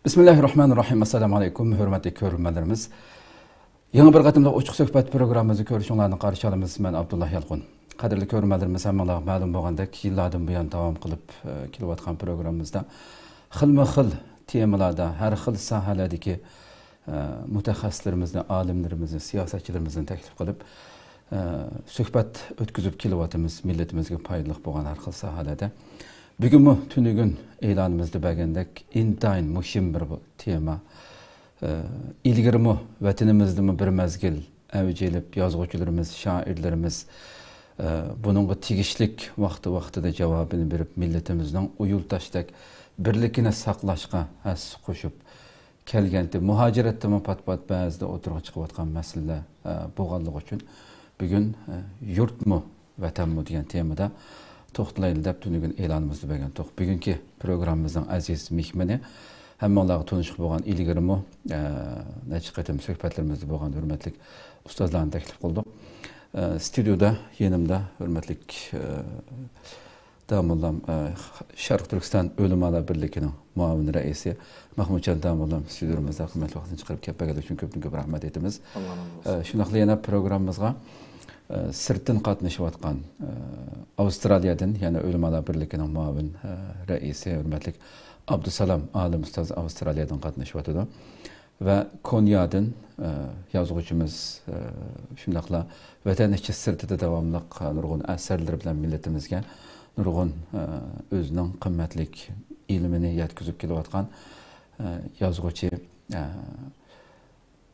Bismillahirrahmanirrahim. Assalamu alaykum, hörmətli görürmənlərimiz. Yeni bir qatımda Uçuq Söhbət proqramımızı görüşünlərini qarşı alımız. Mən Abdullah Yalqun. Qadirli görürmənlərimiz həmmələ məlum bolğandək illərdən bu yan davam qılıb kilovatqan proqramımızda xilma-xil temalarda, hər xil sahələrdəki mütəxəssislərimizni, alimlərimizni, siyasətçilərimizni təklif qılıb söhbət ötküzüb kilovatımız millətimizə faydalı bolğan hər xil sahələrdə. Bugün mü tünügün elanımızda bəgəndək intayin muhim bir tema. İlgiri mi, vətənimizdə mi bir məzgil əvcəlib yazğıçılarımız, şairlərimiz bununla tigişlik vaxtı-vaxtıda cavabını verib millətimizdən uyultaşdək birlikini saqlaşqa həs qoşub kəlgəndi. Muhacirətdə mi pat-pat bəzdə oturğa çıxıb atqan məsələ boğanlıq üçün bugün yurt mu, vətən mu deyən temada toxtulaylı dəb tünügün elanımızda bəgən tox. Bugünkü proqramımızın əziz mihmini həmməlağı tanışıq boğan ilgirimi nəçik etəm söhbətlərimizdə boğan hürmətlik ustazlarını təklif qıldım. Stüdyoda yenimdə hürmətlik Damullam Şərq Türkistan Ölüm Ala Birlikinin muavin rəisi Mahmudcan Damullam stüdyomuzda xidmət vaxtını çıxırıb kəpbəgəli üçün köpün rəhmət etimiz. Şunaqlı yana proqramımızға sırtın qatnışıb atqan Avustraliyadan, yəni Ölüm Ala Birlikinin muavin rəisi hürmətlik Abdusalam Alim Ustaz Avustraliyadan qatnışıb atıdı. Və Konyadan yazğıcımız şundaqla vətən işçi sırtıda davamlıq nurgun əsərləri bilən millətimizə nurgun özünün qimmatlik ilmini yetkizib kelib atqan yazğıcı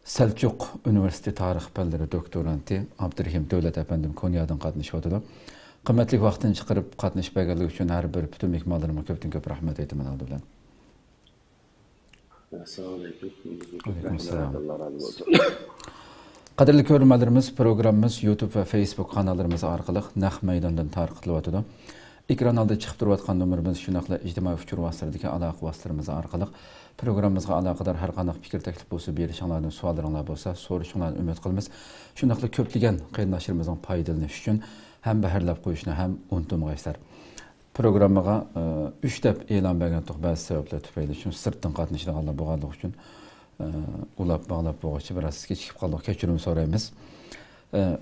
Selçuk Üniversitesi Tarix Fənləri doktorantı Abdurrahim Dövlət əfəndim Konyadan qatnışıb atıdı. Qimmatlik vaxtını çıxırıb qatnışıb bəgərlik üçün hər bir bütün mehmanlarıma köpdən köp rəhmət etmən aldı bilən. Qadirli görürmənlərimiz proqramımız YouTube və Facebook kanallarımız arqılıq Nəx Meydandan tarqıtılıb atıdı. Ekran aldı çıxıb durub atqan nömrümüz şunaqla ictimai fikir vasitələrindəki əlaqə vasitələrimiz arqılıq proqramımızға əlaqədar hər qanaq fikir təklif bolsa, berişinlərdən suallarınlar bolsa, soruşunlardan ümid qılımız. Şunaqla köplügən qeynaşırımızın faydalanışı üçün həm bəhərləb qoyuşuna, həm unutulmağa istər. Proqramıqa 3 dəb elan bəgən tox bəzi səbəblər tüfəyli üçün, sırtdan qatnışlıq boğanlıq üçün ulab bağlab boğaçı biraz keçikib qaldıq, keçürümü sorayımız.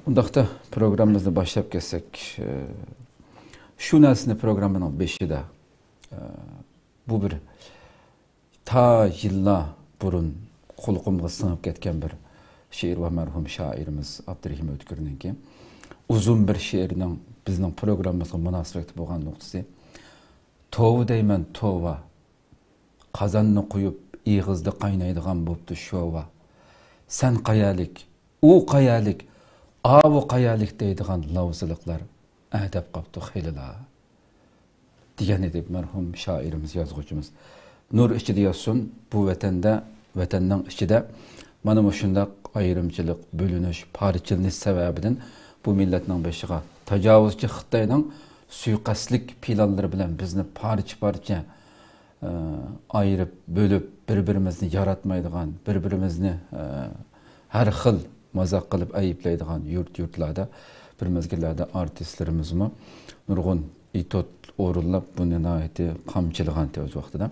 Undaqda proqramımızda başlayıb gəlsək, şu nəsini proqramının 5-də bu bir ta yıllar burun xulqumğa sınıb ketken bir şiir ve mərhum şairimiz Abdurrahim Ötkür'ün ki uzun bir şiirinin bizden programımızın münasibeti boğan noktası tovu deymen tova kazanını koyup iğizde qaynaydıgan boptu şova sen qayalik, u qayalik, avu qayalik deydigan lavzılıklar ədəb qaptı xeylilə diyen edib mərhum şairimiz, yazğıcımız. Nur içi diyorsun, bu vətəndə, vətəndən içide bana şundaq ayrımcılıq, bölünüş, parçılınış səbəbinin bu millətin beşiğə təcavüzçü Xitayının suiqəslik planları bilən bizni parça ayırıb, bölüb, bir-birimizni yaratmaydıgan, bir-birimizni hər xil mazaq qılıb əyibləydigan yurtlarda, bir məzgillərdə artistlərimiz mi, nurgun itot orullab bu nəhayəti qamçılığan öz vaxtıda.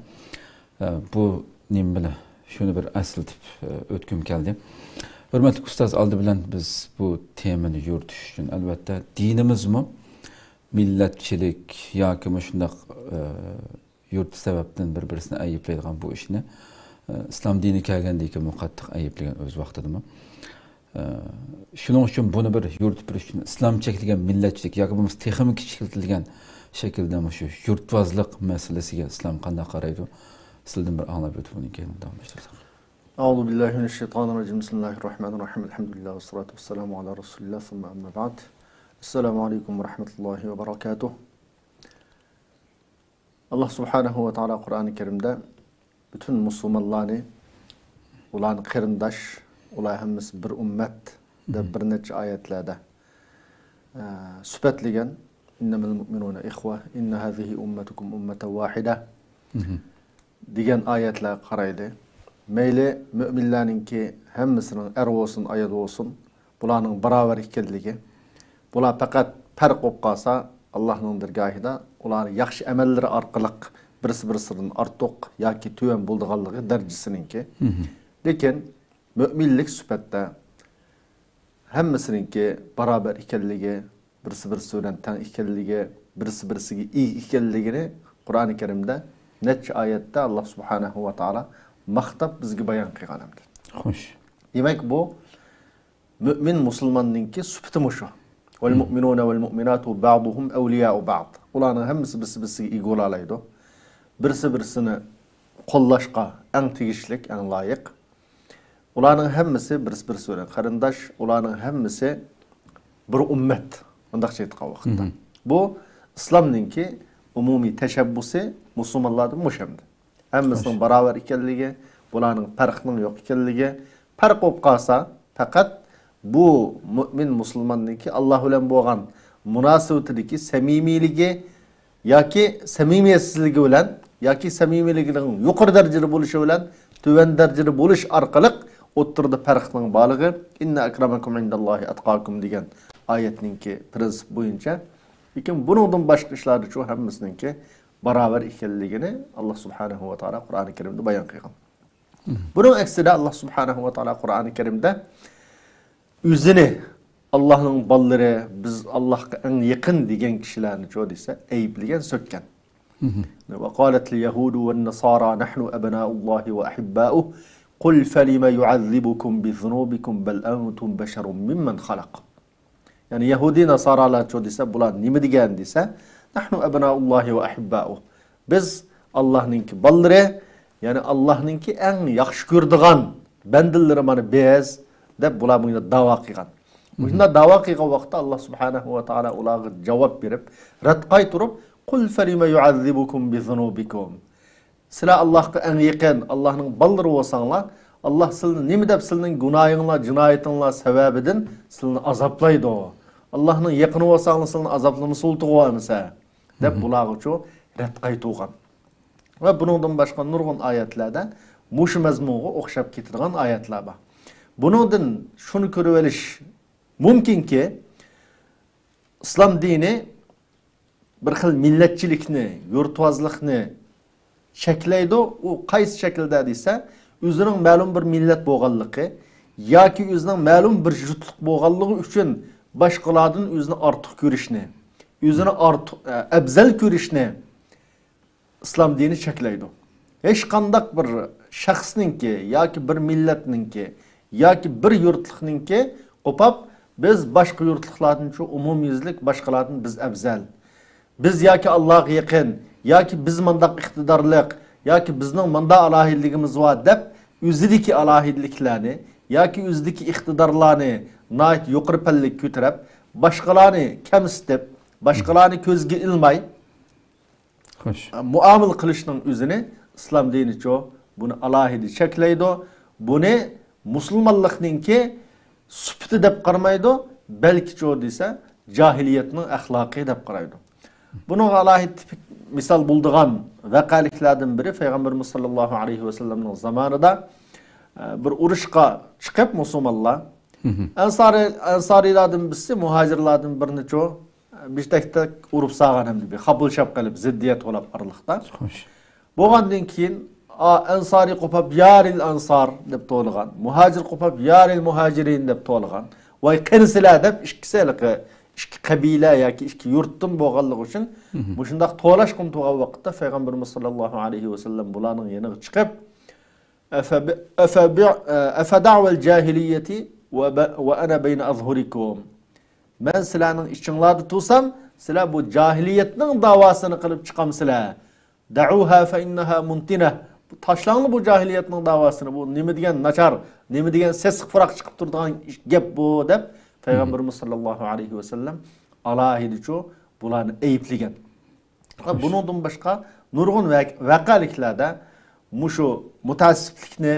Bu neyim bile şunu bir əsildib ötküm gəldi. Hürmetli ustaz aldı bilen biz bu temini yurtuş üçün elbette dinimiz mi milletçilik ya ki şundaq yurt sebepten bir-birisini əyibləydigan bu işini İslam dini kəlgəndiki muqaddıq əyibləyən öz vaxtıdır mı? Şunun üçün bunu bir yurt bir üçün İslam çəkilgən milletçilik ya ki bu teximi kiçiltilgən şekilde şu yurtvazlıq meselesiga İslam qanday qaraydı? Sizden bir anlayıp ötübünün kelini davamlaştırsak. Euzubillahimineşşeytanirracim. Bismillahirrahmanirrahim. Elhamdülillah ve salatu vesselamu ala Resulillah. Thumma amma ba'd. Esselamu aleyküm ve rahmetullahi ve berekatuh. Allah subhanahu ve ta'ala Kur'an-ı Kerim'de bütün Müslümanlarını ulan kırındaş, ulan hemiz bir ümmet de bir neçe ayetlerde sübetligen innemel mu'minune ihva inne hazihi ummetukum ummete vahide diyen ayetler qaraydı. Meyli müminlerninki hemmisinin er olsun, ayet olsun, bularning baravar ekanligi, bular faqat farq bo'lib qolsa, Allohning dirgohida ular yaxshi amallari orqali birisining ortiq yoki tuvan bo'lganligi darajasiningki. Lekin mu'minlik sifatida hammasininki barobar ekanligi, birisi bilan teng ekanligi, birisiga iyi ekanligini Qur'oni Karimda necha oyatda Alloh subhanahu va taolo maqtab bizga bayon qilgandir. Xo'sh. Demak bu mümin musulmonninki sifati mushu. Vel mu'minuna vel mu'minatu ba'duhum awliya'u ba'd. Ularning hammasi birisiga ega bo'la oladi. Birisini qo'llashga eng tegishlik, eng loyiq. Ularning hammasi birisi bilan qarindosh, ularning hammasi bir ummat. Undaqcha aytgan vaqtda. Bu islomninki umumiy tashabbusi musulmonlarning mushamdi. Hammasining barobar ekanligi, bularning farqining yo'q ekanligi, farq bo'lib qolsa, faqat bu mümin musulmonniki Alloh bilan bo'lgan munosabatidagi samimiyligi yoki samimiyatsizligi bilan yoki samimiyligining yuqori darajada bo'lishi bilan tuvan darajada bo'lish orqali o'ttirda farqning borligi inna akramakum indallohi atqakum degan oyatninki prinsip bo'yicha. Lekin buningdan boshqa ishlarda shu hammasininki barobar ekanligini Alloh subhanahu va taolo Qur'oni Karimda bayon qilgan. Buning aksida Alloh subhanahu va taolo Qur'oni Karimda o'zini Allohning bolalari, biz Allohga eng yaqin degan kishilarni cho'disa aybligan so'kkan. Va qolatil yahudu wan nasara nahnu abna'ullohi va ahibba'uh qul falima yu'azzibukum bi dhunubikum bal antum basharun mimman khalaq. Yani Yahudi nasaralar çoğdisa bular nima degan desa, nahnu abna'ullohi va ahibba'uh. Biz Allohninki bolalari, yani Allohninki eng yaxshi ko'rdigan bandalari mana biz deb bular bunda da'vo qilgan. Bunda da'vo qilgan vaqtda Alloh subhanahu va taolo ularga javob berib, rad qaytirib, qul falima yu'azzibukum bi dhunubikum. Sizlar Allohga eng yaqin, Allohning bolalari bo'lsanglar, Allah sizlarni nima deb sizlarning gunohinglar, jinoyatinglar sababidan sizlarni azoblaydi. Allah'ın yaqini bo'lsanglar sizlarni azoblarni sultig'amisa deb bularga uchun rad qaytirgan. Va buningdan boshqa nurg'un oyatlarda mushu mazmunga o'xshab ketadigan oyatlar bor. Buningdan shuni ko'rib olish mumkinki, islom dini bir xil millatchilikni, yurtvozlikni shaklaydi. U qaysi shaklda desa, o'zining ma'lum bir millat bo'lganligi yoki o'zining ma'lum bir jutliq bo'lganligi uchun başqalardan o'zini ortiq ko'rishni, o'zini ortiq afzal ko'rishni islom dini shaklaydi. Hech qanday bir shaxsninki yoki bir millatninki yoki bir yurtlikninki qo'pab biz boshqa yurtliklardan shu umumiylik boshqalardan biz afzal. Biz yoki Allohga yaqin yoki biz mandaq iqtidorliq yoki bizning manda alohidligimiz bor deb o'zidagi alohidliklarni yoki o'zidagi iqtidorlarni nayt yuqori pallik ko'tarib, boshqalarni kamsitib, boshqalarni ko'zga ilmay muomala qilishning o'zini islom dini cho buni alohida cheklaydi. Buni musulmonlikninki sifati deb qaramaydi, balki cho desa jahiliyatning axloqi deb qaraydi. Buni alohida tipik misol bo'ldigan vaqaliklardan biri Payg'ambarimiz sollallohu alayhi va sallamning zamonida bir urushga chiqib musulmonlar Ansarilardan birisi muhacirlardan birini cho Bishtakda urib sağgan hem bir qabulshab qilib ziddiyat olab arliqda. Bo'lgandan keyin Ansari qopab yaril ansar deb to'lgan, muhacir qopab yaril muhacirin deb to'lgan. Voy qinsizlar deb ikkisiliqi ikki qabila yoki ikki yurtdan bo'lganligi uchun bu shundaq to'lashqin to'g'an vaqtda Payg'ambarimiz sollallohu alayhi va sallam bularning yeniga chiqib afa da'val jahiliyati va ana bayna azhurikum. Men sizlarning ichinglarda tursam, sizlar bu jahiliyatning davosini qilib chiqamsizlar. Da'uha fa innaha muntina. Tashlangni bu jahiliyatning davosini, bu nima degan nachar, nima degan sesiq faraq chiqib turadigan gap bu deb Payg'ambarimiz sollallohu alayhi va sallam alohida bularni ayiblagan. Buningdan boshqa nurg'un vaqaliklarda mushu mutaassiblikni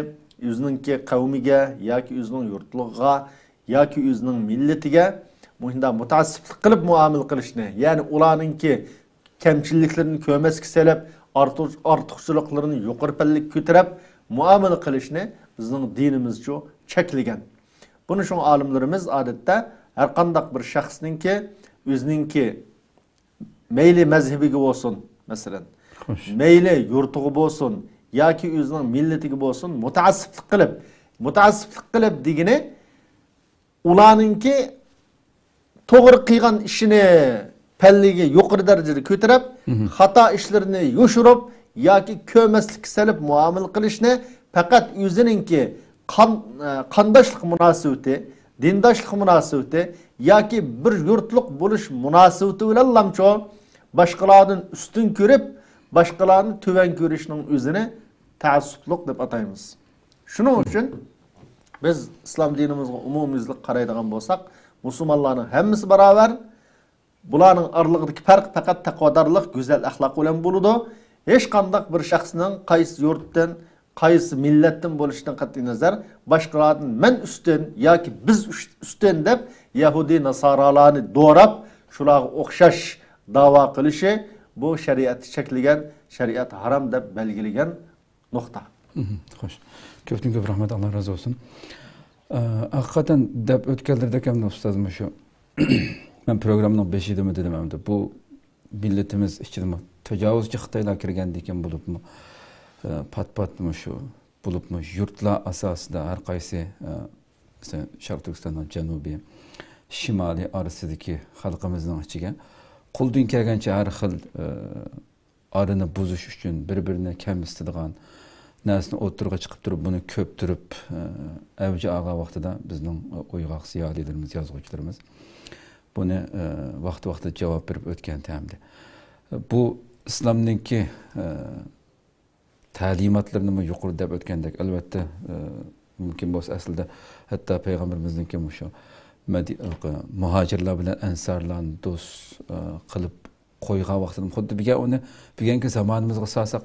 o'zining qavmiga yoki o'zining yurtligiga yoki o'zining millatiga bunda mutaassiblik qilib muomala qilishni, ya'ni ularningki kamchiliklarini ko'masga selib, ortiqchiliklarini yuqori pallik ko'tarib muomala qilishni bizning dinimiz cho cheklagan. Buni shu olimlarimiz odatda har qanday bir shaxsningki o'zininki mayli mazhabiga bo'lsin, masalan, Xo'sh. Meyle yurtuğu bolsun, yoki o'zining millatiga bo'lsin, mutaassiblik qilib degini ularninki to'g'ri qilgan ishini palligi yuqori darajada ko'tarib, xato ishlarini yoshirib yoki ko'maslik salib muomala qilishni faqat o'zininki qandoshlik munosabati, dindoshlik munosabati yoki bir yurtliq bo'lish munosabati bilan lamcho boshqalardan ustun ko'rib, boshqalarni tuvan ko'rishning o'zini taassublik deb ataymiz. Shuning uchun biz islom dinimizga umumyuzlik qaraydigan bo'lsak, musulmonlarning hammasi barobar. Bularning oralig'idagi farq faqat taqvodorlik, go'zal axloq bilan bo'ladi. Hech qanday bir shaxsning qaysi yurtdan, qaysi millatdan bo'lishidan qat'iy nazar boshqalardan men ustun yoki biz ustun deb Yahudi nasoralarni do'rab, shularga o'xshash da'vo qilishi bu shariat cheklagan, shariat harom deb belgilagan nuqta. Xo'sh. Ko'pdan ko'p rahmat, Alloh rozi bo'lsin. Haqiqatan deb o'tganlardek ham ustozim shu. Men programning 5-idimi dedim hamda. Bu millatimiz ichida tajovuzchi Xitoylar kirgandan keyin bo'libmi? Pat-patmi shu bo'libmi? Yurtlar asosida har qaysi masalan Sharq Turkistondan janubiy, shimoliy orasidagi xalqimizning ichiga qo'ldan kelgancha har xil arini buzish uchun bir-birini kamsitadigan narsani o'tirg'a chiqib turib, buni ko'ptirib avji olgan vaqtida bizning uyg'oq ziyolilarimiz, yozuvchilarimiz buni vaqti-vaqtida javob berib o'tgan tamda. Bu islomninki ta'limotlarini yuqori deb o'tgandek, albatta mumkin bo'lsa aslida hatto payg'ambarimizninki shu muhojirlar bilan ansarlarni do'st qilib qo'ygan vaqtida xuddi bugungi zamonimizga solsak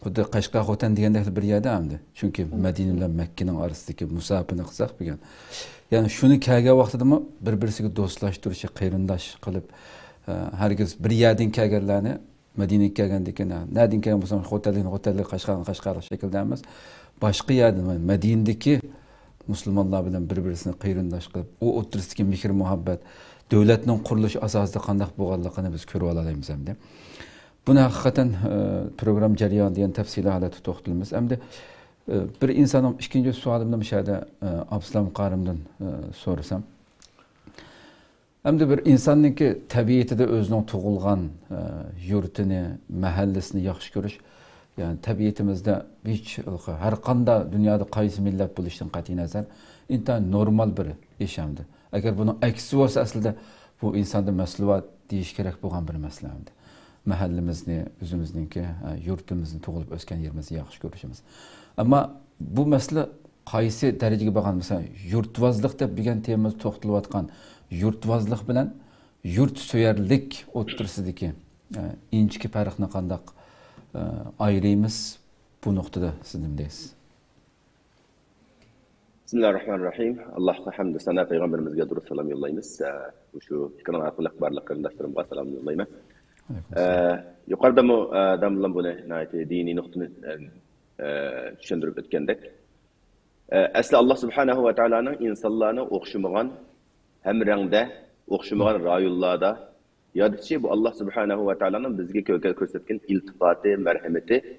xuddi Qashqa Xotan degandek bir yerda hamdi. Chunki Madina bilan Makkaning orasidagi musofani qilsak bugun. Ya'ni shuni kelgan vaqtidami bir-birisiga do'stlashtirish, qarindosh qilib hargiz bir yerdan kelganlarni Madinaga kelgandan keyin nadin kelgan bo'lsa Xotanlik Qashqarlik shaklda emas, boshqa yerdan Madinadagi musulmonlar bilan bir-birisini qarindosh qilib, u o'tirisidagi mehr muhabbat, davlatning qurilishi asosida qanday bo'lganligini biz ko'rib olamiz hamda. Buni haqiqatan program jarayonida degan tafsiliy holatda to'xtalamiz. Hamda bir insonning ikkinchi savolimni mishada Abdusalom Qarimdan so'rasam. Hamda bir insonningki tabiatida o'zining tug'ilgan yurtini, mahallasini yaxshi ko'rish, ya'ni tabiatimizda hech har qanday dunyoda qaysi millat bo'lishidan qat'iy nazar intan normal bir ish hamda. Agar buni aksi bo'lsa aslida bu insonda masluvat deyish kerak bo'lgan bir masala hamda. Mahallimizni, o'zimizningki yurtimizni, tug'ilib o'sgan yerimizni yaxshi ko'rishimiz. Ammo bu masala qaysi darajaga bo'lgan, masalan, yurtvozlik deb degan temamiz to'xtalayotgan yurtvozlik bilan yurtso'yarlik o'tirsidagi inchki farqni qanday ayıraymiz bu noktada siz ne deysiz? Bismillahirrahmanirrahim. Allah'a hamdü sana peygamberimizge duru selam yollayınız. Şu kanal akıllı akbarlı kardeşlerimizge selam yollayayım. Yukarıda mı damlan bunu dini noktanı düşündürüp ötkendek. Aslı Allah subhanahu ve Taala'nın insanlarını okşumagan hem rengde, okşumagan rayullarda yadıçı bu Allah subhanahu ve Taala'nın bizge körsеткен iltifatı, merhameti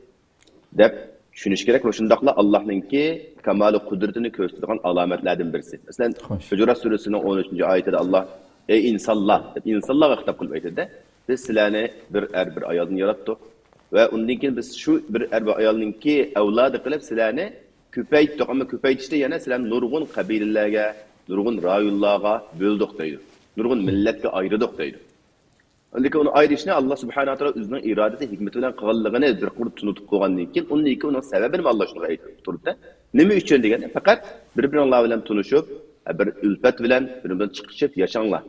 dep düşünüş gerek. Şundakla Allah'ınki kemalı kudretini gösteren alametlerden birisi. Mesela Hucurat Suresi'nin 13. ayetinde Allah ey insanlar, insanlarga hitap kılıp ayetinde biz sizlerni bir ayalını yarattık ve ondan biz şu bir ayalınki evladı kılıp sizlerni köpeyttik ama köpeytişte yana sizlerni nurgun kabilelerge, nurgun rayullarga böldük deydi. Nurgun milletke ayırdık deydi. Ondaki onu ayrışına Allah subhanahu teala özünün iradeti hikmeti bilen kıvallığını bir kurup tutup koğandan keyin ondaki onun sebebini Allah şunu aytıp turdu. Neme üçün degende fakat birbirine Allah bilen tunuşup, bir ülfet bilen birbirinden çıkışıp yaşanlar.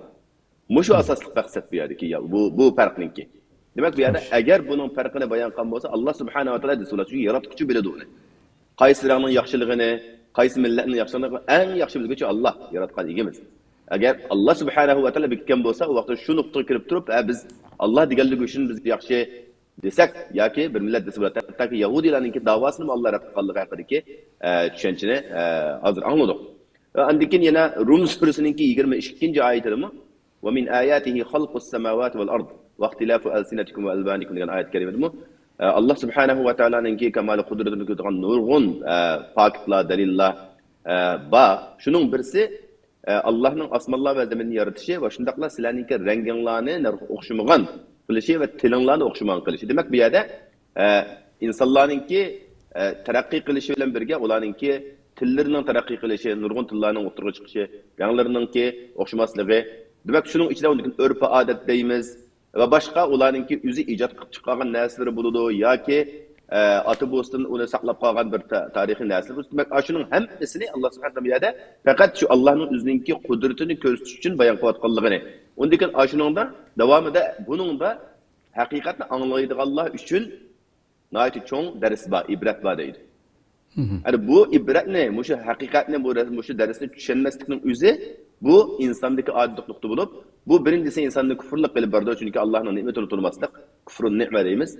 Muşu asaslık maksat bu yerdeki ya bu farkınki. Demek bu yerde eğer bunun farkını bayan kan olsa Allah subhanahu teala desula çünkü yaratıcı biledi onu. Qaysilarının yaxşılığını, qaysi milletinin yaxşılığını en yaxşı bilgücü Allah yaratkan igimiz. Eğer Allah subhanahu ve teala bitken olsa o vakti şu noktaya kirip durup biz Allah diğerlik için biz yaxşı desek ya ki bir millet dese burada ta ki Yahudilerin davasını mı Allah yaratkanlığı hakkındaki düşünceni hazır anladık. Andikin yine Rum suresinin 22. ayeti mi? Ve min ayatihi halqus semawati vel ard ve ihtilafu alsinatikum ve albanikum diyen ayet kerimesi mi? Allah subhanahu wa ta'ala'nınki kemali kudretini kötüğün nurgun fakitler, deliller ba. Şunun birisi Allah'ın asmallah ve zeminini yaratışı ve şundakla silahınki renginlerini okşumagan kılışı ve tilinlerini okşumagan kılışı. Demek bir yerde insanlarınki terakki kılışı ile birge olanınki tillerinin terakki kılışı, nurgun tillerinin ortaya çıkışı, yanlarınınki okşumaslığı. Demek şunun içinde ondaki örf adet deyimiz ve başka olanınki üzü icat çıkan nesleri buludu ya ki atı bostan onu saklap kalan bir tarihi nesli. Demek şunun hemsini Allah subhanahu wa ta'ala fakat şu Allah'ın üzerindeki kudretini göstermek için bayan kıvatkanlığını. Ondaki şunun da devamı da bunun da hakikatini anlaydığı Allah için nayeti çoğun ders var, ibret var deydi. Yani bu ibret ne? Muşu hakikat ne? Muşu dersini düşünmezlikinin üzü bu insandaki adetlikte bulup bu birincisi insanın küfürlük kılıp bardı çünkü Allah'ın nimetini tanımaslık küfrün nimet deyimiz.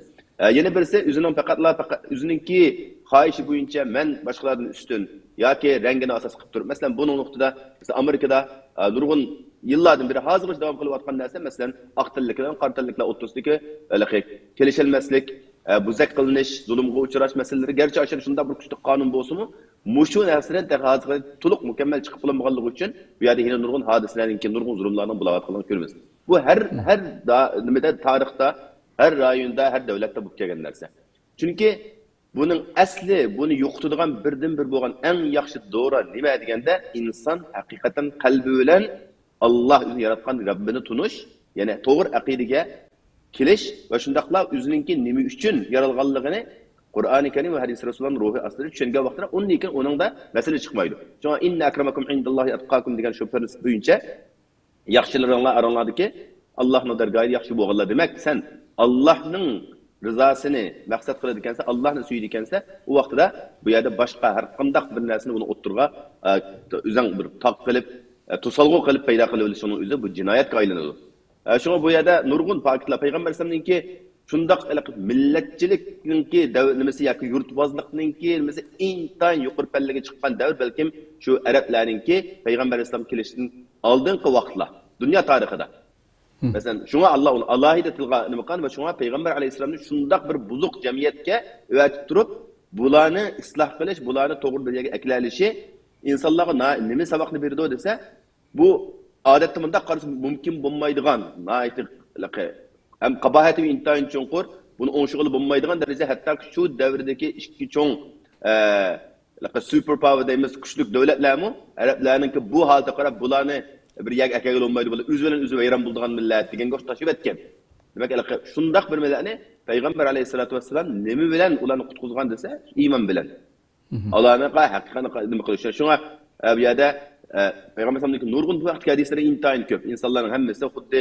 Yine birisi üzünün fakat üzününki hahişi boyunca men başkalarının üstün ya ki rengine asas kılıp durup. Mesela bunun noktada mesela Amerika'da nurgun yıllardan beri hazırmış devam kılıp atkan derse mesela aktillikler, kartillikler, otostiki kelişelmezlik, buzak kılınış, zulümge uçuraş meseleleri gerçi aşırı şunda bir küçük kanun bolsa mu? Muşu nesrin tehazı tuluk mükemmel çıkıp bulunmaganlığı için bu yerde yine nurgun hadiselerinki nurgun zulümlerinin bulavatkanlığını görürüz. Bu her tarihte, her rayonda, her devlette bu kelgen narsa. Çünkü bunun asli, bunu yo'qotadigan birden bir bo'lgan eng yaxshi dora nima deganda inson haqiqatan qalbi bilan Allah o'zini yaratgan Rabbini tunish, ya'ni to'g'ri aqidaga kelish va shundaqla o'zininki nima uchun yaralganligini Qur'oni Karim va hadis Rasulullohning ruhi aslida tushungan vaqtda undan keyin uning da masala chiqmaydi. Chunki inna akramakum indallohi atqakum degan shu prinsip bo'yicha yaxshilaringlar aranglardagi Allohning dargohida yaxshi bo'lganlar demak sen Allah'ın rızasını maksat kılır dikense, Allah'ın suyu dikense, o vakitte bu yerde başka her kandak bir nersini bunu oturga üzen bir tak kılıp, tusalgı kılıp peyda kılıp şunun üzeri bu cinayet kaylanır. Şuna bu yerde nurgun paketler Peygamber Efendimiz'in ki şundak milletçilikin ki devletlemesi yakı yurtbazlıkının ki mesela intan yukarı pellege çıkan devir belki şu Arapların ki Peygamber Efendimiz kilişinin aldığın vaktla dünya tarihinde. Mesela şuna Allah'ı da tilga nimikan ve şuna Peygamber Aleyhisselam'ın şundak bir buzuk cemiyetke öğretip durup bulanı ıslah kılış, bulanı doğru bir yere eklerlişi insanlara nemi sabakını berdi o dese bu adettiminde karşı mümkün bulmaydıgan hem kabahati ve intihayın çonkur bunu onşuğulu bulmaydıgan derece hatta şu devredeki iki çoğun superpower deyimiz güçlük devletler mi? Araplarının ki bu halde karab bulanı bir yak akagil olmaydı böyle üzü veyran bulduğun millet degen goş taşıp etken. Demek ki şundaq bir milletni Peygamber Aleyhissalatu vesselam nemi bilen ulanı kutquzgan dese iman bilen. Allah'ın hakikatini nima qilish. Şuna bu yerda Peygamber Aleyhissalam'daki nurgun bu vaqt hadisleri intayin köp. İnsanların hemmesi xuddi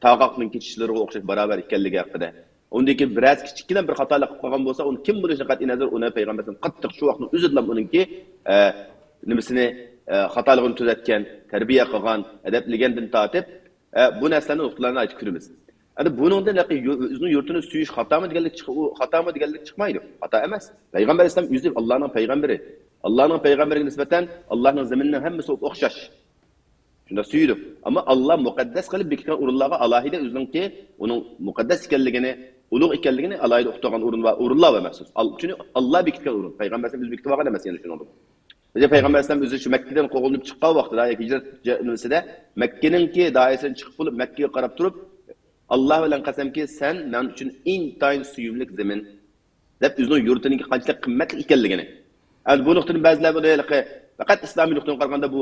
taqaqning keçishlariga o'xshab barabar ekanligi haqida. Ondaki biraz kichikkidan bir xatolik qilib qolgan bo'lsa, uni kim bo'lishi qat'iy nazar uni Peygamber Aleyhissalam qattiq shu vaqtni o'zidan uningki nimasini xatoligini tuzatgan, tarbiya qilgan, adablagandan tortib bu narsalarni nuqtalarni aytib ko'ramiz. Endi buningdan o'zining yurtini suyish xatomi deganlik chiqmaydi. Xato emas. Payg'ambar Alayhisalom o'zi Allohning payg'ambari. Allohning payg'ambariga nisbatan Allohning zaminning hammasi o'xshash. Shunda suydi. Ammo Alloh muqaddas qilib bekitgan o'rinlarga alohida o'ziningki uning muqaddas ekanligini, ulug' ekanligini alohida o'qitgan o'rinlar va maxsus. Chunki Alloh bekitgan o'rin. Payg'ambar Alayhisalom bekitib olgan emas yana shuni. Peygamber Aleyhisselam özü şu Mekke'den kovulup çıkan vaxtida, hicret cennetinde Mekke'ninki dairesinden çıkıp bulup Mekke'ye qarab durup Allah bilen qasam ki sen men üçün intayin suyumlik zemin deb özünün yurtininki qanchalik qimmatli ekanligini. Yani bu nuqtani ba'zilar bo'laylik faqat islomiy nuqtadan qaraganda bu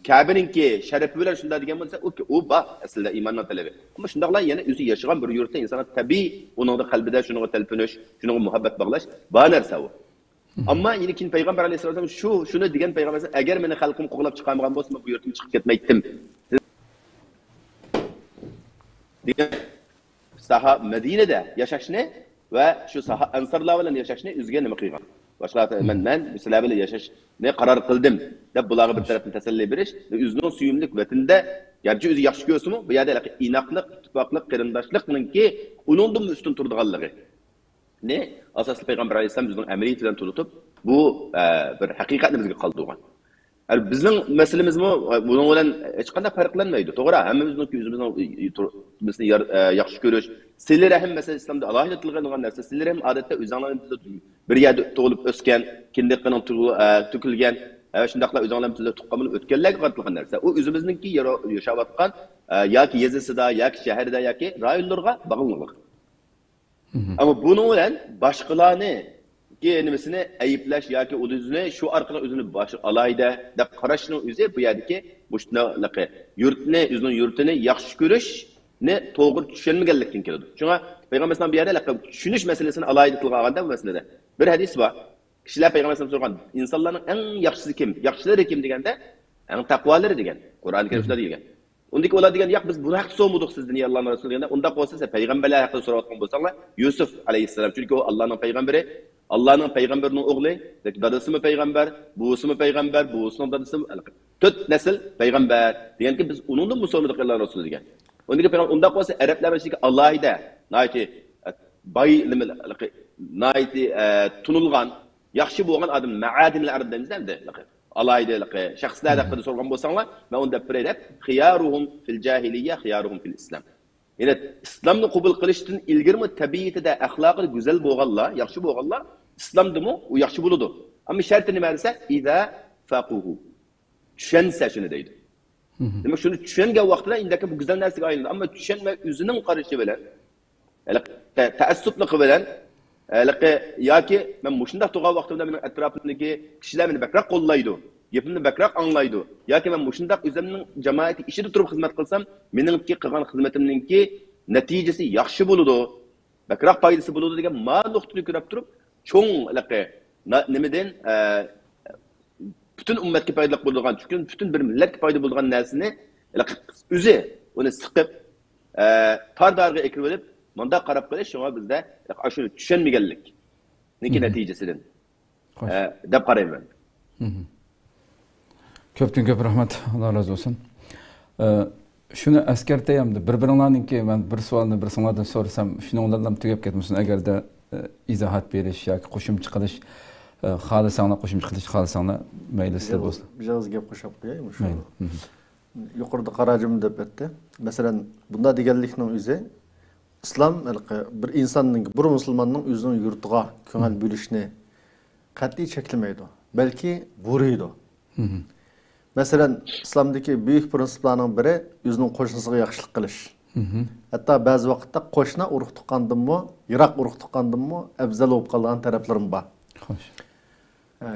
Kabe'ninki sharafi bilan shunda degan bo'lsa, u ba aslida iymonning talabi. Ammo shundaqlar yana o'zi yashagan bir yurtda inson tabiiy uning qalbida shunga talpinish, shunga muhabbat bog'lash ba narsa u. Ama yine ki Peygamber Aleyhisselam şunu diyen Peygamber eğer beni halkım koğulap çıkarmagan bolsa bu yurtdan çıkıp ketmeydim. Diyen saha Medine'de yaşaşını ve şu saha Ensarlar bilen yaşaşını üzgen nima qilgan. Başka men mesela böyle yaşaş ne karar kıldım. Deb bularga bir tarafdan tasalli berish, o'zining suyumlik vatanda garchi o'zi yaxshi ko'rsimi, bu yerda inoqlik, ittifoqlik, qarindoshlikninki uningdan ustun turdiganligi. Ne? Asaslı Peygamber Aleyhisselam özünün əməliyyətindən tutup bu bir həqiqətini bizə qaldırған. Yani bizim meselemiz mi? Bunun olan hiç kadar farklanmaydı. Doğru. Hemimizin yüzümüzün yaxşı görüş. Sizler hem mesela İslam'da Allah'ın tilgâni narsa. Sizler hem adette özanların bir yerde doğulup ösken, kindiqinin tükülgen, şundaqla özanların tilde tuqqamını ötkenlerge qatılgan narsa. O özümüzdeki yaşavatkan yaki yezisida, yaki şehirde, yaki rayonlarga bağımlılık. Ama bunun olan başkalarını nimesini ayıplaş yoki o'zini shu orqali o'zini alayda deb qarashning o'zi bu yerdagi mushunaqi yurtni o'zining yurtini yaxshi ko'rishni to'g'ri tushunmaganlikdan keladi. Shunga payg'ambar alayhisalom bu yerda tushunish masalasini alayda tilga olganda bu masalada bir hadis bor. Kishilar payg'ambar alayhisalom so'ragan insonlarning eng yaxshisi kim? Yaxshilari kim deganda eng taqvolari degan. Qur'oni karimda degan. Undaki ular degan yo'q biz bu haqda so'ramadik sizdan ya Allohning rasuli deganda unda bo'lsa siz payg'ambarlar haqida so'rayotgan bo'lsanglar Yusuf alayhissalom chunki u Allohning payg'ambari Allah'ın peygamberinin oğlu, dadası mı peygamber, buğusu mu peygamber, buğusunun dadası mı? Tut nesil peygamber. Diyen ki biz onunla mı sormadık Allah'ın Resulü diyen. Ondaki peygamber, ondan koysa Araplar var ki Allah'ı da, naiti bay, naiti tunulgan, yaxşı boğan adım, maadinli arabdemizden de. Allah'ı da, şahslar hakkında sorgan bolsanlar, ve onda prelep, khiyaruhum fil cahiliye, khiyaruhum fil İslam. Yani İslam'ı kabul kılıştığın ilgirmi tabiiyeti de ahlakı güzel boğalla, yaxşı boğalla, İslam'dı mı? O yaxşı buludu. Ama şartını verirse, İza faquhu. Düşense şunu deydi. Demek şunu düşenge vaktinde indeki bu güzel nersek aynı. Ama düşenme üzünün karışı bilen, teessuplıkı bilen, ya ki ben muşundak tuğa vaktinde benim etrafındaki kişiler beni bekrak kollaydı. Yapımını bekrak anlaydı. Ya ki ben muşundak üzerinden cemaati işi tutup hizmet kılsam, benimki kılgan hizmetimninki neticesi yaxşı buludu. Bekrak faydası buludu diye ma noktunu görüp durup, çoğun nemeden bütün ümmetki faydalık bulduğun, çünkü bütün bir milletki fayda bulduğun nersini üzü, onu sıkıp, tar dargı ekip edip, manda qarab qilish şuna bizde şunu tushunmaganlik. Niki neticesidan. Deb qarayman. Köpten köp rahmat. Allah razı olsun. Şunu eskerteyimdi. Bir-biringlarninki men bir savolni bir singlardan so'rasam, shuninglardan tugab ketmasin. Agarda izohat berish yoki qo'shimcha qilish, xohlasanglar qo'shimcha qilish, xohlasanglar mayli sizlar bo'lsin. Bir oz gap qo'shib qo'yaymi shu. Yuqorida qarajim deb aytdi. Masalan, bunda deganlikning o'zi İslam bir insanın, bir musulmonning o'zining yurtiga ko'ngil bo'lishni qat'iy cheklamaydi. Balki buyuruydi. Masalan, İslamdagi büyük prinsiplarning biri o'zining qo'shnisiga yaxshilik qilish. Hatto ba'zi vaqtda qo'shni urug' tuqqandimmi, yiroq urug' tuqqandimmi, afzal bo'lib qolgan taraflarim bor. Xo'sh.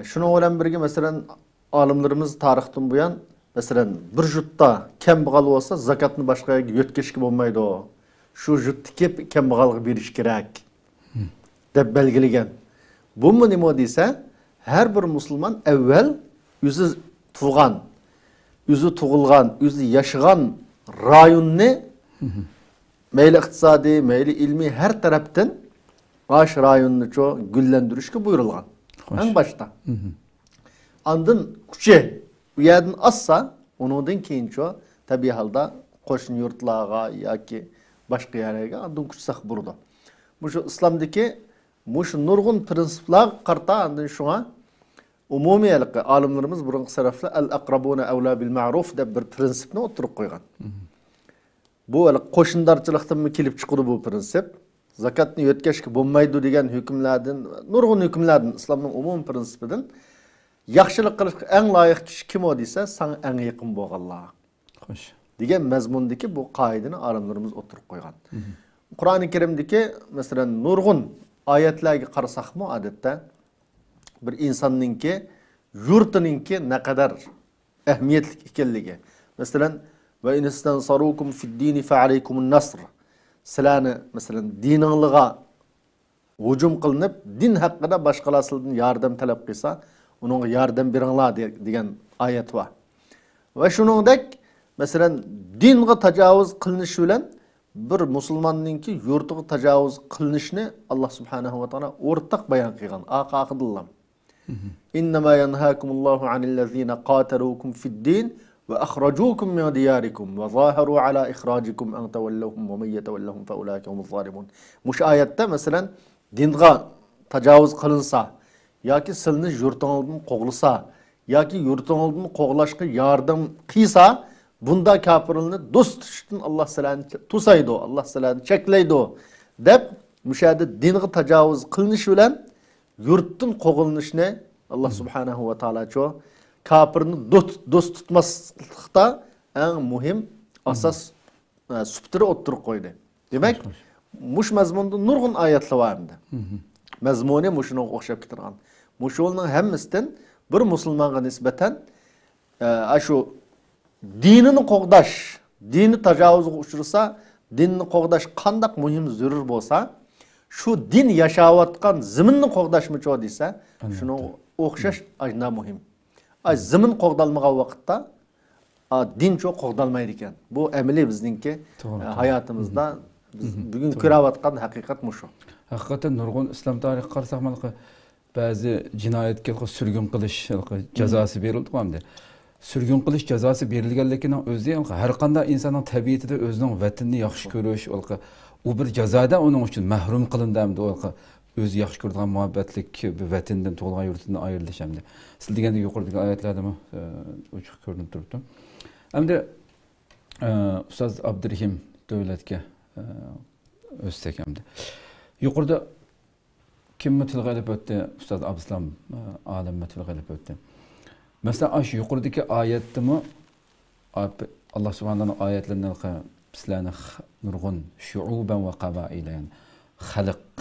Shuni bilan birga masalan, olimlarimiz tarixdan buyon, masalan, bir yurtda kambag'al bo'lsa, zakotni boshqaga yo'tkazishga bo'lmaydi. Şu jutdaki kambag'alga berish kerak deb belgilagan. Bu nima desa, har bir musulmon avval o'zi tug'ilgan, o'zi yashagan rayonni mayli iqtisodiy, mayli ilmiy har tarafdan aş rayonni gullantirishga buyurilgan. Eng boshda. Andın kuchi u yerdan assa, undan keyin tabiiy holda qo'shni yurtlarga yoki başka yerlere andın kuchsak burada. Bu şu İslam'daki şu nurgun prensipler karta andın şuna umumi alimlerimiz burun sarafla el-akrabuna evla bil ma'ruf de bir prensipni oturup koygan. Bu qo'shindarchilikdan mı kelib chiqdi bu prinsip? Zakatni yo'tkashga bo'lmaydi degan hukmlardan, nurgun hukmlardan İslamning umum prinsipidan yaxshilik qilishga eng loyiq kishi kim o desa, sana eng yaqin bo'lganlar. Xo'sh. Degan mazmundaki bu qoidani olimlarimiz o'tirib qo'ygan. Qur'oni Karimdagi masalan nurg'un oyatlarga qarasaqmi odatda bir insonninki yurtininki naqadar ahamiyatli ekanligi. Masalan, va instansarukum fid-dini fa alaykumun nasr. Sizlarni masalan diningizga hujum qilinib, din haqida boshqalar sizdan yordam talab qilsa, unga yordam beringlar degan oyat bor. Va shuningdek mesela dinge tecavüz kılınış bilen bir musulmanninki yurtiga tecavüz kılınışını Allah subhanahu wa ta'ala ortak bayan kılgan. Aqaqidillam. İnnemâ yenhâkumullahu anillezîne qâtelukum fid-din ve ahracukum min diyarikum ve zâheru ala ihrâcikum en tevellahum ve men yetevellahum fe ulâike humuz zâlimun. Muş ayette mesela dinge tecavüz kılınsa yoki sizning yurtingizdan qo'g'lisa yoki yurtingizdan qo'g'lashga yordam qilsa, bunda kafirlarni do'st tutishdan Alloh sizlarni to'saydi, Alloh sizlarni cheklaydi deb mushada dinga tajovuz qilinish bilan yurtdan qo'g'ilishni Alloh subhanahu va taolo cho kafirni do'st tutmaslikda eng muhim asos subtiri o'ttirib qo'ydi. Demak, mush mazmunda nurg'un oyatlar var endi. Mazmuni mushunga o'xshab ketgan. Mushulning hammasidan bir musulmonga nisbatan shu dinini qo'g'dash, dini tajovuzga uchrasa, dinni qo'g'dash qanday muhim zarur bo'lsa, shu din yashayotgan zaminni qo'g'dashmicho desa, shuni o'xshash ajna muhim. Zamin qo'g'dalmagan vaqtda din çok qo'g'dalmaydi ekan. Bu amaliy bizningki hayotimizda biz bugun ko'rayotgan haqiqat mushu. Haqiqatan nurg'un islom tarixi qarasak mana ba'zi jinoyatga surgun qilish jazosi berildi hamda. Surgun qilish jazosi berilganligining o'zi har qanday insonning tabiatida o'zining vatanini yaxshi ko'rish, u bir jazoda uning uchun mahrum qilindimdi, o'zi yaxshi ko'radigan muhabbatlik bir vatandan to'g'ri yurtidan ayrilish hamda. Siz degandek yuqoridagi oyatlarda ochiq ko'rinib turibdi. Hamda Ustoz Abdurahim Davlatga o'tsak hamda. Yuqorida kimni tilga olib o'tdi? Ustoz Abduslam olimni tilga olib o'tdi. Masalan, shu yuqoridagi oyatdimi Alloh subhanahu oyatlarini bizlarni nurg'un shu'uban va qabailan xalq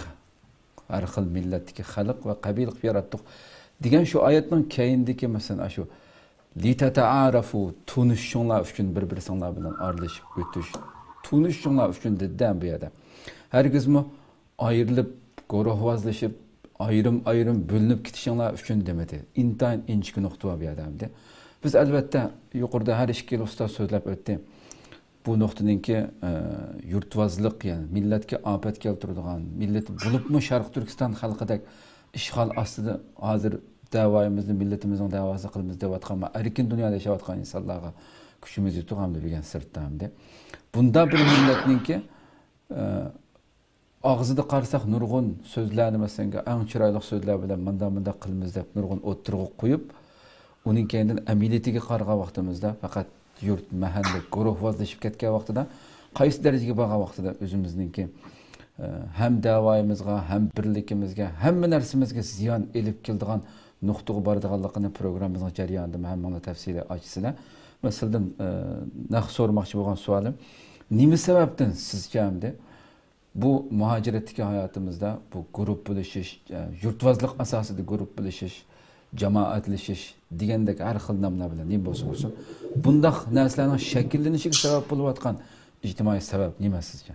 har xil millatdagi xalq va qabil qilib yaratdik degan shu oyatning keyindagi masalan shu litata'arafu tunishinglar uchun bir-biringlar bilan aralashib o'tish tunishinglar uchun dedim bu yerda. Herkesmi ayrılıp guruhvazlaşıp ayrım bölünüp gitişinglar uchun demedi. İntayin inchki nuqta bu yerda. Biz albatta yuqorida har ikki ustoz so'zlab o'tdi. Bu nuqtaninki yurtvazlik, yani millatga afat keltiradigan, millat bo'libmi Sharq Turkiston xalqidek ishg'ol ostida hozir da'voyimizni millatimizning da'vosi qilamiz deyotgan, erkin dunyoda yashayotgan insonlarga kuchimiz yetib degan sirtdamdi. Bunda bir millatninki og'zida qarasak nurg'un so'zlarni masalan eng chiroyli so'zlar bilan manda qilamiz deb nurg'un o'ttirib qo'yib, uning keyindan amaliyatiga qarag'an vaqtimizda faqat yurt, mahalla, guruhvozlashib ketgan vaqtida qaysi darajaga borgan vaqtida o'zimizningki ham da'voyimizga, ham birligimizga, hamma narsamizga ziyon elib keladigan nuqtaga boradiganligini programmamizning jarayonida hamma tafsili ochsizlar. Masalan, naq so'ramoqchi bo'lgan savolim, nima sababdan sizcha hamda bu muhojiratdagi hayotimizda bu guruh bo'lishish, yurtvozlik asosida guruh bo'lishish, jamoatlashish degandek har xil nomlar bilan nima bo'lsa bundaq narsalarning shakllanishiga sabab bo'layotgan ijtimoiy sabab nima sizcha?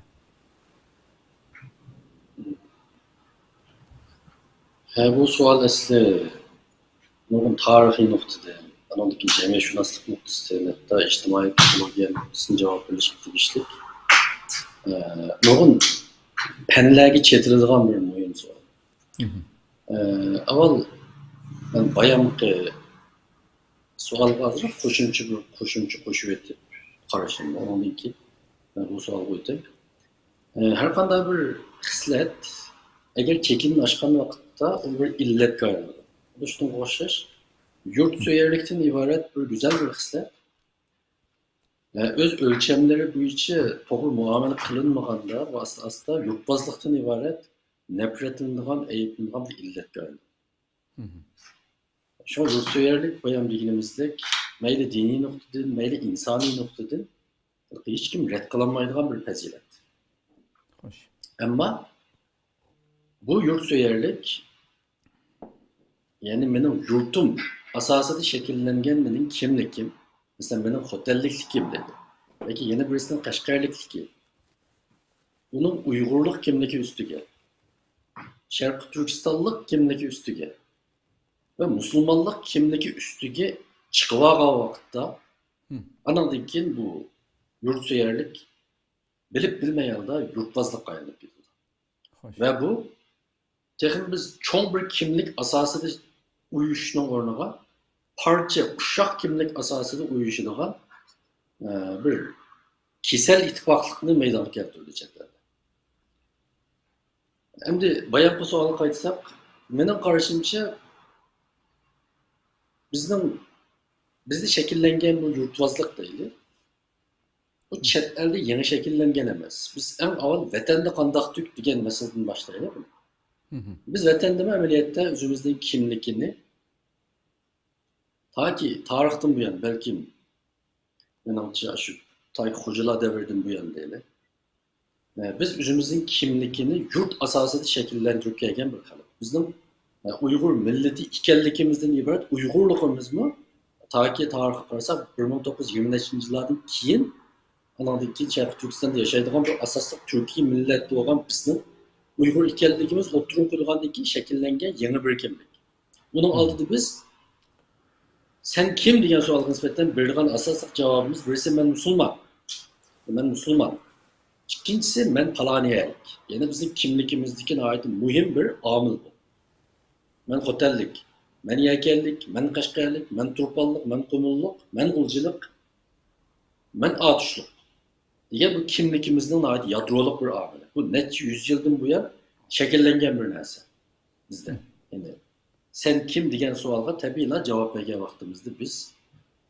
Bu savol asli nurg'un tarixiy nuqtadan, anandaki jamiyatshunaslik nuqtasidan, hatta ijtimoiy psixologiya nuqtasidan javob berishga tegishli. Nurg'un fanlarga chetiladigan bir muhim savol. Avval ben bayanlıkı sualga azıcık qo'shimcha qo'shib etib qarashim. Ondan ki ben bu sualga o'tay. Her qanday bir xislat agar chekini oshgan vaqtda u bir illatga aylanadi. Bu shunga o'xshash yurtso'yarlikdan iborat bir güzel bir xislat. Öz ölçemleri bo'yicha to'g'ri muomala qilinmaganda bu asosda yurtbozlikdan iborat nafratlanadigan, ayıplanadigan bir illatga aylanadi. Şu yurtso'yarlik bayan deganimizdek mayli diniy nuqtadan, mayli insoniy nuqtadan hech kim rad qilinmaydigan bir fazilat. Ammo bu yurtso'yarlik yani benim yurtum asosida shakllangan mening kimlikim, mesela benim xotellikligim dedi. Belki yeni birisinin Qashqarlikligi. Bunun Uyg'urlik kimligi ustiga, Sharq Turkistonlik kimligi ustiga ve Müslümanlık kimligi üstüge çıkıvaga vaqtda anandan keyin bu yurtso'yarlik bilip bilmeyanda yurtvazlıkka aylanıp ketadi. Ve bu texin biz çoğ bir kimlik asosida uyushning o'rniga parcha uşaq kimlik asosida uyushadigan bir kesel ittifoqlikni meydonga keltirdi chetlarda. Endi bayonqi savolga qaytsak, mening qarashimcha bizde şekillengen bu yurtvazlık değil. Bu chet elde yeni şekillengen emas. Biz en avval vatanda qandaq tük degan masaladan başlayalım. Biz vatanda ameliyatda özümüzün kimlikini ta ki tarixten bu yana belki menimce şu Tayyip Hocalar devirden bu yana değil. Biz özümüzün kimlikini yurt asasında şekillendirip gelgen bir kalıp. Bizim Uygur milleti ikellikimizden ibaret Uygurluğumuz mu? Ta ki tarihe qarasaq 1920-ci yıllardan keyin anadaki Şərq Türkistan'da yaşaydıgan bir asaslı Türkiye milleti olan bizim Uygur ikellikimiz oturum kurulgandan keyin şekillengen yeni bir kimlik. Bunun aldığı biz sen kim degan savolga nisbatan berilgan asosli javobimiz birisi ben Müslüman. Ben Müslüman. İkincisi ben falaniyalik. Yani bizim kimlikimizdeki ait mühim bir amil bu. Ben hotellik, ben yakellik, ben kaşgarlik, ben turpallık, ben kumulluk, ben ulcılık, ben atışlık. Diye bu kimlikimizden ait yadroluk bir amil. Bu netçe 100 yıldan bu yana şekillengen bir narsa bizde. Yani sen kim degan savolga tabiiyla cevap bergan vaqtimizda biz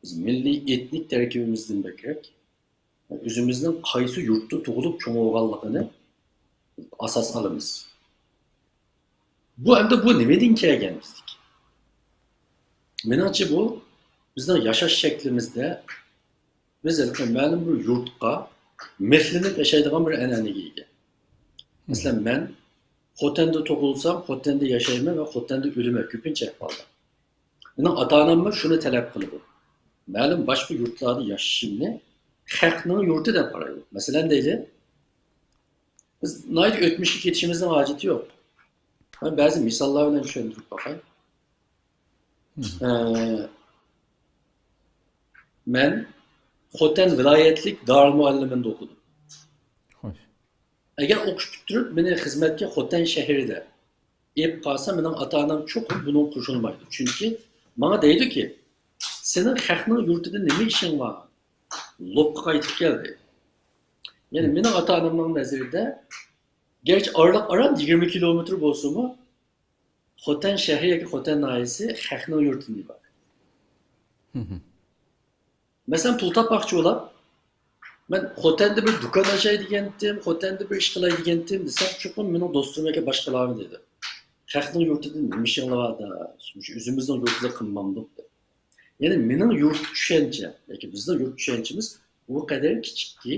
milliy etnik tarkibimizdan bekerek özümüzün qaysi yurtda tug'ilib cho'ng'ilganligini asos olamiz. Bu endi bu nimadan kelgan bizdik? Menimcha bu bizning yashash shaklimizda biz ma'lum bir yurtga mehlinib yashaydigan bir an'anaga ega. Masalan men Xotan'da tug'ilsam, Xotan'da yashayman va Xotan'da o'laman ko'pincha ahvolda. Mening ota-onam shuni talab qiladi. Ma'lum boshqa yurtlarda yashashimni xalqning yurti deb qaraydi. Masalan deyli, biz nayt o'tmishga ketishimizning hojati yo'q. Ben bazı misallar bilan tushuntirib bakayım. Men Xotan viloyatlik Darülmualliminde okudum. Eğer okuş bitirib meni xizmatga Xotan shahrida ep qolsa, mening ota-onam cho'qim bunun qo'shilmaydi. Chunki menga deydi ki, sening xalqning yurtida nima ishing bor? Lopqa qaytib keldi. Yani mening ota-onamning nazarida gerçi aralık aran 20 kilometre bolsa mı? Xotan şehri yoki Xotan nahiyyasi xalqning yurtidan iborat. Mesela pul topmoqchi bo'lib, men Xotanda bir do'kon ochay degandim, Xotanda bir ish qilay degandim desam, cho'qim mening do'stim yoki boshqalarni dedi. Xalqning yurtidan nima ishing borda? O'zimizning yurtida qilmamdik dedi. Ya'ni mening yurt tushuncha yoki bizning yurt tushunchamiz bu qadar kichikki,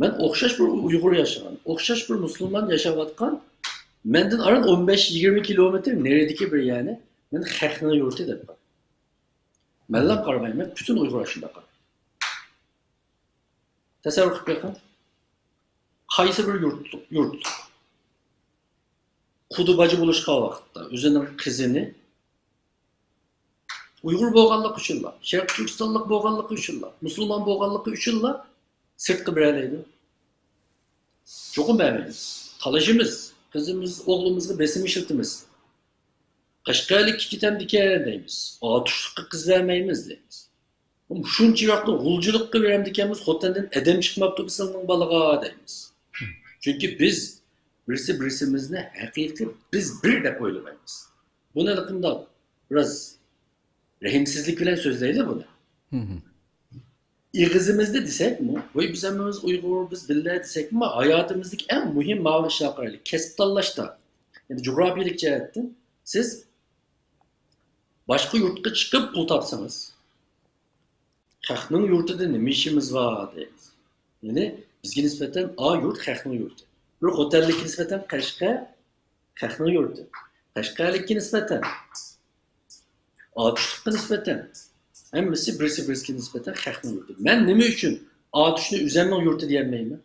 ben o'xshash bir Uyg'ur yaşayan, o'xshash bir Müslüman yaşayotgan, menden aran 15-20 kilometre neredeki bir yani, men xalqning yurti deb qo'ydim. Menlar qaramayman, bütün Uyg'ur shunda qoladi. Tasavvur qilib beqing. Qaysi bir yurt qudubachi bo'lishga vaqtda o'zining qizini Uyg'ur bo'lganligi uchunlar, Sharq Turkistonlik bo'lganligi uchunlar, musulmon bo'lganligi uchunlar sirtqi beraydi. Çoğun vermeyiz. Talajımız, kızımız, oğlumuzga besim işirtimiz. Kaşkaylık kitem dikerendeyimiz. Atuşlukka kız vermeyimiz deyimiz. Şunca yaklı hulculukka verem dikemiz, Xotan'dan edem çıkmaptı kısımın balığa deyimiz. Çünkü biz, birisimizni hakiki biz bir de oylamayız. Bu ne lakında biraz rahimsizlik bilen sözleydi bunu. İğizimizde desek mi? Vay biz hemimiz Uygur, biz billahi desek mi? Hayatımızdaki en mühim mavi şarkıyla kesip dallaşta. Yani coğrafyalik cihetten siz başka yurtka çıkıp pul tapsanız xalqning yurtida nima ishimiz var deymiz. Yani bizga nisbatan A yurt xalqning yurti. Bir Xotanlikka nisbatan Qashqa xalqning yurti. Qashqalikka nisbatan Atuşlikka nisbatan hemmisi birisi nispeten xalqning yurti. Men nima uchun Atuşni o'zimning yurti deyolmayman?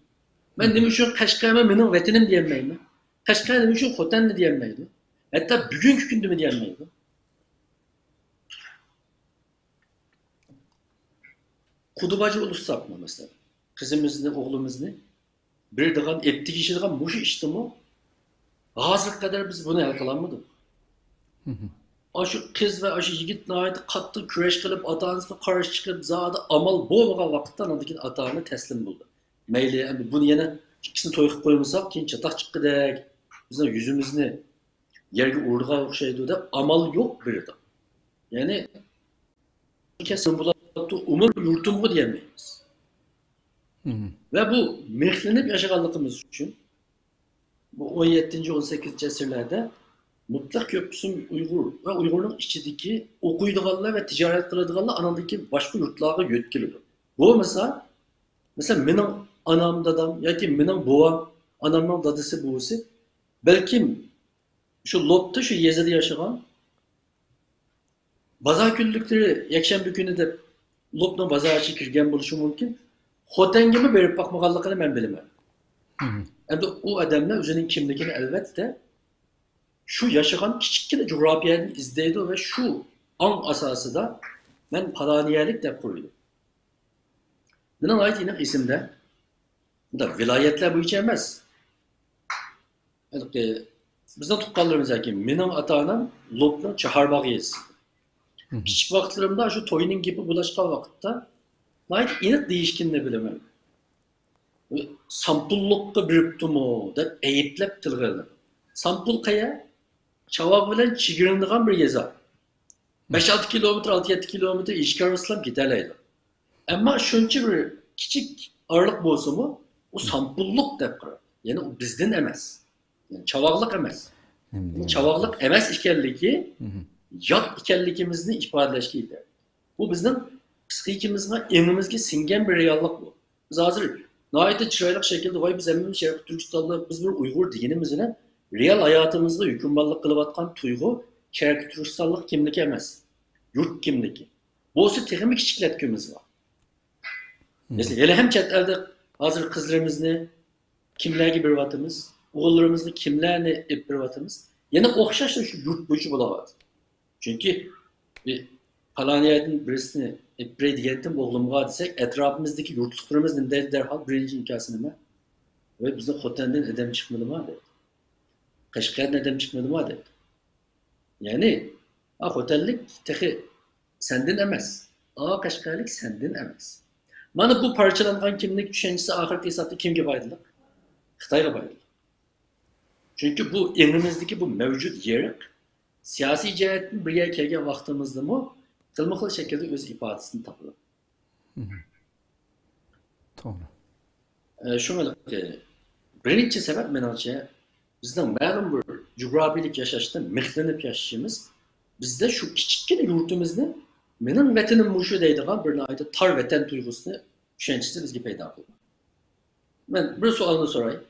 Men nima uchun Qashqarni mening vatanim deyolmayman? Qashqar nima uchun Xotanni deyolmaydi? Hatto bugungi kunda mi deyolmaydi? Qudubachi bo'lsak mesela, qizimizni, o'g'limizni bir degan ettik ishadigan mushu ishdimi? Hozirga qadar biz buni hal qilolmadik. Aşı kız ve aşı yigit nəhayət qattiq kurash qilib, ota-onasiga qarshi chiqib, zodi amal bo'lmagan vaqtda anadagi ota-ona taslim bo'ldi. Mayli, endi buni yana ikkisini to'y qilib qo'ymasak, keyin chatoq chiqqidek, bizning yuzimizni yerga urdiga o'xshaydi deb amal yo'q birida. Yani kesin bulatı umur yurtumgu diyemeyiz. Ve bu mehlenip yaşaganlığımız için bu 17. 18. asırlarda mutlak köpüsün Uygur ve Uygur'un içindeki okuyduğanlar ve ticaret kılıdığanlar anadaki başka yurtlara yetkilidir. Bu mesela benim anam dadam ya ki benim babam anamın dadısı buğusu belki şu Lop'ta şu Yezi'de yaşayan bazar küllükleri yakşam bir günü de Lop'tan bazar çıkırgen buluşu mümkün. Hotengimi verip bakmakallıkını ben bilemem. Hem de o adamlar özünün kimliğini elbette şu yaşayan küçük coğrafyanın izleydi ve şu an asası da ben paraniyelik de kuruyorum. Buna ait yine isimde bu da vilayetler bu içemez. Yani, bizden tutkallarımız ki benim atanam Lop'la Çaharbağ yezi. Küçük vakitlerimde şu toyunun gibi bulaşkan vakitte ait inek değişkinle bilemem. Sampullukka biriptumu da eyitlep tılgırdı. Sampul kaya çavak bilen çigirindiğen bir yeza. 5-6 kilometre, 6-7 kilometre işgal ıslam giderleydi. Ama şunca bir küçük ağırlık bozumu o sampulluk dep kırar. Yani o bizden emez. Yani çavaklık emez. Yani çavaklık emez ikenliki yat ikenlikimizni ifadeleşkiydi. Bu bizden psikikimizde emimizge singen bir reallık bu. Biz hazır nahayet çıraylık şekilde vay biz emmimiz Şerif Türkistan'da biz bir Uygur dinimizle real hayatımızda hükümranlık kılıvatkan tuygu Şerif Türkistanlık kimlik emez. Yurt kimliki. Bu olsa tekimi küçükletkimiz var. Mesela hele hem çetlerde hazır kızlarımızı kimlerge bir vatımız, oğullarımızı kimlerle bir vatımız. Yani okşaşla şu yurt boyucu bulamadı. Çünkü bir palaniyetin birisini epey diyetim oğlumğa desek etrafımızdaki yurtluklarımızın derhal birinci hikayesini mi? Ve bize Hoten'den edem çıkmadı mı dedi. Kaşkay'dan edem çıkmadı mı dedi. Yani Hotellik teki senden emez. Kaşkay'lık senden emez. Bana bu parçalanan kimlik düşüncesi ahirette hesapta kimge baydılar? Xitayga baydılar. Çünkü bu emrimizdeki bu mevcut yerik siyasi cihetin bir yer kelgen vaktimizde mi kılmaklı şekilde öz ifadesini tapılı. Doğru. Şöyle ki birinci sebep menalçe bizden malum bir coğrafilik yaşaşta mehlenip yaşayışımız bizde şu küçük yurtumuzda benim vetenim muşu deydiğen bir nayda tar veten duygusunu düşüncesi bizge peyda kıldı. Ben bir sualını sorayım.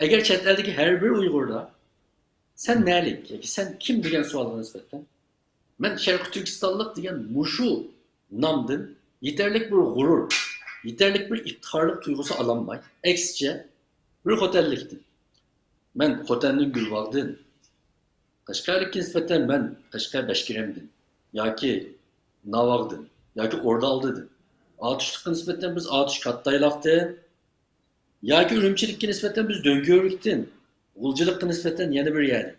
Eğer çetlerdeki her bir Uygur'da sen nelik, yani sen kim diyen sualına nispetten ben Şerif Türkistanlık diyen muşu namdın yeterlik bir gurur, yeterlik bir iftiharlık duygusu alanmay. Eksçe bir hotelliktin. Ben hotelinin gülvaldın. Kaşkaylık nispetten ben Kaşkay Beşkirem'din. Ya ki Navag'dın. Ya ki Ordal'dıydın. Atışlık nispetten biz Atış Kattaylaktın. Ya ki Ürümçilik nispetten biz Döngörük'tün. Gulcılık nispetten yeni bir yer.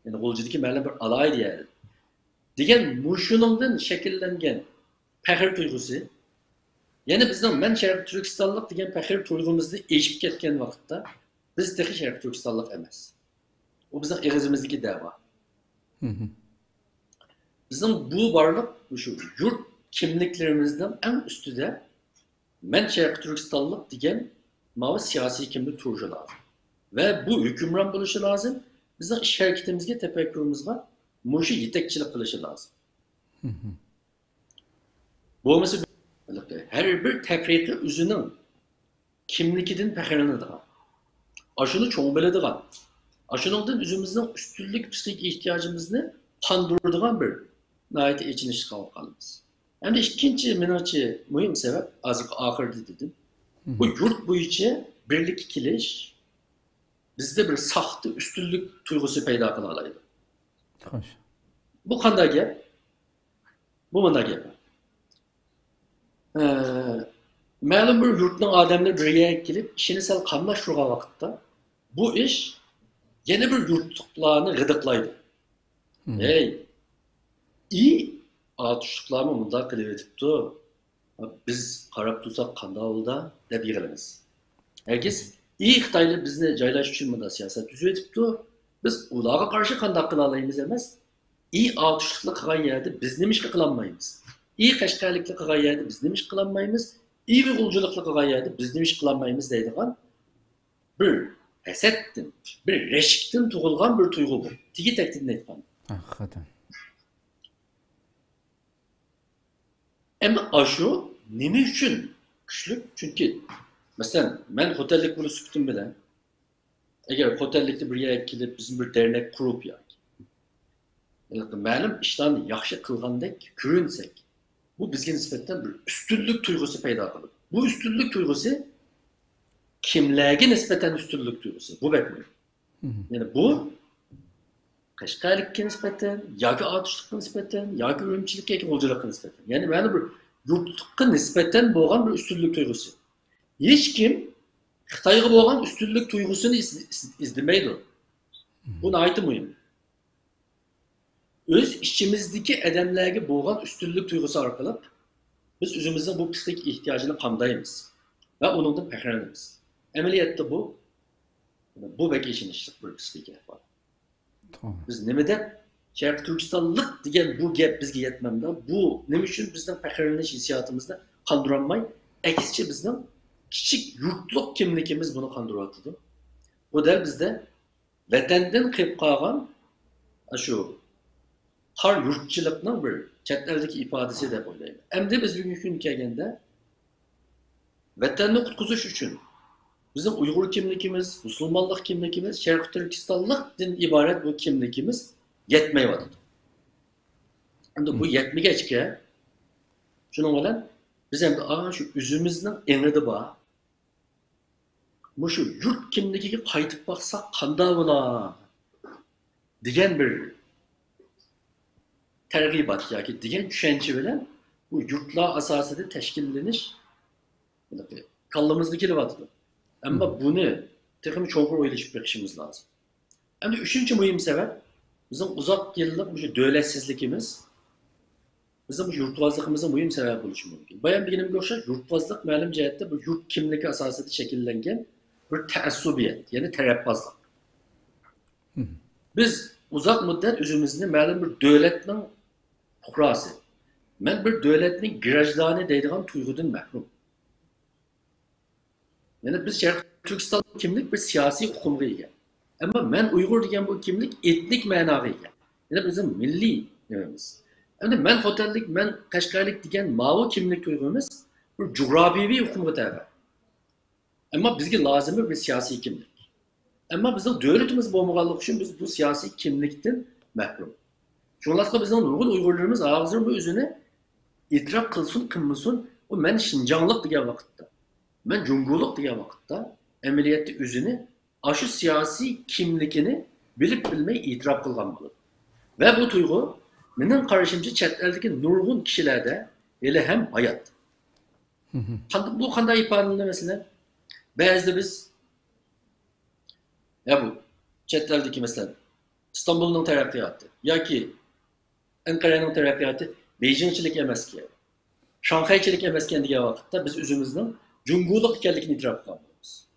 Yani gulcılık merle bir alaydı yani. Digen muşunumdan şekillengen pehir duygusu. Yani bizden ben Şerif Türkistanlık digen pehir duygumuzda eşip ketken vakitte biz teki Şerif Türkistanlık emez. O bizim eğizimizdeki dava. Bizim bu varlık şu yurt kimliklerimizden en üstü de ben Şerif Türkistanlık digen mavi siyasi kimlik turcu lazım. Ve bu hükümran buluşu lazım. Bizim iş hareketimizde tefekkürümüzde muşu yetekçilik kılışı lazım. Bu mesela her bir tefriki üzünün kimlikidin pehirini de aşını çoğumbeledığen, aşınıldığın üzümüzden üstünlük psikik ihtiyacımızını pandırdığan bir nayeti içine çıkarmalıyız. Hem de ikinci menacı mühim sebep azıcık ahırdı dedim. Bu yurt bu içe birlik ikiliş bizde bir sahtı üstünlük duygusu peyda kılalaydı. Hoş. Bu kanda gel. Bu bana gel. Malum bir yurtun adamlar bir yere gelip işini sel kanlaştırgan vakitte bu iş yeni bir yurtluklarını gıdıklaydı. İyi atışlıklarımı bunda kılıvetipti. Biz karab tutsak kanda oldu dep yığılımız. Herkes iyi Xitaylı bizne caylaştırmada siyaset düzüvetipti. Biz ulağa karşı kanda kılalayımız emez. İyi atışlıklı kılgan yerde biz nima ish qilolmaymiz. İyi Qashqarlikli kılgan yerde biz nima ish qilolmaymiz. İyi Uyg'urchilikli kılgan yerde biz nima ish qilolmaymiz deydigan bir hasaddan, bir rashkdan tug'ilgan bir tuyg'u bu. Tigi takdidni aytgan. Hakikaten. Ama aşu nima uchun kuchli? Chunki masalan, men otellik bo'lib suhbatim bilan agar otellikda bir yerga kelib bizim bir dernek qurib yoki ma'lum ishlarni yaxshi qilgandek ko'rinsak, bu bizga nisbatan bir ustunlik tuyg'usi paydo qiladi. Bu ustunlik tuyg'usi kimlarga nisbatan ustunlik tuyg'usi? Bu bakmaydi. Yani bu Qashqarlikka nisbatan, yoki otishlikka nisbatan, yoki urumchilikka, yoki g'o'jalikka nisbatan. Yani mana bir yurtlikqa nisbatan bo'lgan bir ustunlik tuyg'usi. Hech kim Xitoyga bo'lgan ustunlik tuyg'usini izlamaydi. Bu nihoyatda muhim. Öz içimizdeki adamlarga bo'lgan ustunlik tuyg'usi orqali biz o'zimizning bu psixik ehtiyojini qamdaymiz va undan faxrlanamiz. Amaliyotda bu bek ishonishlik bir psixik ahvol. Biz nima deb Sharq Turkistonlik degan bu gap bizga yetmamda, bu nima uchun bizning faxrlanish hissiyotimizni qondirolmay, aksicha bizning kichik yurtliq kimligimiz buni qondiryapti. Bu dal bizda vatandan qilib qolgan shu tar yurtchilikning bir chet eldagi ifodasi deb o'ylayman. Endi biz bugungi kun kelganda vatanni qutqizish uchun bizim Uyg'ur kimligimiz, musulmonlik kimligimiz, Sharq Turkistonlikdan iborat bu kimligimiz yetmayapti. Endi bu yetmagachga shuning bilan biz endi shu o'zimizning enidi bor. Shu yurt kimligiga qaytib boqsak qanday bo'lar degan bir targ'ibot yoki degan tushuncha bilan bu yurtlar asosida tashkillanish kallamizga kelyapti. Ama bunu texnik çoğunlukla o'ylashib bekishimiz lazım. Endi üçüncü muhim sebep bizim uzak yıllık bu devletsizlikimiz bizim bu yurtvazlığımızın muhim sebebi bo'lishi mumkin. Bayan bilginimga o'xshash yurtvazlık ma'lum jihatda bu yurt kimligi asosida shakllangan bir taassubiyat, ya'ni tarafbozlik. Biz uzak muddat o'zimizni ma'lum bir davlatning fuqarosi, men bir davlatning grajdani deydigan tuyg'udan mahrum. Yani biz Sharq Turkiston kimlik bir siyosiy huquqqa ega. Ama men Uyg'ur degan bu kimlik etnik ma'noga ega. Yani bizim milliy nimamiz. Endi men xotinlik, men Qashqarlik degan ma'lum kimlik tuyg'umiz bir jug'rofiyaviy huquqqa tabi. Ama bizga lozimi bir siyosiy kimlik. Ama bizning davlatimiz bo'lmaganligi uchun biz bu siyosiy kimlikdan mahrum. Shuningdek bizning nurg'un Uyg'urlarimiz hozir bu o'zini e'tirof qilsin, qilmasin, u men Shinjonglik degan vaqtda ben Cumhurluk diye vakitte ameliyatı özünü aşı siyasi kimlikini bilip bilmeyi itiraf kılganmalı. Ve bu duygu benim karşımcı chet eldeki nurgun kişilerde hele hem hayat. Bu kanday ifadeli mesela bazı biz ya bu chet eldeki mesela İstanbul'un terakkiyatı ya ki Ankara'nın terakkiyatı Beijingçilik emas ki. Şanghayçilik emas ki diye vakitte biz özümüzden Cumhurluk ekanligini itiraf qilamiz.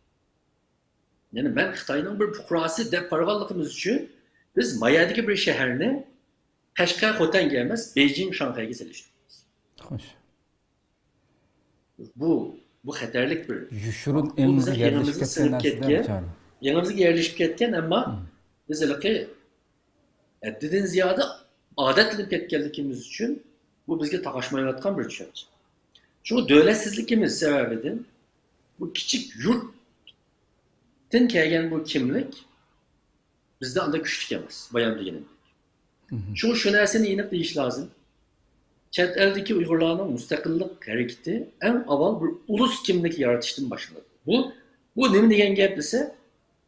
Yani men Xitoyning bir fuqarosi deb qarag'anligimiz uchun biz mayadagi bir shaharni Qashqar Xotanga emas, Beijing, Shanxayga solishtiramiz. Xo'sh. Bu xatarlik bir. Yushurun endi yanımızga yerleşib ketgan, ammo biz haliqi addidan ziyoda odatlanib ketganligimiz uchun bu bizga taqashmayotgan bir tushuncha. Şu devletsizlikimiz sebebidir. Bu küçük yurttan kelgan bu kimlik bizde anda güçlük emas, bayan deganimdek. Şu narsani aniq deyish lazım. Chet eldagi Uyg'urlarning mustaqillik harakati eng avval bir ulus kimlik yaratishdan boshlandi. Bu nima degan gap desa,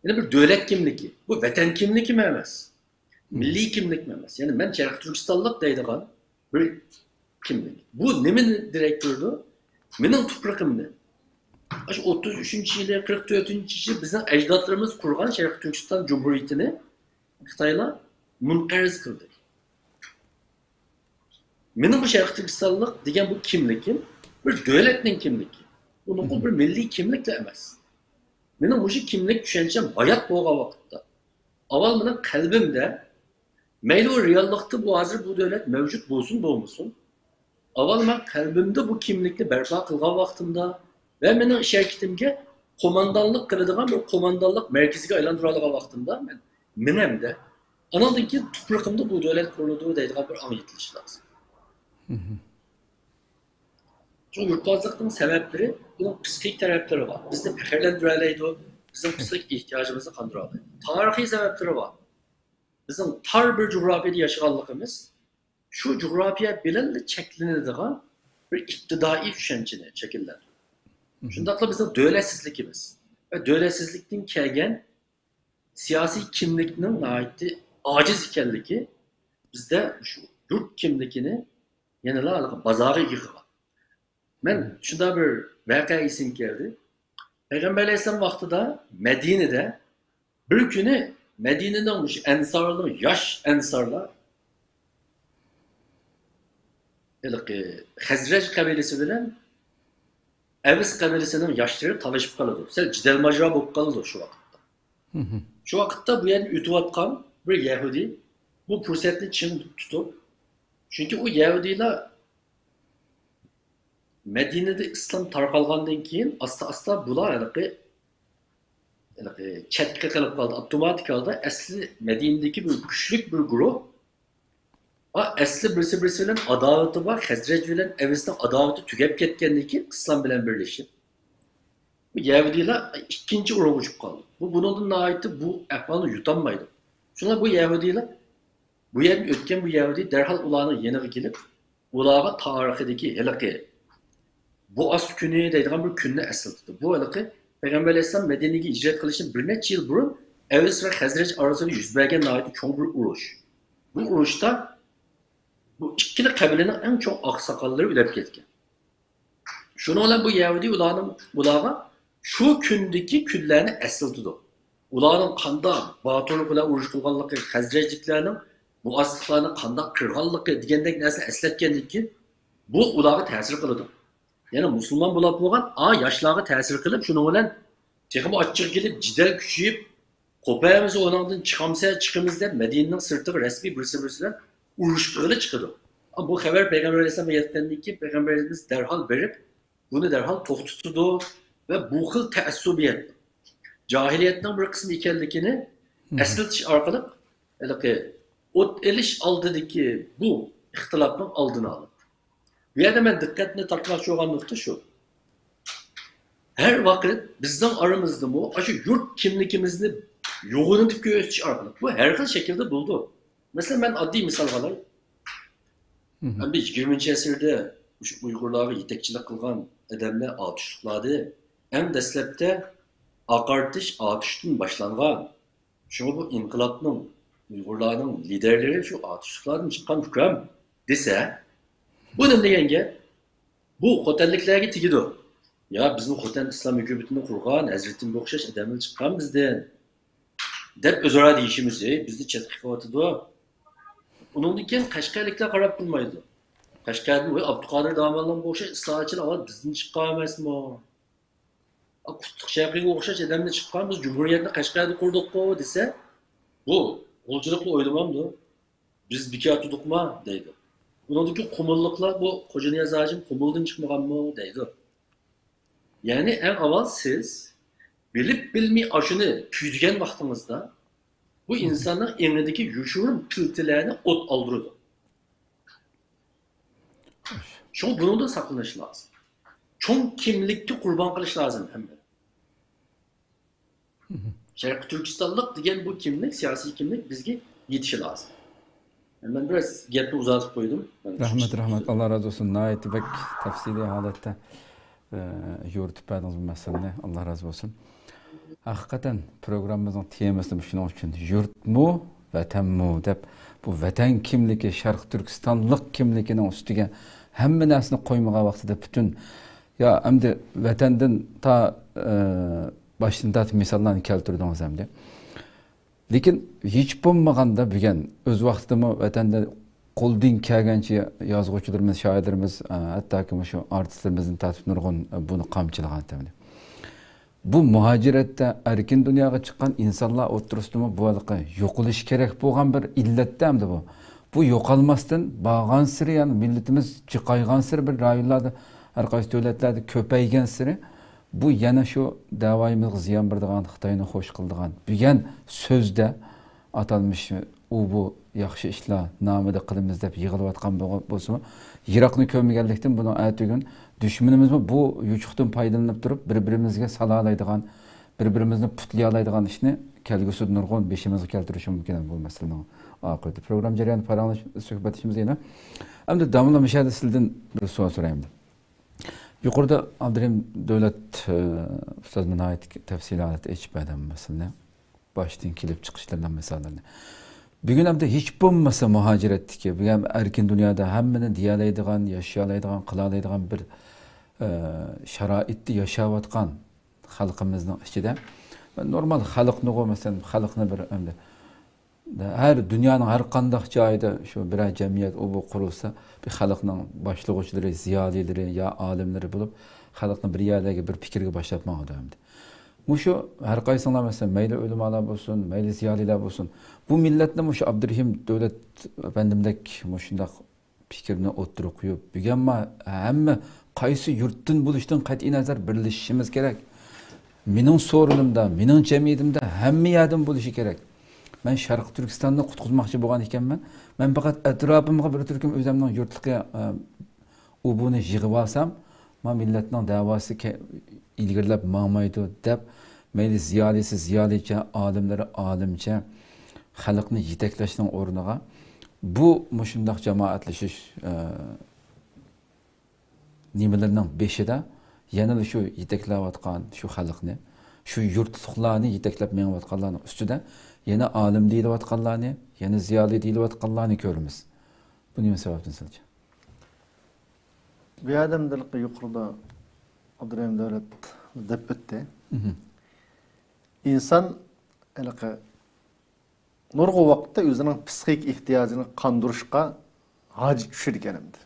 yana bir davlat kimligi. Bu vatan kimligi emas. Milliy kimlik emas. Ya'ni men Sharq Turkistonlik deydigan bir kimlik. Bu nimani direkt turdi? Mening tuprog'imda. Shu 33-yili, 44-yili bizning ajdodlarimiz qurgan Sharq Turkiston Cumhuriyatini Xitoylar munqariz qildi. Mening bu Sharq Turkistonlik degan bu kimligim bir davlatning kimligi. Bu bir milliy kimlik emas. Mening bu kimlik tushuncham hayot bo'lgan vaqtda. Avval mening qalbimda Meyli o reallıkta bu hazır bu devlet mevcut bulsun bulmasın. Avval ben kalbimde bu kimlikni berpa kılgan vaqtimda ve mening şirketimge komandanlık kıladigan bir komandanlık merkeziga aylantiradigan vaqtimda men menemde anandan keyin tuprog'imda bu devlet kurulduğu deydigan bir an yetilishi lazım. Şu yurtbozlikning sebepleri bunun psikik tarafları var. Bizni faxrlantiradi, bizim psikik ihtiyacımızı qondiradi. Tarixiy sebepleri var. Bizim tar bir coğrafyada yaşaganligimiz şu coğrafya bilen çeklenadigan bir iktidai düşünceni şekiller. Şundaqla bizim dövletsizlikimiz ve dövletsizlikten kelgen siyasi kimlikning naiti aciz ekanligi bizde şu yurt kimligini yanıla bazarı yıkıgan. Men şunda bir vaka isim geldi. Peygamber Aleyhisselam vaxtida Medine'de bir günü Medine'den olmuş ensarlı, yaş ensarlar Hazrec kabilesi bilen Evs kabilesinin yaşları talışıp kalıdı. Sen cidel macera bulup kalıdı şu vakitte. Şu vakitte bu yerini ütüvatkan bir Yahudi bu fırsatını çin tutup çünkü o Yahudiler Medine'de İslam tarqalgandan keyin asta bular chetga qilib qoldi. Avtomatik holda asli Medine'deki bir güçlük bir guruh asli birisi bilan adavati bor, Hazraj bilan Evsning adavati tugab ketgandan keyin İslam bilan birlashib bu Yahudilar ikkinchi urug' uchib qoldi. Bu bundan naiti bu ahvolni yutolmaydi. Shunga bu Yahudilar bu yerdan o'tgan bu Yahudi darhol ularni yeniga kelib, ularga tarixidagi haliqi bu as günü deydigan bir kunni eslatdi. Bu haliqi Peygamber Aleyhisselam Medine'ye hicret kılışın bir neçe yıl burun Evs ve Hazrec arasında yüz bergen naiti çok bir uruş. Bu uruşta bu ikili kabilenin en çok aksakalları ölüp ketken. Şunu olan bu Yahudi ulağa şu kündeki küllerini eslatdı. Ulağının kanda batırlık ile uruş kılganlığı Hazrecliklerinin bu aslıklarını kanda kırganlığı degендek nesle esletkendik ki bu ulağa tesir kılıdı. Yani Müslüman bulap boğan yaşlarga tesir kılıp şunu bilen texim açık gelip cidel küçüyüp kopayamızı onandan çıkamsa çıkımızda Medine'nin sırtı resmi birisi uruştuğuyla çıkıyordu. Ama bu haber Peygamber Aleyhisselam'a yetkendik ki Peygamber Aleyhisselam derhal verip bunu derhal tohtutudu ve bu hıl teessubiyet. Cahiliyetten bir kısmı ikenlikini esletiş arkalık ot eliş aldıdaki bu ihtilafın aldığını alır. Bu yerde ben dikkatini takmak olan nokta şu. Her vakit bizden aramızda bu şu yurt kimlikimizni yoğunlup göğüsçü arkalık. Bu her şekilde buldu. Mesela ben adli misal alayım. Ben bir 20. asırda Uygurlara yetekçilik kılgan edemler atıştıkladı. En deslepte akartış atıştın başlangan. Şunu bu inkılapның Uygurların liderleri şu atıştıklardan çıkan hüküm dese bunun degenge bu xo'tanliklarga tegidi. Ya bizim xo'tan islom hukumatini qurgan, Hazratimga o'xshash odamlar chiqqan bizdan deb o'zaro deyishimiz, bizni chetga qilyotidi. Undan keyin Qashqarliklar qarab turmaydi. Qashqarning Abduqodir Domonlarga o'xshash islohotchilar avval bizdan chiqqan emasmi? Qutlug' Sharqiyga o'xshash odamlar chiqqan, biz Cumhuriyatni Qashqarda qurdik-ku desa, bu o'lchilikni o'ylamamdi. Biz bekat tudukma deydi. Bunundaki kumulliklar bu Hoca Niyaz Hacım kumuldan çıkmagan mı deydi. Yani en avval siz bilip bilmey aşını tüydügen vaktinizde bu insanın emrindeki yuşurun pıltılarını ot aldırdı. Çünkü bunu da saklanış lazım. Çok kimlikli kurban kılış lazım hemen. Şarkı Türkistanlık diyen bu kimlik, siyasi kimlik bizge yetişi lazım. Ben biraz gapni uzatıp koydum. Rahmet. Allah razı olsun. Nayeti bek tafsili halette yoritib berdiniz bu meseleni. Allah razı olsun. Hakikaten programımızın teması şunun için yurt mu, vatan mu deb bu vatan kimligi, Şarkı Türkistanlık kimliginin üstüge hamma narsani qo'ymagan vaqtida bütün ya endi vatandan ta başında misallarni keltirdingiz endi. Lekin hech bo'lmaganda bugun o'z vaqtida vatanda qo'ldan kelgancha yozuvchilarimiz, shoirlarimiz, hattoki shu artistlarimizning tartib nurg'un buni qamchilagan endi. bu muhacirette erkin dünyaya çıkan insanlar oturusunu bu alıqı yoquluş gerek boğan bir illettemdi bu. Bu yoqalmasdan bağan siri yani milletimiz çıkaygan siri bir rayonlarda her qaysı devletlerde köpeygen siri bu yana şu davayımız ziyan birdiğen Xitayını hoş kıldıgan büyüyen sözde atalmış bu yaxşı işler namıda kılımız dep yığılıvatkan bolsa Irak'ını kömügellikten bunu aytügün düşmanımız bu yuçuqdan faydalanıp durup birbirimizge salalaydigan birbirimizni putlayalaydigan işni kelgüsü nurgun beşimizi keltirişi mümkün bu meselenin akıbeti. Program jarayonida paranlaş suhbatimiz yana. Endi damlamış hadi sizden bir soru sorayım. Yukarıda Abdurrahim Devlet Ustaz'ın ait tefsilat etmeden mesela baştan kilip çıkışlarından meselelerine. Bugün hem de hiç bulmasa muhaciret ki, bugün erkin dünyada hemmini diyalaydigan, yaşayalaydigan, kılalaydigan bir şaraitti yaşavatkan halkımızın içinde. Normal halkını mesela halkını bir hem de her dünyanın her kandak cayda şu bir cemiyet o bu kurulsa bir halkının başlıqçıları, ziyalileri ya alimleri bulup halkını bir yerdeki bir fikirge başlatmak önemli. Bu şu her kaysınlar mesela meyli ölümalar olsun, meyli ziyaliler olsun. Bu milletle şu Abdurrahim Devlet Efendimdek şundak fikrini oturup koyup bugün hem kaysı yurttan buluştan qat'i nazar birleşişimiz gerek. Mening sorunumda, mening cemiyetimde hemme yerden buluşu gerek. Ben Şarkı Türkistan'da qutquzmoqchi bo'lgan ekanman. Men faqat atrofimga bir turkum o'zimning yurtliga u buni yig'ib olsam, men millatning da'vosi ilgirlab ma'maydi deb, mayli ziyolisi ziyolicha, olimlari olimcha xalqni yetaklashning o'rniga bu mushundaq jamoatlashish nimalarning beshida yana shu yetaklayotgan shu xalqni, shu yurtliqlarni yetaklab menayotganlarning ustida yana alim deyilayotganlarni, yana ziyoli deyilayotganlarni ko'ramiz. Bu nima sababdan sizce? Bir adamdılık yukarıda Abdurrahim Devlet dep ötdi. İnsan nurgu vakitte özünün psikik ihtiyacını kandırışka hacı düşür ekenimdi.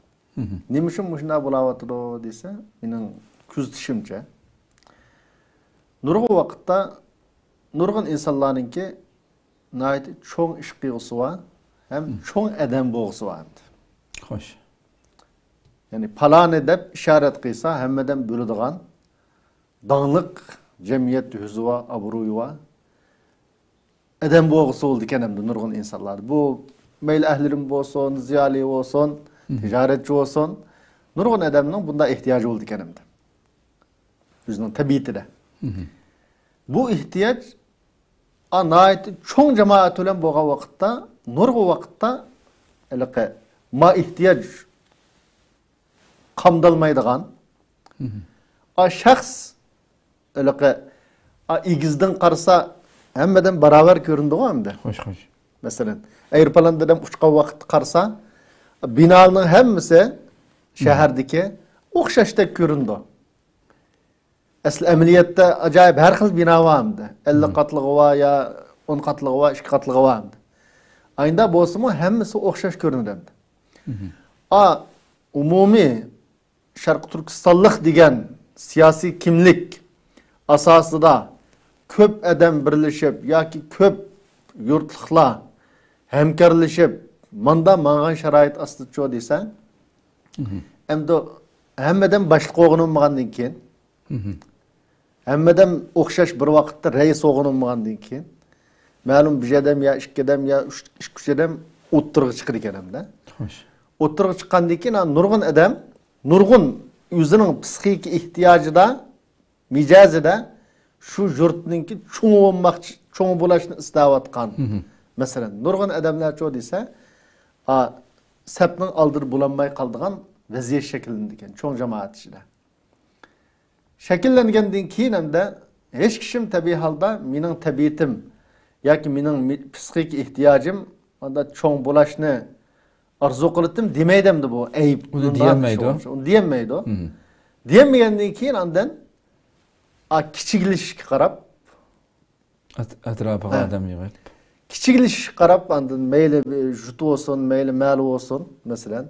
Nima uchun mushunday bo'layotir desa, mening kuzatishimcha nurg'un vaqtda nurg'un insonlarningki nayt cho'ng ish qilg'isi va ham cho'ng adam bo'lg'isi va. Xo'sh. Ya'ni paloni deb ishorat qilsa, hammadan bo'ladigan danglik jamiyat yuzi va obro'yi va adam bo'lg'isi bo'ldi ekanimdi nurg'un insonlar. Bu mayli ahlirim bo'lsin, ziyoli bo'lsin, ticaretçi olsun, nurgun adamның bunda ihtiyacı oldu kendimde. Bizning tabiatida. Bu ihtiyaç anayet çoğun cemaat olan boğa vakitte, nurgu vakitte ma ihtiyaç kamdalmaydıgan a şahs igizden qarsa hemmeden beraber göründü o hem de. Hoş hoş. Mesela aeroplandan uçqa vakit qarsa binanın hemmisi şehrdeki okşaşta göründü. Asıl ameliyette acayip her xil bina vardı. 50 katlığı var ya 10 katlığı var, 2 katlığı vardı. Aynda bolsa hemmisi okşaş göründü. Umumi Şarkı Türkistanlık degen siyasi kimlik asasında köp adam birleşip ya ki köp yurtlıklar hemkarlaşıp manda mağan şarait aslı çoğu deysen hem de hemmeden başlık oğunulmağından keyin hemmeden okşaş bir vakitte reis oğunulmağından keyin malum bir adam ya iki adam ya üç adam oturgu çıkır eken hem de oturgu çıkkandan keyin nurgun adam nurgun özünün psikik ihtiyacı da micazı da şu yurtninki çoğu bulaşını istavatkan mesela nurgun adamlar çoğu deyse sepnin aldır bulanmay kaldığan vaziyet şekillendiyken çoğun cemaat içinde. Şekillengenden keyin hem de hiç kişim tabi halda mening tabiatim ya ki mening psikik ihtiyacım onda çoğun bulaşını arzu kılıttım demeydimdi bu eyip. Onu diyemeydi o. Onu diyemeydi o. Diyemeyenden keyin andan kiçikliş karab Etrafı adam yığıp. Kiçikliş karab andın meyli jutu olsun, meyli mali olsun mesela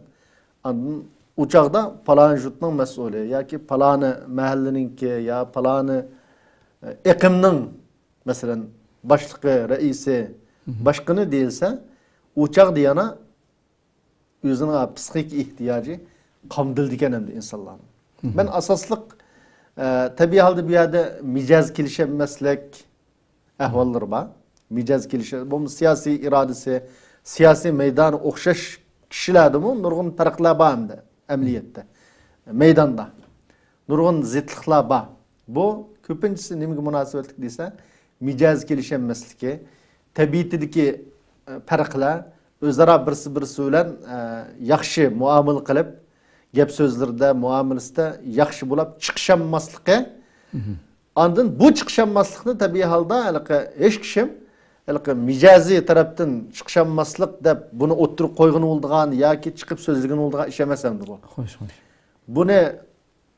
andın uçakta palan jutның mesulü ya ki palanı mahalleninki ya palanı ekimning mesela başlığı, reisi, başkanı değilse uçak diyana özünün psixik ihtiyacı kamdildiken hem de insanların. Ben asaslık tabi halde bir yerde micaz kilişe meslek ahvalları var. Micaz kilişe, bu siyasi iradesi, siyasi meydanı okşaş kişilerdi mi? Nurgun farklar var hem de emniyette, meydanda. Nurgun zıtlıklar var. Bu köpüncüsü nemge münasebetlik deyse micaz kilişe mesleki, tabiatideki farklar, özara birisi bilen yaxşı muamele kılıp gap sözlerde, muamelesinde yaxşı bulup çıkışanmaslığı. Andın bu çıkışanmaslıkını tabii halda hiç kişim micazi taraftan çıkışanmaslık da bunu oturup koygun olduğun ya ki çıkıp sözlüğün olduğun işemesemdi bu. Hoş hoş. Bunu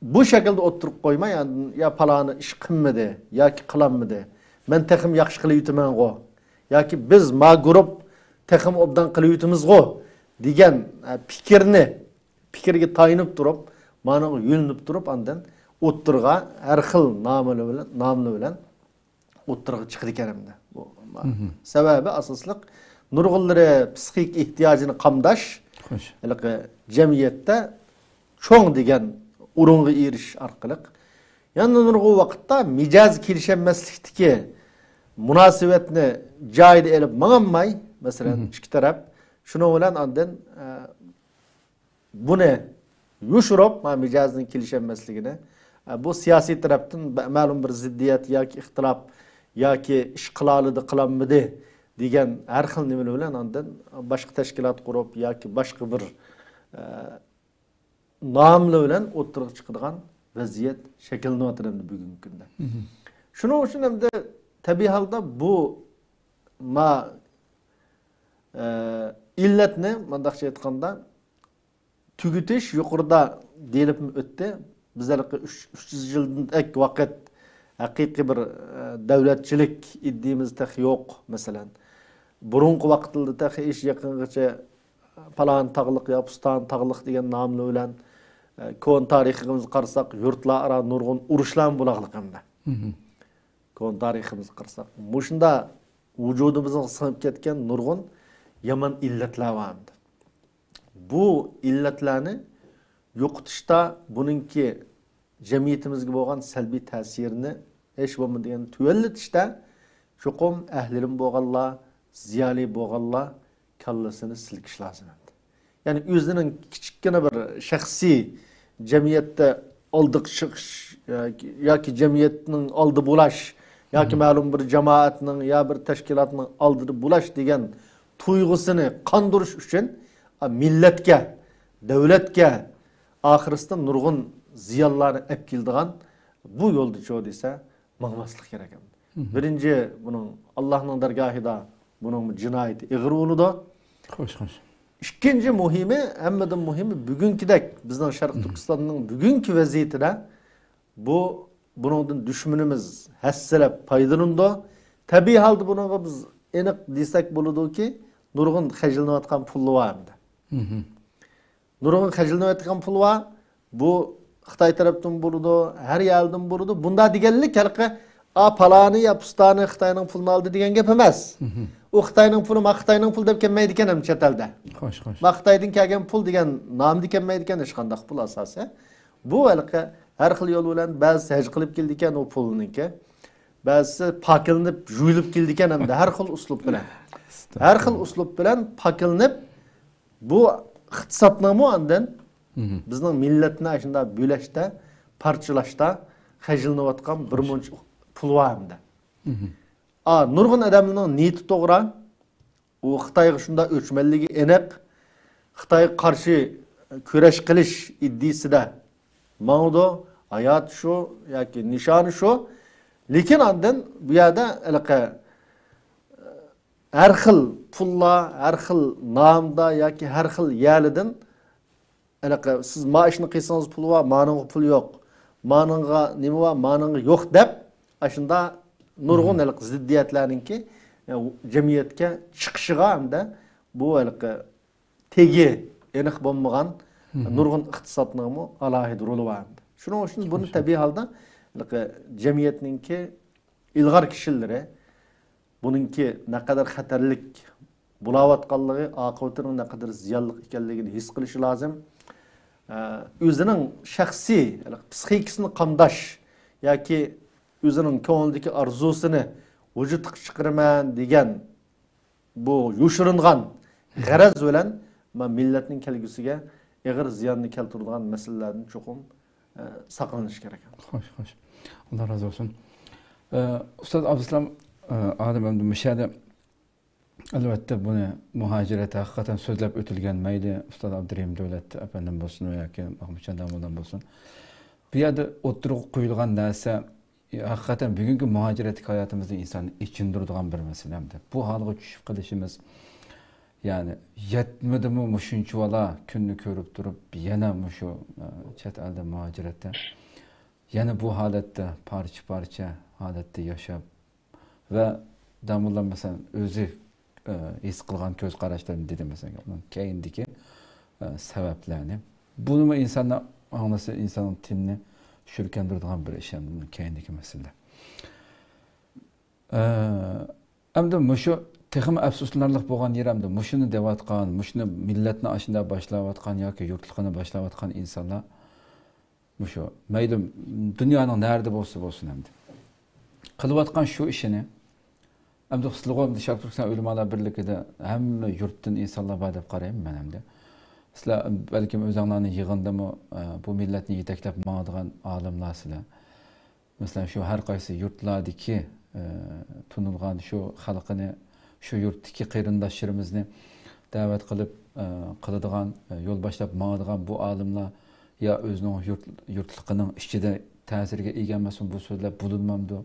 bu şekilde oturup koyma yani ya palanı iş kılmadı ya ki kılanmadı. Ben tekim yaxşı kılıyıtımın o. Ya ki biz ma grup tekim obdan kılıyıtımız o. Digen fikirge tayınıp durup, manı yönünüp durup andan oturga her xil namlı bilen oturga çıkır ikenemde. Sebebi asaslık nurgulları psixik ihtiyacını kamdaş cemiyette çoğun degen urungu iriş arkalık. Yani nurgu vakitta micaz kilişenmeslikteki münasebetini cahil elip mağanmay mesela iki taraf şunu olan andan bu ne? Yuşurup micazın kilişenmesliğine bu siyasi taraftan malum bir ziddiyet ya ki ihtilaf ya ki iş kılalıdı kılanmadı diyen her xil nimeli bilen andan başka teşkilat kurup ya ki başka bir namlı bilen oturup çıkırgan vaziyet şekilini oturan bugün günde. Şunun için hem de tabi halda bu illet ne? Mandakça etkanda tügütüş yukarıda deyilip öttü. Bizlerle 300 yılın ek vakit hakiki bir devletçilik iddiğimiz tek yok mesela. Burunku vakitlerde tek iş yakınca falan tağlık ya pustan tağlık diyen namlı ölen kon tarihimizi karsak yurtla ara nurgun uruşlan bulaklık hem de. Kon tarihimizi karsak. Muşunda vücudumuzun sınıp ketken nurgun yaman illetler vardı. Bu illetlerini yo'qotishda buningki cemiyetimizga bo'lgan salbiy ta'sirini hech bo'lmagan tuvallitishda cho'qim ahlilim bo'lganlar, ziyoli bo'lganlar kallasini silkish lozim. Ya'ni o'zining kichikgina bir shaxsiy jamiyatda oldiq chiqish yoki jamiyatning oldi bo'lash yoki ma'lum bir jamoatning yo bir tashkilotning oldida bo'lash degan tuyg'usini qondirish uchun millatga, davlatga ahiristdan nurgun ziyallarını epkildiğen bu yolda çoğu ise mağmaslık gereken. Birinci bunun Allah'ın dergahida bunun cinayeti iğir oludu. Hoş hoş. İkinci muhimi, emmeden muhimi bugünkidek bizden Şarkı Türkistan'ın bugünkü vaziyetine bunun düşmanımız hesselep paydanında. Tabi halde bunun biz enik desek buludu ki nurgun xecilini atkan pullu var mıydı? Nurgun xecilini atkan pullu var. Bu Xitay tarafından buludu, her yerden buludu. Bunda digenlik halka palanı ya pustanı Xitay'ın pulunu aldı diyen gep emez. O Xitay'ın pulu Xitay'ın pulu dep kelmey diken hem çetelde. Hoş hoş. Xitay'dan kelgen pul digen nam dikenmey diken hiç qandaq pul asası. Bu halka her xil yol bilen bazı hec qılıp keldiken o pulununki. Bazı pakılınıp juyulup keldiken hem de her xil uslup bilen. Her xil uslup bilen pakılınıp bu iqtisatnamı andan bizning millatni aşında büleşte, parçalaşta, xejilniyotgan bir munch pul var hamda. Nurgun adamning niyeti to'g'ri. U Xitoyga shunda o'chmanligi aniq. Xitoyga qarshi kurash qilish iddisida mavdu, hayot shu yoki nishoni shu. Lekin ondan bu yerda har xil pullar, har xil nomda yoki har xil yerlidan siz maaşını qilsangiz pul var, manınğa pul yok. Manınğa nima var, manınğa yok deb, aşında nurgun ziddiyatlarninki jamiyatga chiqishiga hamda bu tegi aniq bo'lmagan nurgun iqtisodning alohida roli var. Shuning uchun buni tabiiy holda jamiyatninki ilgar kişilere bununki ne kadar xatarlik bulavatqanlığı, akıbetinin ne kadar ziyarlık ekanligini his qilishi lazım. Özünün şahsi, psixikasini qamdash yoki o'zining ko'nglidagi arzusini vujudga chiqaraman degan bu yoshiringan g'araz bilan millatning kelgusiga ig'ir ziyonni keltiradigan masalalardan cho'qim saqlanish kerak. Xo'sh, xo'sh. Alloh razı olsun. Ustoz Abdussalom Adem endi mishada albatta buni muhojirati haqiqatan so'zlab o'tilgan mayli ustoz Abdurahim Davlat apandan bo'lsin yoki Mahmudjon Damo'dan bo'lsin. Bu yerda o'tirib qo'yilgan narsa haqiqatan bugungi muhojiratlik hayotimizda insonni ichindiradigan bir masaladir. Bu holga tushib qolishimiz yani yetmidimi shuncha vala kunni ko'rib turib yana shu chet elda muhojiratda yana bu holatda parcha holatda yashab va damullar masalan o'zi his qilgan ko'z qarashlarni dedi masalan uning keyindagi sabablarni buni insonlar anglasa insonning tinni shirkandiradigan bir ish ham buning keyindagi masala. Endi mushu texim afsuslanarlik bo'lgan yerimda mushuni deyotgan, mushuni millatni ashunda boshlayotgan yoki yurtligini boshlayotgan insonlar mushu mayli dunyoning nerede bo'lsin endi qilayotgan shu ishini endi xilg'om Sharq Turkiston ulamolar birligida hamma yurtdan insonlar bor deb qarayman men endi. Sizlar balkim o'zinglarning yig'indami bu millatni yetaklab boradigan olimlar sizlar. Masalan shu har qaysi yurtlardagi tunilgan shu xalqini shu yurtdagi qarindoshlarimizni da'vat qilib qiladigan yo'l boshlab boradigan bu olimlar ya o'zining yurtliqining ichida ta'sirga ega emasmi bu so'zlar bulunmamdi.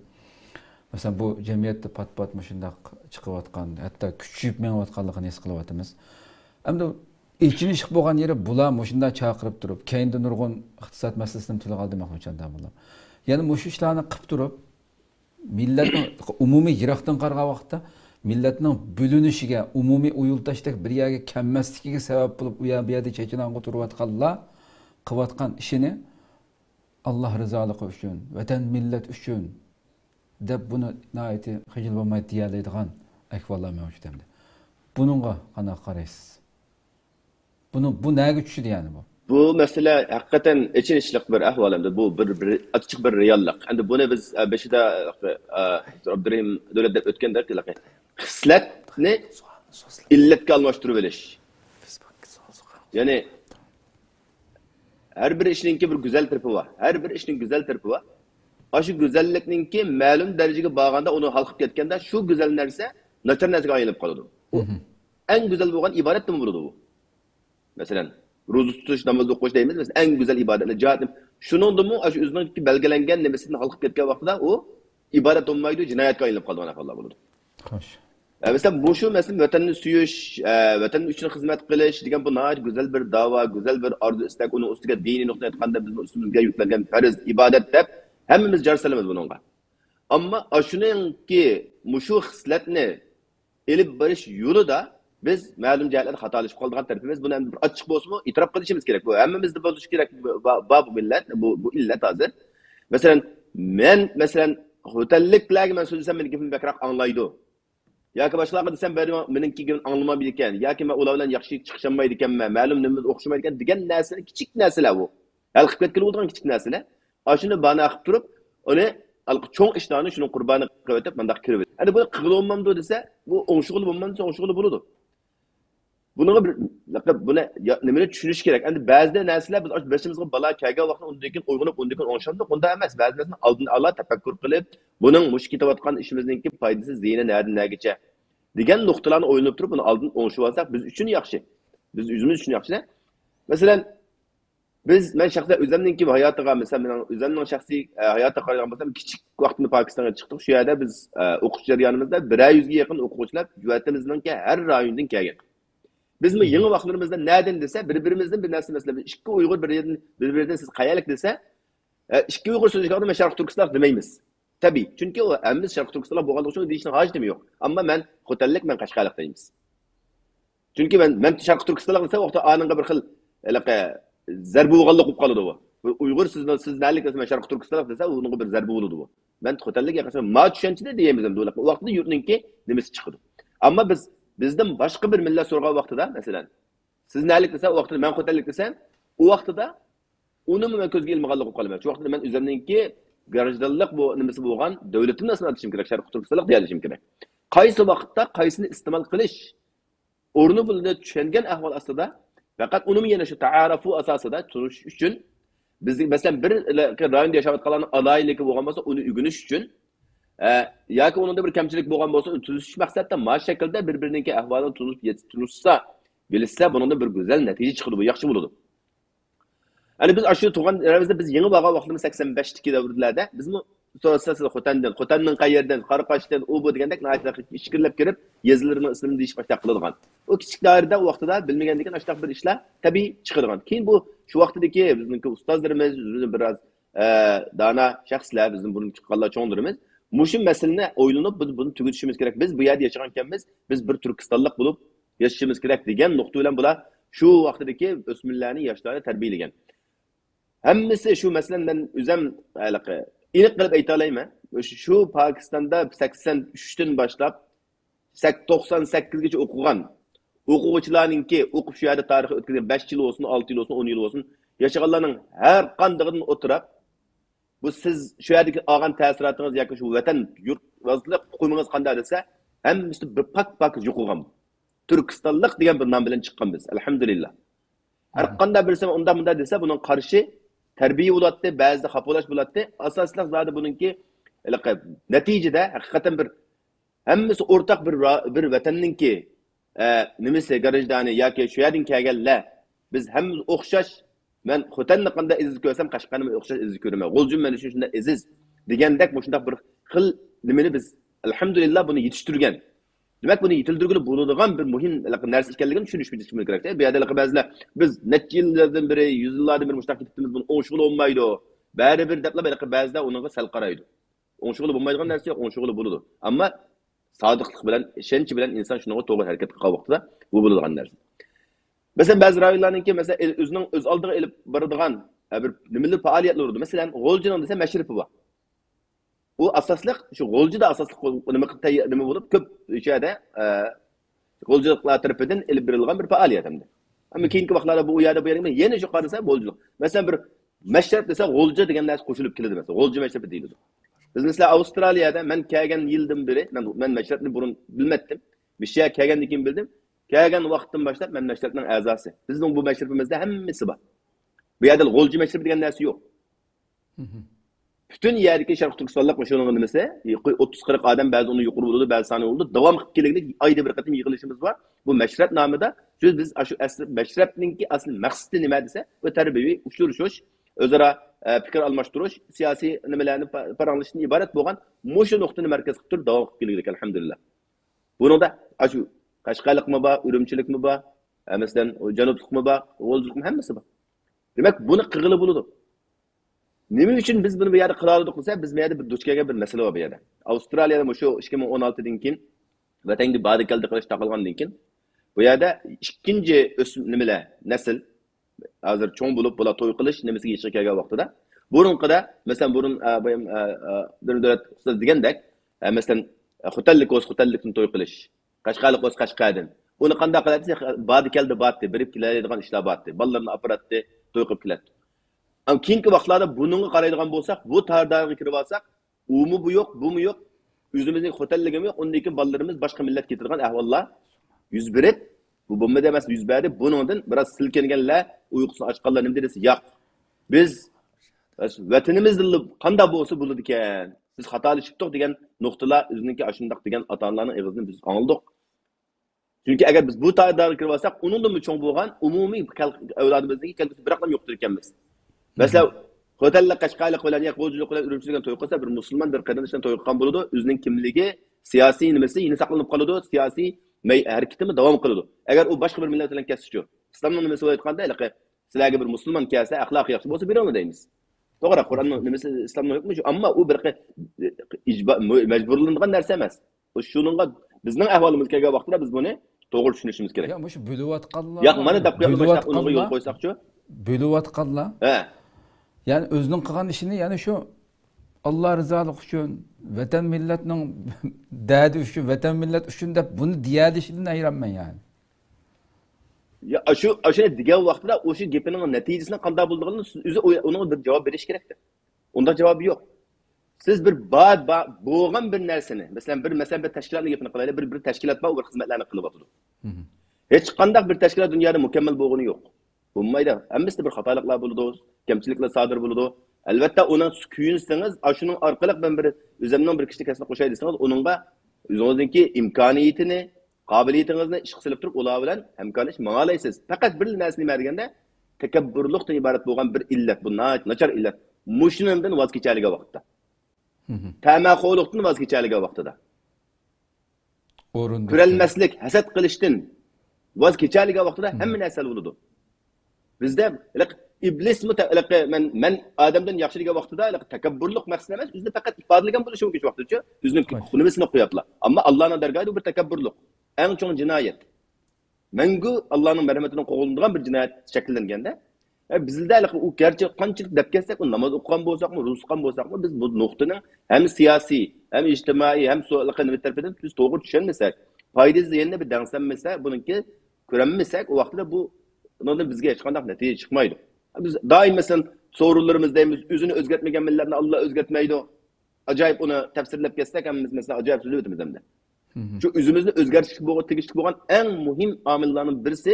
Mesela bu cemiyette pat shundoq chiqayotgan, hatto kuchayib menayotganligini his qilyapmiz. Endi içini ish bo'lgan yeri bular shunda chaqirib turib, keyinda nurg'un iqtisod masalasini tilga oldi Mahmudjon Damo'lar. Ya'ni shu ishlarni qilib turib, millatning umumiy yiroqdan qarag'an vaqtda millatning bo'linishiga, umumiy uyultashdek bir yerga kammasligiga sabab bo'lib, u yerda chechinango turayotganlar qilayotgan ishini Alloh rizoligi uchun, vatan millat uchun deb buni nayeti xijil bo'lmay deyiladigan ahvollar mavjud endi. Buningga qana qaraysiz? Bu nega tushdi yani bu? Bu mesele hakikaten içinişlik bir ahval endi bu bir açık bir reallik. Endi buni biz beşida Abdurahim Davlat deb o'tganda hislatni illatga almashtirib olish. Yani her bir işninki bir güzel tarafı var. Her bir işnin güzel tarafı var. Aşı güzellikninki ma'lum dereceye bağında onu halkıp ketkende şu güzel nerse naçar nerse ayılıp kalıyordu. En güzel olan ibadet de mi burada bu? Mesela rozu tutuş, namaz okuş değil mi? Mesela en güzel ibadetle cihatim. Şunun da mı aşı üzerindeki belgelengen nemesini halkıp ketken vakitte o ibadet olmaydı, cinayet ayılıp kaldı bana Allah bulurdu. Hoş. Mesela bu şu mesela vatanını suyuş, vatanın için hizmet kılış, diyen bu nahit güzel bir dava, güzel bir arzu istek, onun üstüne dini noktaya tıkanda bizim üstümüzde yüklengen feriz, ibadet hep hemimiz carsalımız bununla. Ama aşının ki muşu hisletini elip barış yolu da biz ma'lum cihetler hatalaşıp kaldığın tarafımız bunu açık olsun mu itiraf kılışımız gerek. Bu hemimiz de bozuluş gerek bu millet, bu illet hazır. Mesela otelliklerle ben sözlesem benim gibi bekrak anlaydı. Ya ki başlarına desem benimki gibi anlamayabilirken, ya ki ben olayla yakşı çıkışamaydıkken, ma'lum nemiz okşamaydıkken, diyen nesile küçük nesile bu. Halkı etkili olduğun küçük nesile. Aşını bana akıp durup, onu çoğun işlerini şunun kurbanı kıvetip, ben de kirvet. Yani bunu kıgıl olmamdı dese, bu onşuğulu bulmamdı, onşuğulu buludu. Buna nemine düşünüş gerek. Yani bazı nesiller biz başımızda bala kâga vakti ondaki uygunup onşandık. Onda emez. Bazı nesiller aldığını Allah tefekkür kılıp bunun müşkil vatkan işimizdeki faydası zihine nerede geçe. Diyen noktalarını oynup durup bunu aldığını onşu varsak biz üçün yakşı. Biz yüzümüz üçün yakşı ne? Mesela ben şahsen özlemdeki hayatta mesela özlemden şahsi hayatta kararlanmasam küçük vaktinde Pakistan'a çıktık. Şu yerde biz okuyucular yanımızda 100'e yakın okuyucular cüvetimizden ki her rayondan gelgen. Biz mi yeni vaktlarımızda nereden dese birbirimizden bir nesli mesela iki Uygur birbirinden siz kayalık dese iki Uygur sözcük aldım Şarkı Türkistan demeyimiz. Tabii çünkü o emmiz Şarkı Türkistan bu kadar şunu değişen hacı demiyor. Ama ben hotellik ben Kaşgarlık deyimiz. Çünkü ben Şarkı Türkistan dese o da anında bir xil zerbi uğallık olup kalıyordu bu. Uygur siz nelik dese Şarkı Türkistan dese onun bir zerbi oluyordu bu. Ben xo'tanlik yaqincha ma tushunchida deymiz ham bu vaqtda yurtninki nimasi chiqadi. Ammo bizdan boshqa bir millat so'rgan vaqtida, masalan, siz nalik desa, o vaqtda men xo'tanlik desam, o vaqtida uni men ko'zga ilmaganlik qolaman. Shu vaqtda men o'zimninki garajdanlik bu nimasi bo'lgan davlatimni asl atishim kerak, sharq turkistonlik deyishim kerak. Qaysi vaqtda qaysini iste'mol qilish o'rni bilan tushungan ahvol ostida faqat uni yana shu ta'arufu asosida turish uchun biz masalan bir rayonda yashayotganlarni aloyligi bo'lgan bo'lsa, uni o'rganish uchun yoki uningda bir kamchilik bo'lgan bo'lsa, uni tuzish maqsadida mana shaklda bir-birininki ahvolini tunishsa, bilsa, buningda bir go'zal natija chiqadi, bu yaxshi bo'ladi. Yani biz aşırı tuğan aramızda biz yeni vaga vaxtımız 85'teki davrlarda biz mi sosyal Xotan'dan qayerden, Qaraqashdan, o bu degendek nahayet işkirlep girip yazılarının ismini değiş başta kılıdığan. O küçük dairede o vaxtıda bilmegendikken aştaq bir işler tabii çıkırdıgan. Keyin bu şu vaxtıdaki bizim ustazlarımız, bizim biraz dana şahslar, bizim bunun çıqqanlar çoğundurumuz. Muşun meselene oylanıp bunu tügütüşümüz gerek. Biz bu yerde yaşagankenmiz, biz bir Türkistanlık bulup yaşayışımız gerek degen noktayla bula şu vaxtıdaki ösmünlerini yaşlarına terbiyelegen. Hemmisi şu mesela ben özüm inik qilib ayta olayman. Şu Pakistan'da 83'ten başlap 98gacha o'qigan o'quvchilarningki o'qib shu yerda tarixi o'tkazgan 5 yil olsun, 6 yil olsun, 10 yil olsun yaşaganlarning har qandig'idan o'tirib bu siz shu yerdagi olgan ta'sirotiniz yoki shu vatan yurt vazirlik hukumingiz qanday desa hammasi bir pak yo'qolgan. Turkistonlik degan bir nom bilan chiqqan biz. Alhamdulillah. Har qanday bilsa unda bunda desa bunun qarshi terbiye bo'latdi, ba'zida xapolash bo'latdi. Asosliq zodi buningki neticede hakikaten bir hammasi o'rtaq bir vatanninki nimasi garajdani yoki shu yerdan kelganlar biz hammamiz o'xshash. Men Xotanni qanday iziz ko'rsam, Qashqarni o'xshash iziz ko'raman. G'oljum mana shunday iziz degandek shunday bir xil nimani biz alhamdulillah bunu yetishtirgan. Demek bunu yitildirgili bo'ladigan bir muhim narsa ekanligini tushunish kerak. Bu yerda ba'zilar biz necha yillardan beri, 100 yillardan beri mushtaq ketibmiz, buni o'ng'ishg'ili bo'lmaydi. Baribir deblar ba'zilar unga sal qaraydi. O'ng'ishg'ili bo'lmaydigan narsa yo'q, o'ng'ishg'ili bo'ladi. Ammo sodiqlik bilan, ishonch bilan inson shunga to'g'ri harakat qilgan vaqtida bu bo'ladigan narsa. Masalan, ba'zi rayonlarningki masalan o'zining o'z oldiga elib boradigan bir nimalar faoliyatlar bo'ladi. Masalan, G'o'ljining desa mashrifi bor. Bu asaslık şu G'o'ljida asaslık nima bo'lib ko'p yerda G'o'ljiliklar tarafidan elib berilgan bir faoliyat hamda. Ammo keyingi vaqtlarda bu yerda bu yerga yana shu qarasa G'o'ljilik. Masalan bir mashrab desa G'o'lji degan narsa qo'shilib keladi masalan. G'o'lji mashrabi deyiladi. Biz masalan Avstraliyada men kelgan yildan beri men mashrabni burun bilmetdim. Bir şey kelgandan keyin bildim. Kelgan vaqtdan boshlab men mashrabning a'zosi. Bizning bu mashrabimizda hammasi bor. Bu yerda G'o'lji mashrabi degan narsa yo'q. Bütün yerdeki Şarkı Türkistanlık şunun nimesi 30-40 adam bazı onu yukarı buldu, bazı saniye oldu. Devam keleginde ayda bir katım yığılışımız var. Bu meşrep namıda biz şu meşrepninki asıl maksidi nima dese bu terbiyevi uçuruş, özara fikir almashtırış, siyasi nimelerini paranlaştığından ibaret bo'lgan muşu noktani merkez kılır devam keleginde elhamdülillah. Bunu da şu Qashqarlik mı var, Ürümçilik mi var, mesela Janublik mi var, G'o'ljilik mi hemmesi var. Demek bunu qilg'ili bo'ladi. Nima uchun biz buni bu yerda qila oldik desa, biz bu yerda bir duch kelgan bir masala bor bu yerda. Avstraliyada shu 2016dan keyin vatanga badikalda qilish taqilgandan keyin bu yerda ikkinchi nimalar nasl hozir cho'ng bo'lib bular to'y qilish nimasiga yetishib kelgan vaqtida burunqida masalan burun davlat ustoz degandek masalan xo'tanlikni to'y qilish, Qashqarlik o'z Qashqardan. Uni qanday qiladi? Badikalda batdi, birib keladigan ishlar batdi. Bolalarni aparatdi, to'y qilib keladi. Ama keyingi vaqtlarda bununla qaraydigan bo'lsak, bu tardaga kirib olsak, umi bu yo'q, bu mu yo'q, o'zimizning xo'tanligimiz yo'q, undan keyin bolalarimiz boshqa millat ketirgan ahvollar yuz berib, bu bo'lmada emas yuz berdi. Buningdan biroz silkinganlar, uyqusini ochganlar nima desa, yo'q. Biz vatanimizda qanday bo'lsa bo'ladi ekan. Biz xatolashibdik degan nuqtalar o'zininki ashundaq degan ota-onalarning og'zidan biz angladik. Chunki agar biz bu tardaga kirib olsak, uningdan cho'ng bo'lgan umumiy avlodimizdagi kelgusi bir raqam yo'qdir ekanmiz. Mesela Xotanlik Qashqarlik bilan yoki G'o'ljilik bilan Ürümchilikdan to'y qilsa bir musulmon bir qarindoshdan to'y qilgan bo'ladi, o'zining kimligi, siyosiy nimasi yine saqlanib qoladi, siyosiy harakatimi davom qiladi. Agar u boshqa bir millat bilan kasishi, islomning nimasi aytganda, sizlarga bir musulmon kelsa, axloqi yaxshi bo'lsa beramiz deymiz. To'g'ri, Qur'onning nimasi islomning hukmi shu, ammo u bir majburlangan narsa emas. Shuningga bizning ahvolimizga kelgan vaqtda biz buni to'g'ri tushunishimiz kerak. Ya shu bo'layotganlar. Yo'q, mana deb qo'yib unga yo'l qo'ysaqchi. Bo'layotganlar. Yani özünün qilgan ishini, yani şu Allah rızalık üçün, vatan milletinin derdi üçün, vatan millet üçün de bunu diyadişinden ayıran ben yani. Ya şu degan vaqtida o'sha gapining natijasini qanday bo'lganini o'zi uning bir javob berish kerakda. Unda javobi yo'q. Siz bir bo'lgan bir narsani, masalan bir tashkilotning gapini qilaylik, bir tashkilot bor, bir xizmatlarni qilib o'tadi. Hech qanday bir tashkilot dunyoda mukammal bo'lgani yo'q. Bo'lmaydi. Hammasida bir xatoliklar bo'ladi, kamchiliklar sodir bo'ladi. Albatta uning kuyinsangiz, shuning orqali men bir o'zimning bir kishilik kasbni qo'shay desangiz, uningga o'zingizningki imkoniyatini qobiliyatingizni ishga solib turib, ular bilan hamkorlash ma'nolaysiz. Faqat bir narsani berganda takabburlikdan iborat bo'lgan bir illat, bu nachar illat. Mushundan voz kechaliga vaqtda. Tamaxo'likdan voz kechaliga vaqtida. Ko'ralmaslik, hasad qilishdan voz kechaliga vaqtida hamma narsa bo'ladi. Bizda iblis men odamdan yaxshiligiga vaqtida takabburlik maqsad emas, o'zini faqat ifodalagan bo'lishi mumkin vaqtida. O'zining nimasini qo'yaplar. Ammo Allohning dargohida bir takabburlik. Eng cho'ng jinoyat. Mangu Allohning marhamatidan qo'g'iladigan bir jinoyat shakllanganda, bizda u garchi qanchalik deb kelsak, u namoz o'qigan bo'lsakmi, ro'za tutgan bo'lsakmi, biz bu nuqtaning ham siyosiy, ham ijtimoiy, ham so'liqini tarafidan biz to'g'ri tushunmasak, foydasi yana bir dangsanmasa, buniki ko'ranmasak, u vaqtida bu bundan bizga hech qanday natija chiqmaydi. Biz doim masalan so'rovlarimiz deymiz, o'zini o'zgartmagan millatni Alloh o'zgartmaydi. Ajoyib uni tafsirlab ketsak, hammamiz masalan ajoyib so'zlar o'tamiz hamda. Şu özümüzde özgərişlik bo'lgan, tegishlik bo'lgan eng muhim omillarning birisi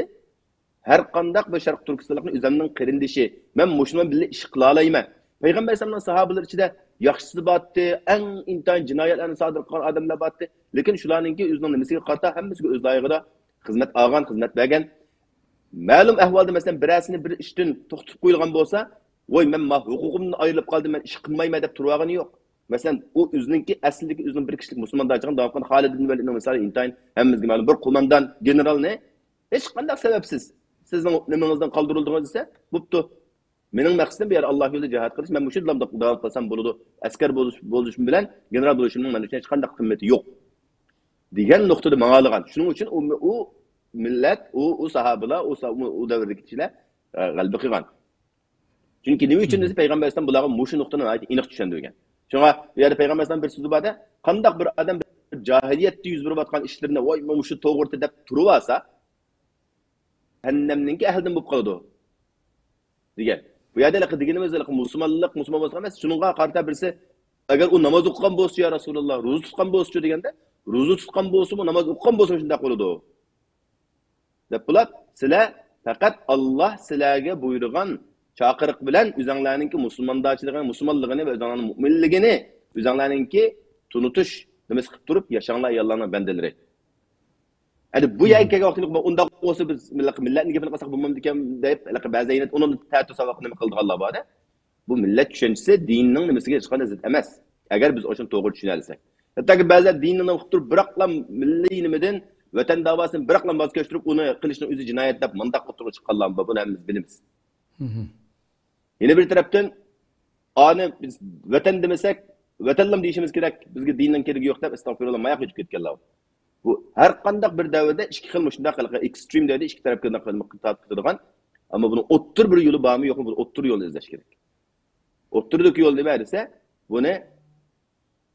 har qandaq bir Sharq Turkistonlikning o'zimning qarindishi. Men mushundan birga ish qila olmayman. Payg'ambar alayhisolamning sahobalari ichida yaxshisi botdi, eng intayin jinoyatlarni sodir qilgan odamlar botdi. Lekin shularningki o'zining nimasiga qarata hammasiga o'z loyig'ida xizmat olgan, xizmat bergan. Ma'lum ahvolda masalan birasini bir ishdan to'xtatib qo'yilgan bo'lsa, "Voy, men huquqimdan ayrilib qoldim, men ish qilmayman" deb turgani yo'q. Mesela o özününki aslındaki özünün bir kişilik Müslümanlar çıkan davran Halid bin Velid'in mesela intayin hemmizge malum bir kumandan general ne? Hiç kandak sebepsiz. Sizin nemenizden kaldırıldığınız ise buptu. Benim maksadım bir yer Allah yolunda cihat kılış. Ben bu şu damda dağıtlasam buludu. Asker buluşum bilen general buluşumun benim için hiç kandak kıymeti yok. Diyen noktada mağalıgan. Şunun için o millet, o sahabeler, o devirdeki kişiler galbi kıygan. Çünkü ne için de Peygamber Aleyhisselam bunların muşu noktadan ait inik düşendirgen. Şuna yani Peygamber Aleyhisselam bir sözü vardı. Kandak bir adam bir cahiliyette yüz verip atkan işlerine vay muşu toğurtu dep turuvasa cehennemninki ehlden bu kalıdı. Diyen. Bu yerde degenimiz Müslüman olsa emas. Şununla karta birisi eğer o namaz okuyan bolsa ya Resulullah, roza tutkan bolsa degende, roza tutkan bolsa mı namaz okuyan bolsa şunda kalıdı. Dep bular sizlar fakat Allah sizlarga buyurgan çakırık bilen üzerlerinki Müslümandaçılığını, Müslümanlığını ve üzerlerinin müminliğini üzerlerinki tunutuş demek kılıp durup yaşayanlar yallarına bendeleri. Yani bu yayınkaya vaktilik onda olsa biz milletin gepini kasak bulmam diken deyip bazı yine onun tertü savakını mı kıldık Allah bana. Bu millet düşüncesi dininin nemesiyle çıkan zıt emez. Eğer biz o için doğru düşünersek. Hatta ki bazı dinini okutup bırakla milli ilimiden vatan davasını bırakla vazgeçtirip onu kılıçını üzü cinayet deyip mandak oturup çıkarlar. Bunu hepimiz biliriz. Yine bir taraftan biz vatan demesek, vatanlam deyişimiz gerek, bizge dinin keregi yok deyip estağfurullah mayak geçip ketkenler. Bu her kandak bir devrede iki xil müşünde ekstrem devre iki taraf kıldıgan ama bunun ottur bir yolu bağımı yok mu? Bunu ottur yolu izleş gerek. Otturdaki yol ne verirse bunu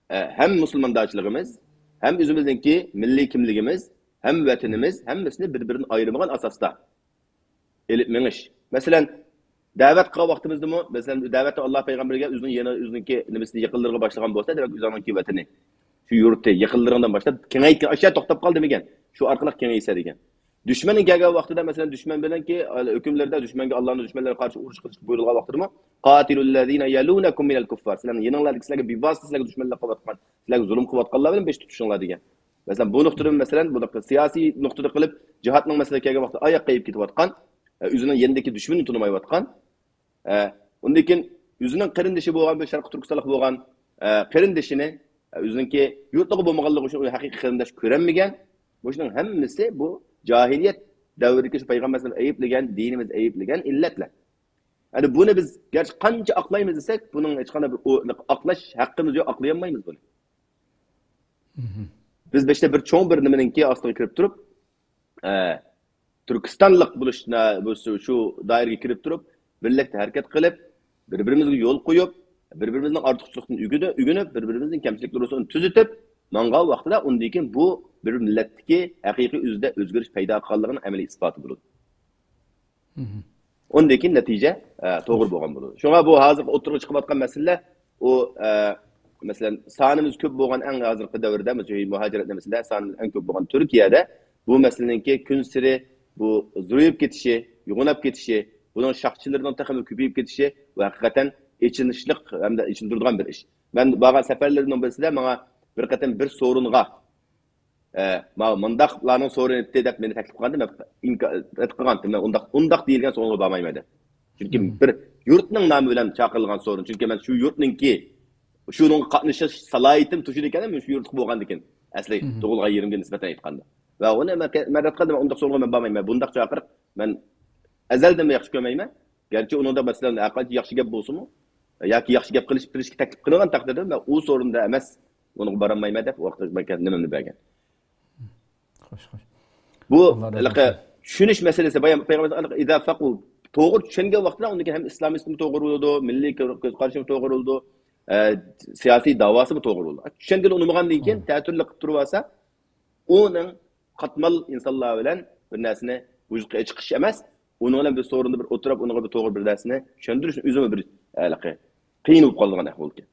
hem Müslümandaçlığımız, hem özümüzdeki milli kimliğimiz, hem vatanımız, hemmisini birbirinden ayrılmayan asasta elitmeniş. Mesela davet qilgan vaqtimizda mı? Mesela davetde Allah Peygamberge özününki nimesini yakınlarına başlagan bolsa demek özününki vatani. Şu yurtda yakınlarından başlap kengaytgan aşağı to'xtab qol demagan. Shu orqali kengaysa degan. Düşmanning kelgan vaqtida mesela düşman bilan ki hukmlarda düşmanga Allohning düşmanlariga qarshi urush qilish buyurilgan vaqtida mı? Qatilul-lazina yalunakum minal kuffar. Sizlarning yaninglardagi sizlarga bevosita sizlarga düşmanlar qilayotgan, sizlarga zulm qilayotganlar bilan besh tutishinglar degan. Mesela bu nuqtadan mesela bu siyosiy nuqtada qilib jihatning masalasiga kelgan vaqtda oyoq qo'yib ketayotgan, o'zining yanındaki düşmanini tunimayotgan, undan keyin o'zining qarindishi bo'lgan bir Sharq Turkistonlik bo'lgan qarindishini o'zininki yurtligi bo'lmaganligi uchun u haqiqiy qarindosh ko'ranmagan. Bu shuning hammasi bu jahiliyat davridagi payg'ambarimiz ayıplagan, dinimiz ayıplagan illatlar. Yani bunu biz gerçi qancha aqlaymiz desak, bunun hech qanday bir aqlash haqqimiz yo'q, aqlayolmaymiz buni. Biz beşte bir cho'ng bir nimaninki ostiga kirib turib, Türkistanlık buluşuna şu daireye kirip durup birlikte hareket kılıp birbirimizge yo'l qo'yib Bir-birimizning ortiqchilikdan ügünüp, bir-birimizning kamchiliklarni tuzitib, mangan vaqtida undan keyin bu bir millatdagi haqiqiy o'zida o'zgarish paydo qilganligining amaliy isboti bo'ladi. Undan keyin natija to'g'ri bo'lgan bo'ladi. Shunga bu hozir o'tirib chiqayotgan masala o masalan sonimiz ko'p bo'lgan eng hozirgi davrda muhojiratlar masalan soni eng ko'p bo'lgan Turkiyada bu masalanki kun siri bu zo'rayib ketishi, yo'g'onab ketishi, buning şaqchilarining taxmi ko'payib ketishi va haqiqatan echinishlik hamda echindiradigan bir ish. Men bo'lgan safarlarimning birisida menga bir qatam bir sorunga mundaqlarning soruni deb meni taklif qilganda men inkor qilgandim. Men undaq deyilgan sorunga bormayman deb. Chunki bir yurtning nomi bilan chaqirilgan sorun. Chunki men shu yurtningki şunun qatnashish salohiyatim tushur ekan, men shu yurtda bo'lgan ekan. Asli tug'ilgan yerimga nisbatan aytganda. Va uni men aytgandim, undaq sorunga men bormayman. Bundaq chaqiriq men azaldan yaxshi ko'rmayman. Garchi uningda masalan aqalchi yaxshi gap bo'lsa-mu, yoki yaxshi gap qilishga taklif qilgan taqdirda men u sorunda emas, uni bormayman deb vaqt nimani bergan. Xo'sh. Bu tushunish masalasi payg'ambar ida faqu to'g'ri tushungan vaqtda unga ham islomizm to'g'ri bo'ldi, milliy ko'z qarashim to'g'ri bo'ldi, siyosiy da'vosi to'g'ri bo'ldi. Tushungan unmagandan keyin ta'tirlik qilib turib olsa, uning qatmal insonlar bilan bir narsani vujudga chiqish emas, onun bilan bir sorunni bir o'tirib, unga bir to'g'ri bir narsani tushuntirish o'zimi bir qiyin bo'lib qolgan ahvol ekan.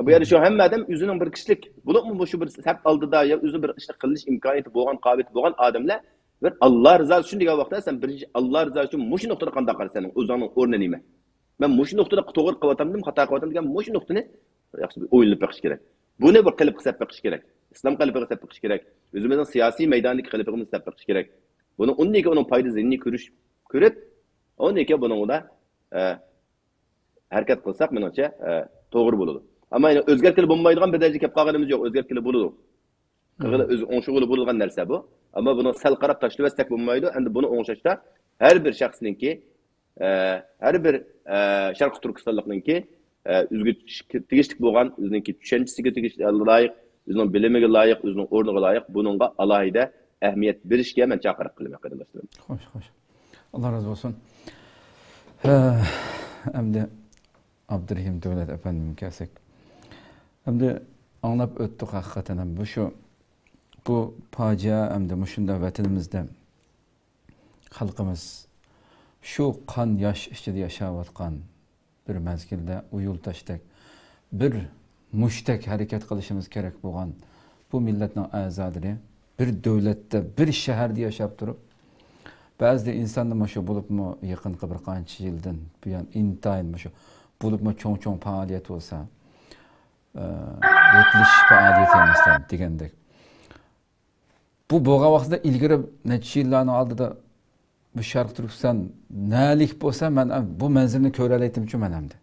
Bu yerda shu hamma odam o'zining bir kishilik, bo'libmi shu bir saf oldida yo o'zi bir ishni qilish imkoniyati bo'lgan, qobiliyati bo'lgan odamlar bir Alloh rizosi uchun degan vaqtda sen birinchi Alloh rizosi uchun mush nuqtada qanday qarasan, o'zingning o'rni nima? Men mush nuqtada to'g'ri qilyapamdim, xato qilyapam degan mush nuqtani yaxshi bir o'ylab baqish kerak. Buni bir qilib qisab baqish kerak. Islom qilib qisab baqish kerak. O'zimizning siyosiy maydondagi qilib qisab baqish kerak. Buni undagi uning foydasini ko'rib, undagi buningda harakat qilsak menimcha to'g'ri bo'ladi. Ama yani o'zgartirib bo'lmaydigan bir darajaga kelib qolganimiz yo'q, o'zgartirib bo'ladi. Qilg'ili o'z o'ng'shug'ili bo'lgan narsa bu. Ama buni sal qarab tashlabasdak bo'lmaydi. Endi buni o'ng'shashda har bir shaxsninki, har bir Sharq Turkistonlikninki o'ziga tegishli bo'lgan, o'zininki tushunchasiga tegishli loyiq, o'zining bilimiga loyiq, o'zining o'rniga loyiq buningga alohida ahamiyat berishga men chaqiriq qilaman qarindoshlarim. Xo'sh. Allah razı olsun. Endi Abdurrahim Davlat efendim kelsak. Endi anlab o'tdik haqiqatan ham bu fojia endi shunda vatanimizda xalqimiz shu qon yosh ichida yashayotgan bir mezgilda u yo'ltashdek bir mushtak harakat qilishimiz kerak bo'lgan bu millatning a'zolari bir davlatda bir shaharda yashab turib ba'zida insonlar shu bo'libmi yaqinqi bir qancha yildan buyon intayin shu bo'libmi cho'ng faoliyat bo'lsa yetilish faoliyat emasdan degandek. Bu bo'lgan vaqtda ilgari necha yillarning oldida bu Sharq Turkiston nalik bo'lsa men bu manzilni ko'ra olaydim-chu men hamda.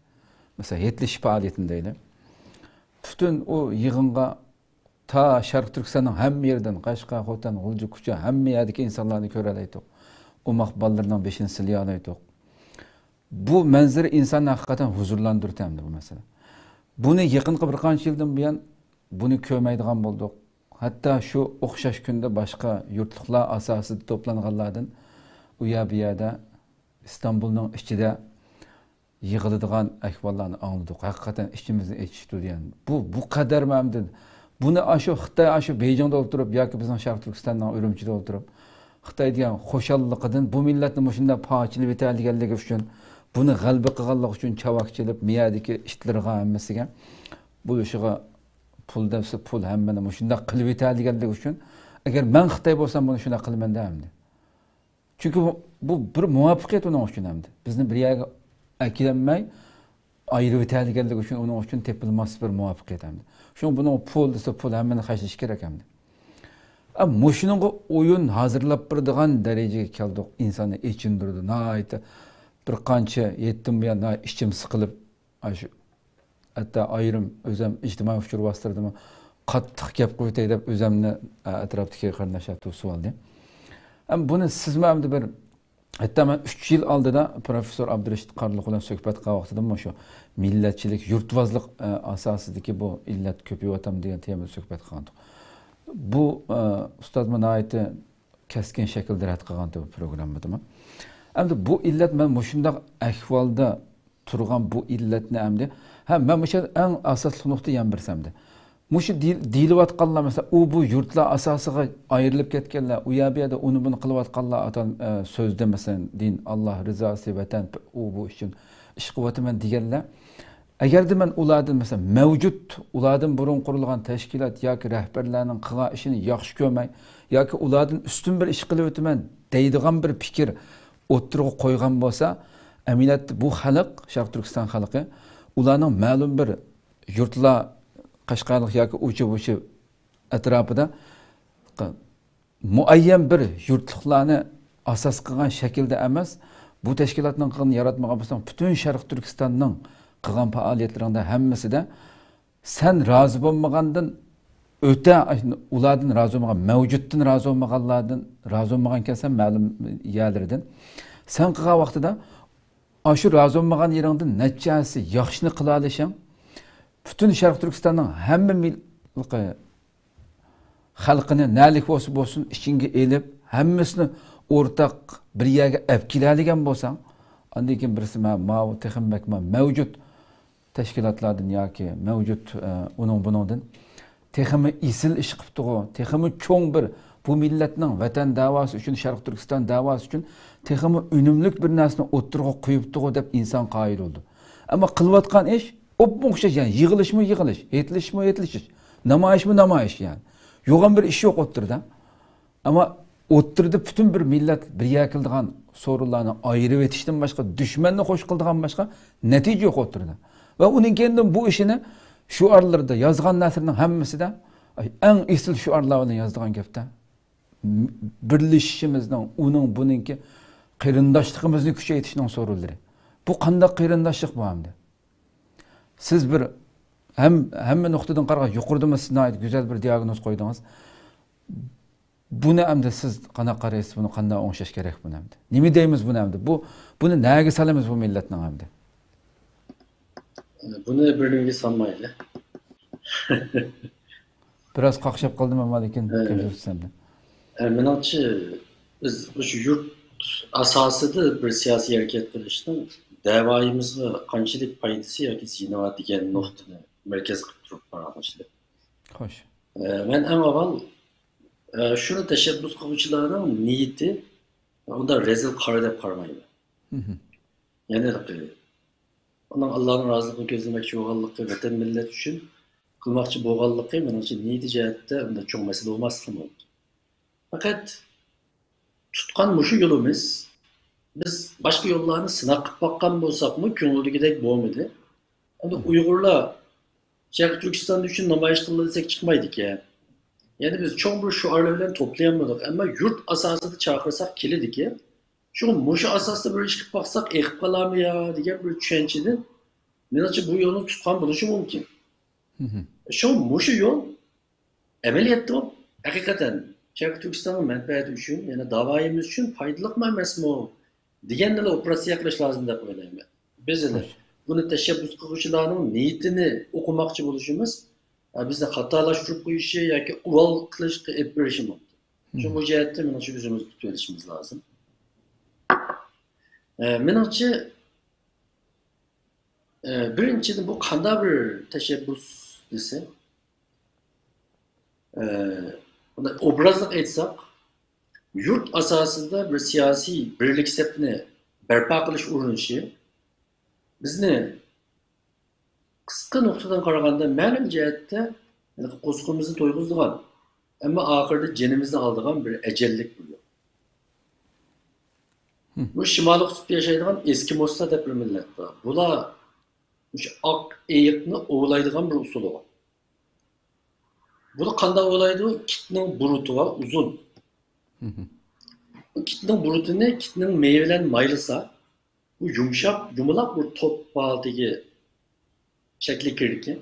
Mesela yetilish faoliyatindaydi. Butun o yig'inga ta Sharq Turkistonning hamma yerdan Qashqa, Xotan, G'ulji, Kucha hamma yerdagi insonlarni ko'ra olaydik. O maqballarning beshini silay olaydik. Bu manzara insonni haqiqatan huzurlantirdi bu masala. Buni yaqinqi bir qancha yildan buyon buni ko'rmaydigan bo'ldik. Hatto shu o'xshash kunda boshqa yurtliklar asosida to'planganlardan u yerda Istanbulning ichida yig'iladigan ahvollarni angladik. Haqiqatan ichimizni echishdi yani. Bu qadar mamdi. Buni ashu Xitoy ashu Beijingda o'tirib yoki bizning Sharq Turkistonning Urumchida o'tirib Xitoy degan xo'shalliqidan bu millatni shunday pochilib etilganligi uchun buni g'alba qilganlik uchun chavakchilib miyadagi ishlarga hammasiga bu ishiga pul debsa pul hammani shunday qilib etilganligi uchun agar men Xitoy bo'lsam buni shunday qilman deyamdi. Chunki bu bir muvaffaqiyat uning uchun hamdi. Bizni bir yerga akilanmay ayrı etilganligi uchun uning uchun tepilmas bir muvaffaqiyat hamdi. Shuning buni pul desa pul hammani xarjlash kerak hamdi. Ama şunun oyun hazırlap birdiğen dereceye keldik. İnsanı içindirdi. Nayta bir qancha yettim bu yana işçim sıkılıp hatta ayrım özüm ictimai uçur bastırdım. Qattiq gap qo'ytay deb o'zimni atrofdagi qarindoshlar to'sib oldi. Ama buni sizmi hamda bir hatta men 3 yil oldida professor Abdurashid Qarliq bilan suhbat qilgan vaqtida shu millatchilik, yurtvozlik asosidagi bu illat ko'payotam degan temada suhbat qilgandik. Bu ustoz Manayti keskin şekilde rad qilgan bu programmadimi? Endi bu illat men shunday ahvolda turgan bu illetni emdi. Ha, men mesela en asaslı nokta yan birsemdi. Muşu deyilayotganlar mesela bu yurtlar asasıga ayrılıp ketkenler, u yerda onu bunu kılıvatganlar atan sözde mesela din, Allah rızası, vatan bu için iş kuvvetimen digenler. Eğer de men ulardan mesela mevcut ulardan burun kurulgan teşkilat yoki rahbarlarning qilgan ishini yaxshi ko'rmay yoki ulardan ustun bir ish qilib o'taman deydigan bir fikr o'ttirib qo'ygan bo'lsa, aminatda bu xalq, Sharq Turkiston xalqi ularning ma'lum bir yurtlar Qashqarlik yoki o'sha atrofida muayyan bir yurtliqlarni asos qilgan shaklda emas, bu tashkilotning qilgan yaratmagan bo'lsa, butun Sharq Turkistonning qilgan faoliyatlarında hammasida sen razı bo'lmagandan o'ta ulardan razı bo'lmagan, mavjuddan razı bo'lmaganlardan razı bo'lmagankan sen ma'lum yerlardan sen qilgan vaqtida shu razı bo'lmagan yeringdan nechasi yaxshini qila olishing butun Sharq Turkistonning hamma xalqini nalik bo'lsin ishingga elib hammasini o'rtaq bir yerga olib keladigan bo'lsang, undan keyin birisi mavjud teşkilatlardan yoki mevcut onun bunundan texmi isil iş qiptiği, texmi çoğun bir bu milletning vatan davası üçün, Sharq Turkiston davası üçün texmi ünümlük bir narsani o'ttirib qo'yibdiği deb inson qoyil oldu. Ama qilvatgan ish o'xshash, yani yig'ilishmi yig'ilish, aytilishmi aytilish, namoyishmi namoyish, yani yo'g'on bir ish yo'q o'ttirda. Ama o'ttirda butun bir millat bir yakildigan so'rovlarni ayirib etishdan boshqa, dushmanni qo'sh qildigan boshqa natija yo'q o'ttirda. Ve onun kendin bu işini şuarlarda yazgan nesrinin hammasida en isil şuarlarını yazdıgan gapta birleşişimizden onun bununki qeyrindaşlığımızı küçeytişinin soruları. Bu qanday qeyrindaşlık bu hamda? Siz bir hem noktadan qaraganda yuqorida sizga ait güzel bir diagnoz qo'ydingiz. Buni hamda siz qanday qaraysiz, buni qanday o'ngshash kerak buni hamda? Nima deymiz buni hamda? Buni nega salamiz bu millatning hamda? Bunu birliğine sanmayla. Biraz qaqshab qoldim ama lekin tejrübesemde. Menimcha biz şu yurt asosida bir siyosiy harakat qilishning davoyimizga qanchalik foydasi yoki ziyoni degan nuqtani markaz qilib turib qarashdi. Xo'sh. Men eng avval shuni tashabbus qiluvchilarning niyati unda rezil qora deb qaramayman. Ya'ni onun Allah'ın razılığını gözlemek yoğallıkı, vatan millet için kılmakçı boğallıkı, benim için niyeti cihette onda çok mesele olmaz ki oldu. Fakat tutkan muşu yolumuz, biz başka yollarını sınak bakkan bolsak mı, köngülü gidek boğmadı. Ama Uygurlar, Şarkı Türkistan'da için namayış kıldı desek çıkmaydık ya. Yani biz çok bir şu arlevlerini toplayamadık ama yurt asasını çağırsak kilidik ya. Şu muşu asasda böyle çıkıp baksak ekip kalar mı ya diye bir düşünceden menimce bu yolun tutkan buluşu mümkün. Şu muşu yol ameliyatı o hakikaten Şarkı Türkistan'ın menfaati için yani davayımız için faydalı mı emas mı diyenlerle operasyon yaklaşık lazım da oynayayım. Bizler bunu teşebbüs kılışlarının niyetini okumakçı buluşumuz bizde hatalaştırıp bu işi ya ki uval kılış ettirişim oldu. Şu bu cihette menimce yüzümüzü tutuşumuz lazım. Menimce birinciden bu qanday bir teşebbüs dese obrazlık aytsak yurt asasında bir siyasi birlik sepni berpa qilish urinishi bizni qisqa nuqtadan qaraganda ma'lum jihatda qo'zg'imizni to'yg'izdigan ammo oxirida jinimizni oldigan bir ajallik bu. Bu Şimali Kutup'ta yaşaydıgan Eskimoslar deb bir millet var. Bular şu ak eyiqni ovlaydigan bir usulu var. Bunu qanday ovlaydi? Kitning buruti var, uzun. Bu kitning burutini kitning meyvelen maylisa, bu yumshab, yumaloq bir top holatdagi shakli kirgan.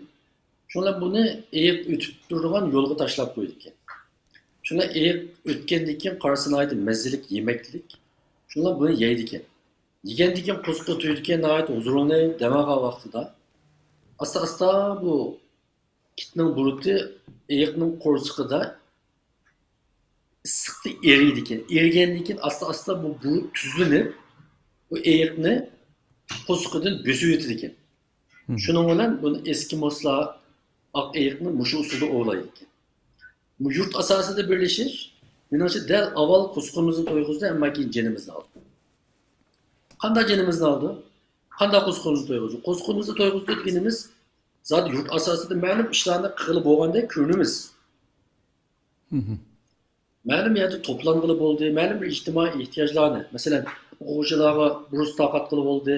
Shunlar buni eyiq o'tib turgan yo'lga tashlab qo'ydi ekan. Shunlar eyiq o'tgandan keyin qarasini aytib mazzilik yemeklik. Şunlar bunu yeydi ki. Yegendik ki kusku tüydüken ait huzurunu demağa vaktida. Asta bu kitnin burutu eyiqnin korsuqida sıktı eriydi ki. Erigendik ki asta bu burut tüzlünüp bu eyiqni Qo'sqidan büsü ekan. Shuning bilan buni Eskimoslar oq ayiqni mushu usulda ovlaydi ekan. Bu yurt asosida birlashish, menimcha dal avval qo'sqimizni to'yg'izdi, ammo keyin jinimizni oldi. Qanday jinimizni oldi? Qanday qo'sqimizni to'yg'izdi? Qo'sqimizni to'yg'izdi deganimiz zot yurt asosida ma'lum ishlarni qilib bo'lganda ko'rimiz. Ma'lum yerda to'planğılı bo'ldi, ma'lum bir ijtimoiy ehtiyojlarni, masalan, o'quvchilarga burus taqat qilib bo'ldi,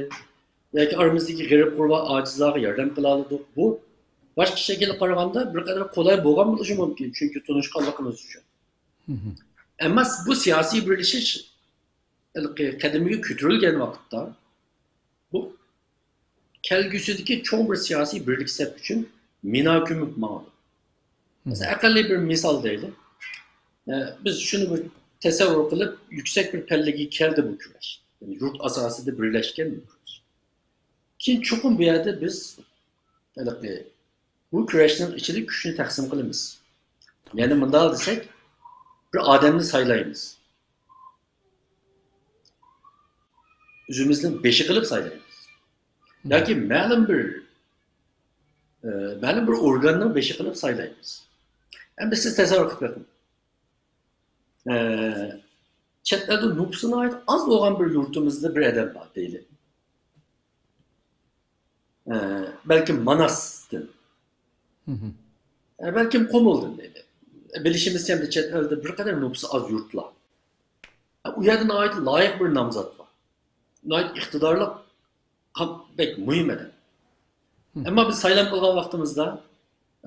yoki oramizdagi g'arib qurba ojizlarga yordam qila oldik. Bu boshqa shaklga qaraganda bir qadar qulay bo'lgan bo'lishi mumkin, chunki tunishqanligimiz uchun. Ammo bu siyosiy birlashish qadimiga ko'tarilgan vaqtda bu kelgusidagi cho'ng bir siyosiy birlik sep uchun mina ko'mib ma'lum. Mesela aqalli bir misal deylik. Biz şunu bir tasavvur qilib, yüksek bir pellega keldi bu kurash. Yani yurt asosida birlashgan bu kurash. Keyin cho'qim bu yerda biz bu kurashning ichida kuchni taqsim qilamiz. Ya'ni bunday desak, bir odamni saylaymiz. O'zimizning beshi qilib saylaymiz. Yoki ma'lum bir organning beshi qilib saylaymiz. Endi siz tasavvur qilib ko'ring. Chet elda nüfusuna ait az olan bir yurtumuzda bir adam var değil. Belki Manas'tın. Belki Komul'dun değil. Bilişimizce de chet elde bir kadar nüfusu az yurtlar. O yerden ait layık bir namzat var. Ait iktidarlık pek mühim eden. Ama biz saylam kılgan vaktimizde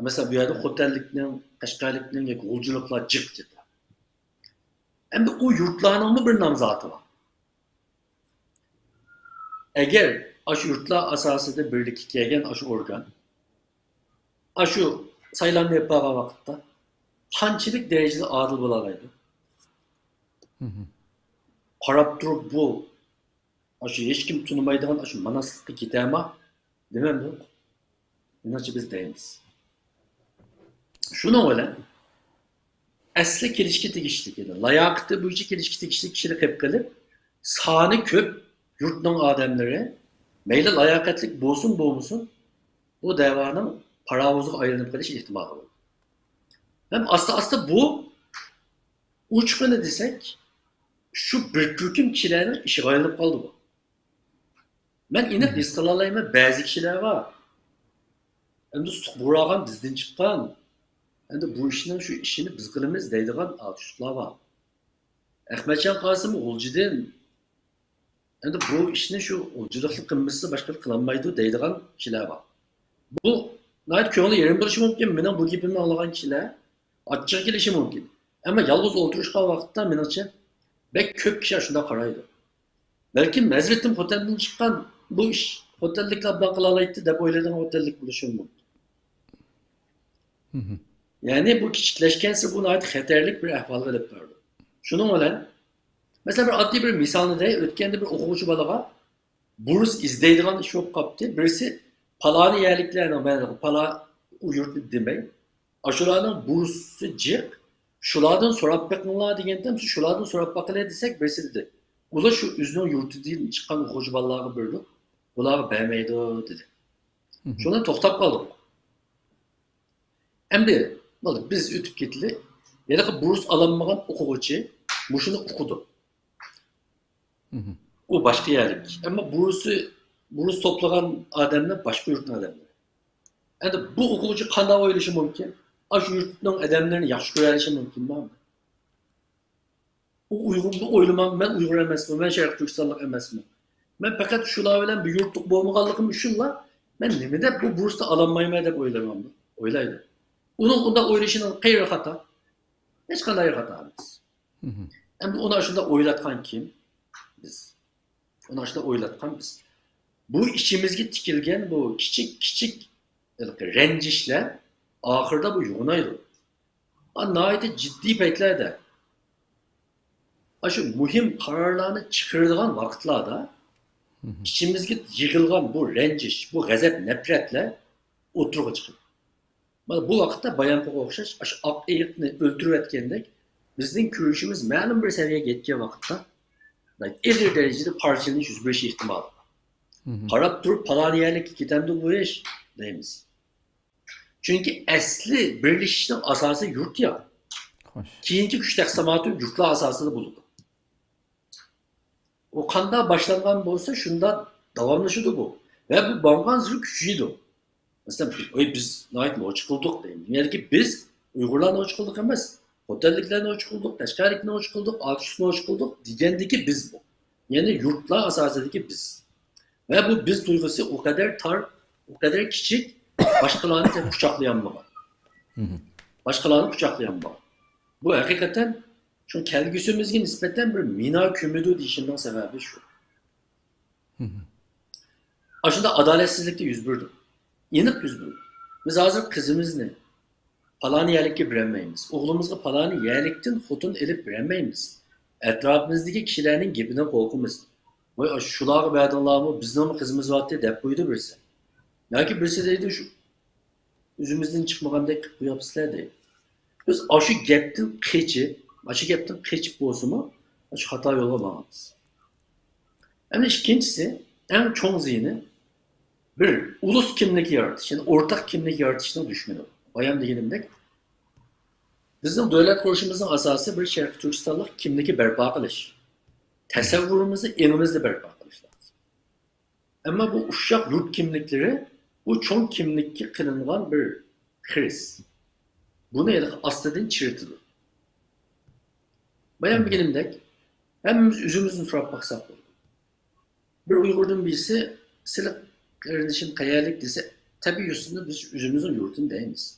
mesela bu yerde otelliklerin, kaşgarlıkların, yolculuklar cık. Hem de o yurtlarının bir namzatı var. Eğer aşı yurtlar asasında birlik kelgen aşı organ, aşı saylanma yapacağı vakitte qanchalik derecede adil bo'lardi. Qarab turib bu aşı hech kim tunmaydigan aşı manaslikka ketama demem yo'q. Menimcha biz deymiz. Şunu bilan asli kelishga tegishli edi. Layoqati bo'yicha kelishga tegishli kishilar qilib qilib, soni ko'p yurtning odamlari mayli layoqatlik bo'lsin, bo'lmasin, bu da'voning parovoziga aylanib qolish ehtimoli bor. Hem asta bu uçqini desak, şu bir turkum kishilarning ishiga aylanib qoldi bu. Men aniq his qila olmayman, ba'zi kishilar bor. Endi suqburag'an bizdan chiqqan. Endi bu işini biz qilamiz deydigan artistlar var. Ahmetcan Qasım G'uljidan endi bu ishni shu o'ljiliklik qilmasa boshqa qilolmaydi deydigan kishilar var. Bu nayt ko'ngli yerim bo'lishi mumkin. Mening bu gapimni anglagan kishilar achchiq kelishi mumkin. Ammo yolg'iz o'tirishgan vaqtda menimcha bek ko'p kishi shunday qaraydi. Balki mazritim hoteldan chiqqan bu ish hotelliklar bilan qila oladi deb o'yladigan hotellik bo'lishi mumkin. Yani bu kichikleşkense buna ait xatarlik bir ahvolga olib bordi. Shuning bilan mesela bir oddiy bir misolni dey, o'tganda bir o'quvchi bolaga burs izlaydigan ish bo'lib qolibdi. Birisi palani yerliklarning bari pala u yurtni demay, shularning bursi jiq, shulardan so'rab baqinglar deganda, shulardan so'rab baqilay desak, birisi dedi. Ular shu o'zining yurtidan chiqqan o'quvchi bolalarga berdi. Ular bermaydi dedi. Shundan to'xtab qoldik. Endi biz o'tib ketdi. Yana burs alanmagan o'quvchi mushuni o'qidi. O başka yerlik. Ama burs toplagan adamlar başka yurtning adamlari. Endi bu o'quvchi qanday o'ylashi mumkin? Shu yurtning adamlarini yaxshi ko'rishi mumkinmi? U Uyg'urni o'ylamam, men Uyg'ur emasman, men Sharq Turkistonlik emasman. Men faqat shular bilan bir yurtlik bo'lmaganligim uchunla men nima deb bu bursni ololmayman deb o'ylayman. O'ylaydi. Onun unda o'ylashining qayeri xato? Hech qanday xato emas. Endi uni shunda o'ylatgan kim? Biz. Uni shunda o'ylatgan biz. Bu ishimizga tikilgan bu kichik ranjishlar oxirida bu yo'naydi. Nihoyatda jiddiy paytlarda shu muhim qarorlarni chiqaradigan vaqtlarda ishimizga yig'ilgan bu ranjish, bu g'azab, nafratlar o'tirg'a chiqadi. Mana bu vaqtda Bayanpo'ga o'xshash shu oq ayiqni o'ltirayotgandek bizning kurashimiz ma'lum bir saviyaga yetgan vaqtda iliq darajada parchalanish yuz berishi ehtimoli bor. Qarab turib palani yerlikka ketamdi bu ish deymiz. Chunki asli birlashishning asosi yurt ya. Keyingi kuch taqsimoti yurtlar asosida bo'ladi. O qanday boshlangan bo'lsa, shunda davomlashadi bu. Va bu bo'lgan zil kuchiydi. Masalan, biz naytni och qildik deymiz. Ya'ni biz Uyg'urlarni och qildik emas, xo'jaliklarni och qildik, tashqarilikni och qildik, oqishni och qildik degandagi biz bu. Ya'ni yurtlar asosidagi biz. Ve bu biz duygusu o kadar tar, o kadar küçük, başkalarını tek kucaklayamamalı. Başkalarını kucaklayamamalı. Bu hakikaten şu kelgüsümüzün nispeten bir mina kümüdü deyişinden sebebi şu. Aslında adaletsizlikte yüz bürdü. Yenip yüz bürdü. Biz hazır kızımız ne? Palani yerlikki bilemeyimiz. Oğlumuzga palani yerlikten hotun elip bilemeyimiz. Etrafımızdaki kişilerin gibine korkumuz. Vay şulağı bədinlamı bizden kızımız vardı dep buydu birisi. Belki birisi deydi şu üzümüzden çıkmagandek bu yapısılar değil. Biz aşı geptin keçip bozumu aşı hata yola bağımız. Hem de ikincisi en çok zihni bir ulus kimlik yaratış, yani ortak kimlik yaratışına düşmeli. Bayam degenimdek bizim devlet kuruluşumuzun asası bir Şərqi Türkistanlıq kimliği berpa qilish. Təsəvvürümüzü elimizde berpa qilish lazım. Ama bu uşaq yurt kimlikleri bu çoğun kimlikki kılıngan bir kriz. Bunu elik aslında çırtılı. Bayan degenimdek hemimiz üzümüzün surap baksak olur. Bir Uygur'un birisi silik kardeşim kayalik dese tabi üstünde biz üzümüzün yurtun değiliz.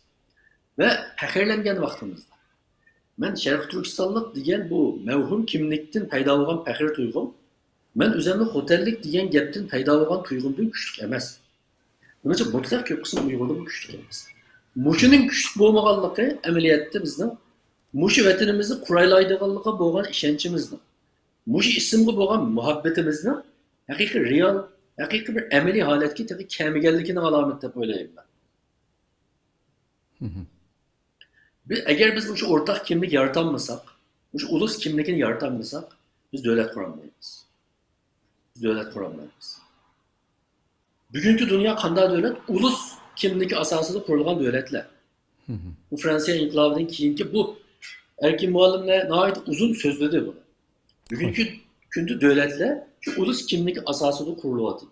Ve pəxirlənген vaxtımızda. Ben Şərqi Türkistanlıq degan bu mevhum kimlikten payda olgan pəxir tuygum, ben üzerinde hotellik degan gepten payda olgan tuygumdan küçük emas. Bunun için mutlaq köp kısım Uygur'da bu küçük emas. Muşunun küçük bolmaganlığı ameliyatda bizden, muşu vatanımızı kuraylaydıganlığı bolgan işençimizden, muşu isimge bolgan muhabbetimizden, hakiki real, hakiki bir ameli haletki tabi kemigellikinin alamet dep oylayım ben. Eğer biz bu ortak kimlik yaratanmasak, bu ulus kimlikini yaratanmasak, biz devlet kuramayız. Biz devlet kuramayız. Bugünkü dünya kanday devlet, ulus kimlik asasında kurulgan devletler. Bu Fransa inkılabının kiyinki bu erkin muallimle nait uzun sözledi bunu. Bugünkü gündü devletler şu ulus kimlik asasında kuruladı.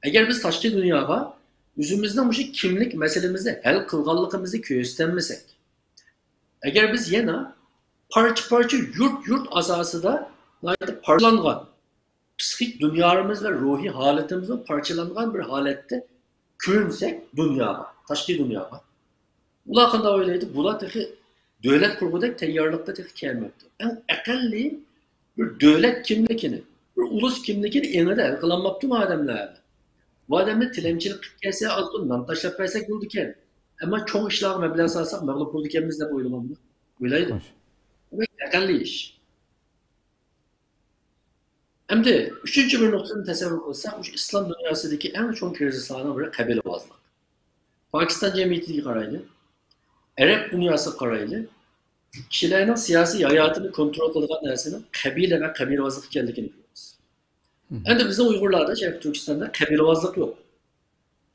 Eğer biz taşçı dünyaya yüzümüzden bu kimlik meselemizi hel kılganlığımızı köğüstenmesek, eğer biz yine parça yurt asası da parçalangan, psikik dünyamız ve ruhi haletimizin parçalangan bir halette kürünsek dünyaya, taşçı dünyaya. Bunlar hakkında öyleydi. Bunlar teki devlet kurgudak teyyarlıkta teki kelmekti. En akalli bir devlet kimlikini, bir ulus kimlikini enede el kılanmaptı mademlerle. Bu adamlar tilemçilik kesse az bundan taşlap versek bulduk yani. Ama çok işler meblağ salsak mağlup bulduk yani biz de boylamamdı. Böyleydi. Bu akalli iş. Hem de üçüncü bir noktanın tasavvur kılsak, İslam dünyasındaki en çok krizi sağlanan bir kabilevazlık. Pakistan cemiyeti karaylı, Arap dünyası karaylı, kişilerin siyasi hayatını kontrol kılgan dersinin kabile ve kabilevazlık geldiğini biliyoruz. Hem de bizim Uygurlarda, Şərqi Türkistan'da kabilevazlık yok.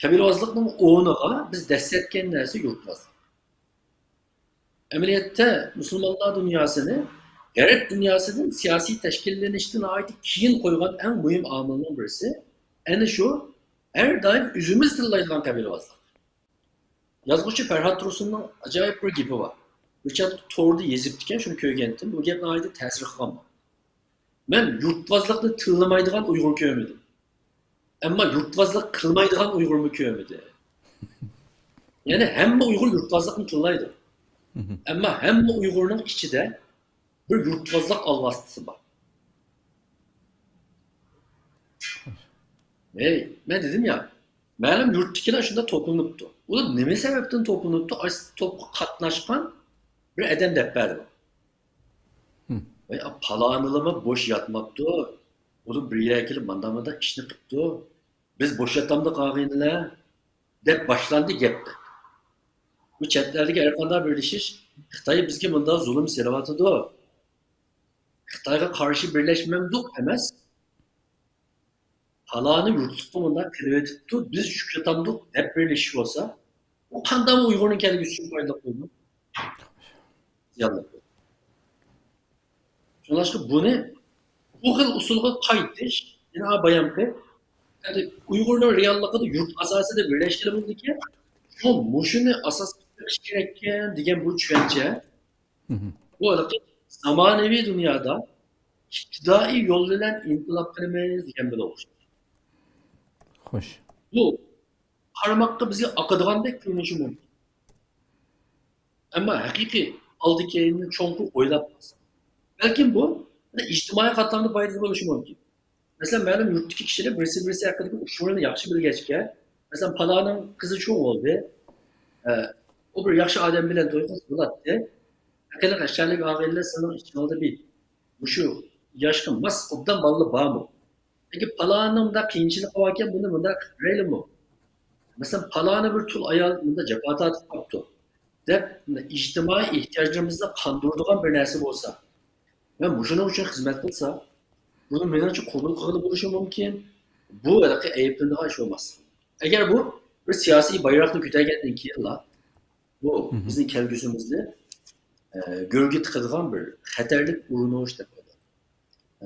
Kabilevazlıkın oğunuğa biz destekleyen dersi yurtvazlık. Emeliyatta Müslümanlar dünyasını, Arap dünyasının siyasi teşkillenişine ait kiyin koygan en mühim amilinin birisi, yani şu, her daim üzümüz tırlayılan kabilevazlık. Yazgıçı Ferhat Rusun'un acayip bir gibi var. Geçen tordu yeziptiken şunu köyge ettim. Bu gebine ait tesir kılma. Ben yurtvazlıkla tırlamaydıgan Uygur köymedim. Ama yurtvazlık kılmaydıgan Uygur mu köymedi? Yani hem Uygur yurtvazlıkını tırlaydı. Ama hem Uygur'un içi de bir yurtvazlık alvastısı var. Ben dedim ya, mənim yurtdakiler şunda toplanıptı. O da neme sebepten toplanıptı? Toplu katlaşkan bir eden depberdi. Palanılama boş yatmaptı. O da bir yere gelip mandamada işini kıptı. Biz boş yatamdık ağıyla dep başlandı gepti. Bu çetlerdeki erkanlar birleşiş, Xitay bizge bunda zulüm seravatıdı. Xitay'a karşı birleşmemdik emez. Palani yurtluqqa bunda kirvetipti, biz şükretamdık hep birleşik olsa, o qanday Uyg'urning kelgusi uchun foydali bo'ldi? Ziyonli. Şunlaşkı bunu bu xil usulga qaytish, yana bayon qilib, yani Uyg'urlar realligida yurt asosida birlashtirildi şu mushuni asos qilish kerak ekan degan bu tushuncha bu zamonaviy dunyoda ibtidoiy yo'l bilan inqilob qilamiz degan bilan o'xshaydi. Xo'sh. Bu qaramoqqa bizga oqadigandek ko'rinishi mumkin. Ammo haqiqiy oldi-keyinni cho'nqur o'ylab balki bu ijtimoiy qatlamda foydali bo'lishi mumkin. Masalan, ma'lum yurtdagi kishilar birisi haqida usulni yaxshi bilgachga, masalan, palaning qizi cho'ng bo'ldi. O bir yaxshi odam bilan to'y qilsa bo'ladi. Aqalli qashalik oilalar sening ichingda bir shu yoshga mas obdan balla bormi? Peki palanımda qiyinchilik qilgan buni bunda qilaylimi? Masalan, palani bir tul ayol bunda jafot atib qopti. Deb ijtimoiy ehtiyojlarimizni qondiradigan bir narsa bo'lsa, men shuning uchun xizmat qilsa, buni menimcha qabul qilib bo'lishi mumkin. Bu anaqa ayblanadigan ish emas. Agar bu bir siyosiy bayroqni ko'targandan keyin bu bizning kelgusimizni gölge tıkadığan bir xatarlik urunmuş deb qo'ydim.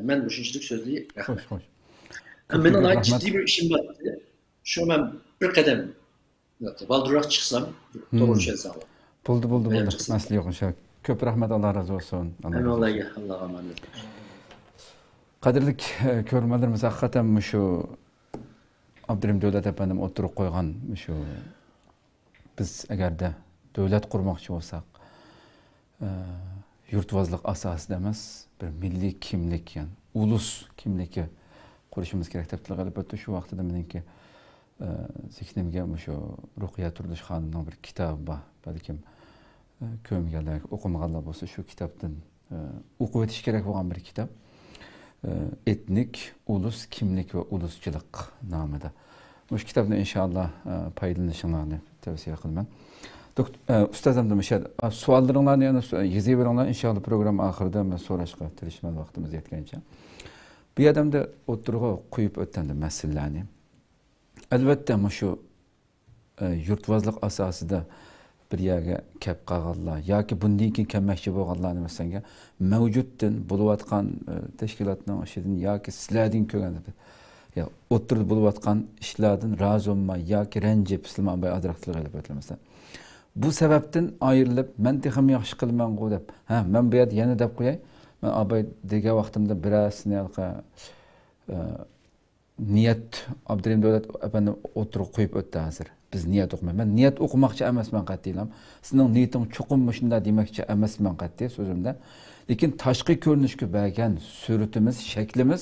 Men bu shunchalik so'zli rahmat. Xo'sh. Mening ciddi ciddi bir ishim bor. Shu men bir qadam valdiroq chiqsam, to'g'ri tushensam. Bo'ldi. Masala yo'q inshaalloh. Ko'p rahmat, Alloh razı olsun. Allohga emanet. Qadrli ko'rmalarimiz haqiqatan shu Abdurim Davlat efendim o'tirib qo'ygan shu biz agarda davlat qurmoqchi bo'lsak, yurtvozlik asosida emas, bir milliy kimlik, yani ulus kimligi qurishimiz kerak deb albatta shu vaqtida meniki zihnimga shu Ruqiya Turdishxonning bir kitobi bor. Balkim ko'mganlar, o'qimaganlar bo'lsa shu kitobdan o'qib o'tish kerak bo'lgan bir kitob. Etnik, ulus, kimlik ve ulusçılık namıda. Bu kitapda inşallah paylaşılacağını tavsiye qilaman. Ustazım demiş, suallarınlarını yana yazı verenler inşallah program ahırda ben so'rashga tirishman vaqtimiz yetgancha. Bu adamda o'tirg'a qo'yib o'tdi masalalarni. Albatta shu yurtvozlik asosida bir yerga kelib qolganlar yoki bundan keyin kelmoqchi bo'lganlarni masalan mavjuddan bo'layotgan tashkilotning ishidan yoki sizlardan ko'rgan ya o'tirib bo'layotgan ishlardan rozi bo'lmay yoki ranjib Müslüman azroqlik qilib o'tlamasa bu sababdan ayrilib men texim yaxshi qilman deb men bu yerda yana deb qo'yay men abay degan vaqtimda birasini niyat Abdurim Davlat efendim o'tirib qo'yib o'tdi hozir. Biz niyat o'qimayman. Men niyat o'qimoqchi emasman qat'iyan. Sizning niyating chuqurmi shunda demoqchi emasman qat'iy so'zimda. Lekin tashqi ko'rinishga bergan suratimiz, shaklimiz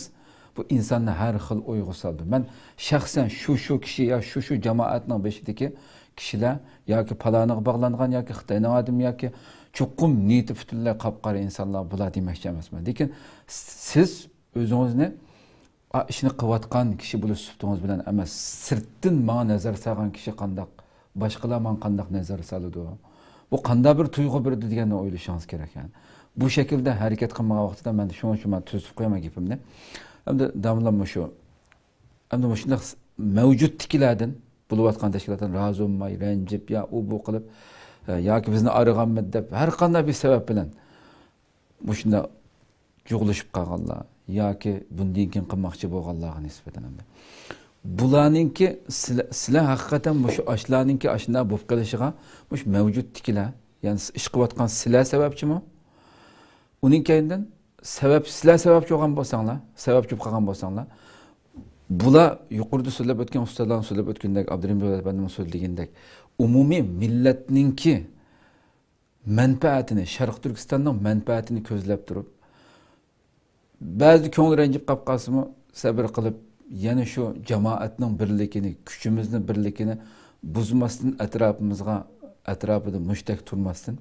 bu insonni har xil o'yga soldi. Men shaxsan shu kishi ya shu jamoatning beshidagi kishilar yoki paloniga bog'langan yoki Xitoyning odami yoki chuqur niyati butunlay qop-qora insonlar bular demoqchi emasman. Lekin siz o'zingizni ishni qilayotgan kishi bo'lish suhbatingiz bilan emas, sirtdan menga nazar solgan kishi qandoq, boshqalar menga qandoq nazar soladi. Bu qanday bir tuyg'u berdi deganni o'ylashingiz kerak yani. Bu shaklda harakat qilmagan vaqtida men shuni tuzib qo'yaman gapimni. Hamda damlama shu. Hamda shunday mavjud tiklardan bo'layotgan tashkilotdan rozi bo'lmay, ranjib ya bu qilib yoki bizni arg'anmid deb har qanday bir sabab bilan bu shunday yo'qlashib qolganlar yoki bundan keyin qilmoqchi bo'lganlarga nisbatan ham. Bularninki sizlar haqiqatan shu ashlarninki ashna bo'lib qolishiga mush mavjud tiklar, ya'ni ish qilayotgan sizlar sababchimi? Uning keyindan sizlar sababchi bo'lgan bo'lsanglar, sababchi bo'lib qolgan bo'lsanglar, bular yuqorida so'zlab o'tgan ustalarning so'zlab o'tgandek, Abdurim Davlat efendim so'zlagandak, umumiy millatninki manfaatini, Sharq Turkistonning manfaatini ko'zlab turib ba'zi ko'ngil ranjib qolib qolsa-mu sabr qilib yana shu jamoatning birligini, kuchimizning birligini buzmasdan atrofida mushtak turmasdan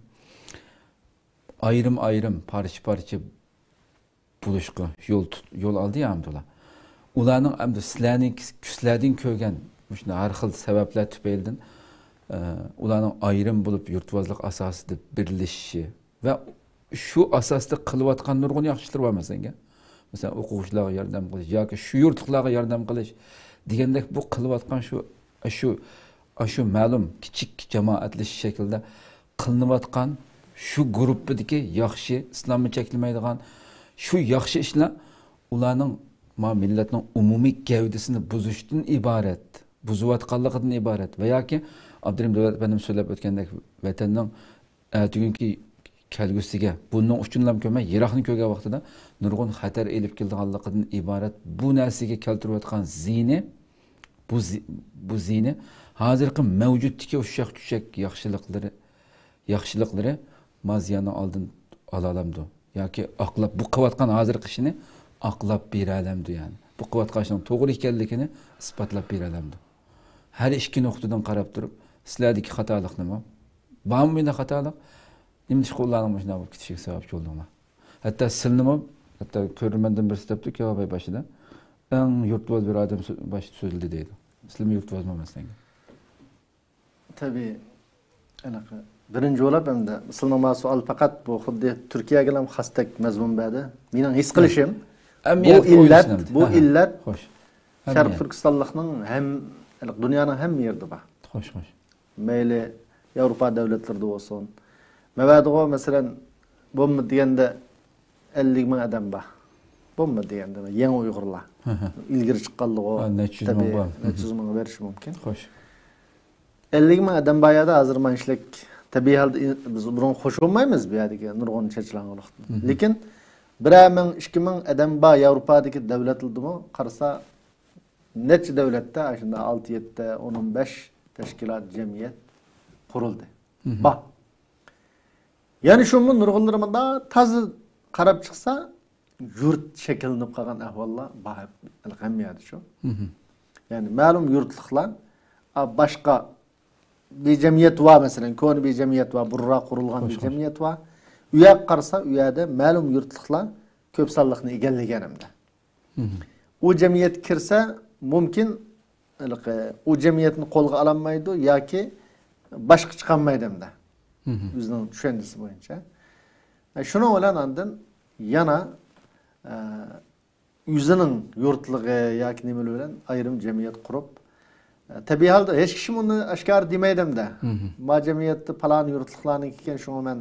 ayrim parcha bo'lishga yo'l oldi hamdullah. Ularning hamda sizlarning ko'rgan shunday har xil sabablar tufaylidan ularning ayrim bo'lib yurtvozlik asosida birlashishi va shu asosda qilayotgan nurg'un yaxshiliklar bor masalan. mesela o'quvchilarga yordam qilish yoki shu yurtliqlarga yordam qilish degandek bu qilayotgan shu ma'lum kichik jamoatlashish shaklda qilinayotgan shu guruhdagi yaxshi islomni cheklamaydigan shu yaxshi ishlar ularning millatning umumiy gavdasini buzishdan iborat, buzayotganligidan iborat va yoki Abdurim Davlat benim söylep o'tgandek vatanning tugunki kelgusiga bunun uchunlam ko'may yiroqni ko'rgan vaqtida nurg'un xatar elib kelganligidan iborat bu narsaga keltirayotgan ziyni bu ziyni hozirgi mavjuddagi ushaq-tushak yaxshiliklari maziyani oldin ola olamdi yoki aqlab bu qilayotgan hozirgi ishini aqlab bera olamdi yani bu qilayotgan ishning to'g'ri ekanligini isbotlab bera olamdi har ikki nuqtadan qarab turib sizlardagi xatolik nima bormi menda xatolik nima ish qo'llaning shunday bo'lib ketishiga sababchi bo'ldinglar hatto silnimi hatto ko'rmandan birisi debdi-ki Obay boshida eng yurtvoz bir odam boshida so'zildi deydi sizlar yurtvoz emaslar tabii anaqa birinchi bo'lib hamda musulmon sual faqat bu xuddi Turkiyaga ham xastak mazmun berdi mening his qilishim bu illat Sharq Turkistonlikning ham dunyoning hamma yerida bor xo'sh mayli Yevropa davlatlarida bo'lsin mavadigo masalan bomba deganda 50 ming odam bor bomba deganda yangi uyg'urlar ilgari chiqqanligi tabii 300 ming berishi mumkin xo'sh 50 ming odam bor yerda hozir manishlik tabiiy holda biz burun xush olmaymiz bu yerdagi nurg'un chechlanganlikdan lekin 1 ming 2 ming odam bor Yevropadagi davlatlardami qarasa necha davlatda shunda 6-7 ta 15 tashkilot jamiyat qurildi bor ya'ni shu nurg'unlarida toza qarab chiqsa yurt shakllanib qolgan ahvollar bor hammayadi shu ya'ni ma'lum yurtliklar boshqa bir jamiyat var mesela konu bir jamiyat var burra qurilgan bir jamiyat var u yoqqa qarasa u yerda ma'lum yurtliklar ko'p sonliqni egallaganimda u jamiyat kirsa mumkin u jamiyatni qo'lga ololmaydi yoki boshqa chiqolmaydimda bizning tushunchasi bo'yicha shuni bilan andin yana o'zining yurtligi yoki nima bilan ayrim jamiyat qurib tabiiy holda hech kishi buni oshkor demaydimda ma jamiyatda falon yurtliklarniki ekan shuni men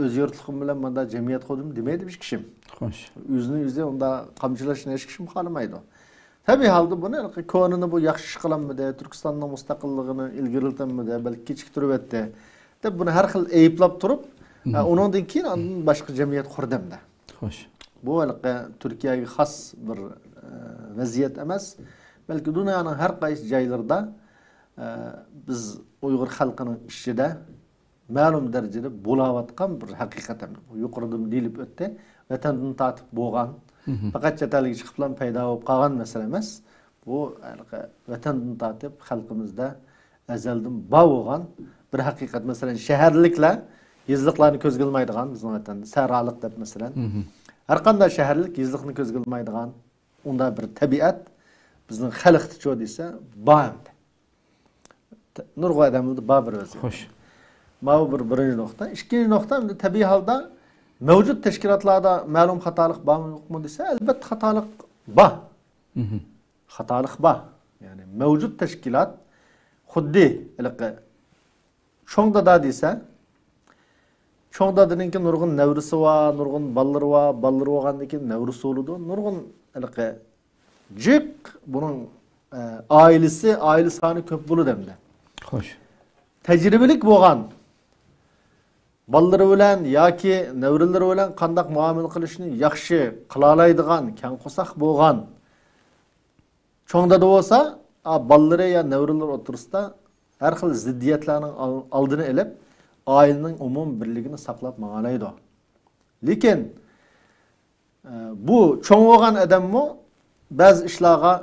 o'z yurtligim bilan bunda jamiyat qurdim demaydi hech kishim xo'sh o'zini unda qamchilashni hech kishim xohlamaydi tabiiy holda buni konini bu yaxshi ish qilinmidi Turkistonning mustaqilligini ilgariltamidi balki kechiktirib o'tdi deb buni har xil ayblab turib undan keyin boshqa jamiyat qurdimda xo'sh bu Turkiyaga xos bir vaziyat emas balki dunyoning har qaysi joylarida biz Uyg'ur xalqining ichida ma'lum darajada bo'layotgan bir haqiqat ham yuqorida deyilib o'tdi vatandan tatib bo'lgan faqat chet elga chiqib bilan paydo bo'lib qolgan masala emas bu vatandan tatib xalqimizda azaldan bor bo'lgan bir haqiqat masalan shaharliklar yezliqlarni ko'zga ilmaydigan bizning vatanda saraliq deb masalan har qanday shaharlik yezliqni ko'zga ilmaydigan unda bir tabiat bizning xalqda cho desa bor nurg'un odamlarda bor bir o'zi xo'sh bu birinchi nuqta ikkinchi nuqta tabiiy holda mavjud tashkilotlarda ma'lum xatolik bormi yo'qmi desa albatta xatolik bor xatolik bor ya'ni mavjud tashkilot xuddi cho'ngdada desa cho'ngdadaninki nurg'un navrisi va nurg'un ballari va ballari bo'lgandan keyin navrisi bo'ladi nurg'un jiq bunun aile soni ko'p bo'ladi hamda xo'sh tajribalik bo'lgan ballari bilan yoki navrilari bilan qanday muomala qilishni yaxshi qila oladigan kang qo'saq bo'lgan cho'ngdada bo'lsa ballari ya navrillar o'tirisida har xil ziddiyatlarning oldini olib oilaning umum birligini saqlab ma'olaydi lekin bu cho'ng bo'lgan odammi ba'zi ishlarga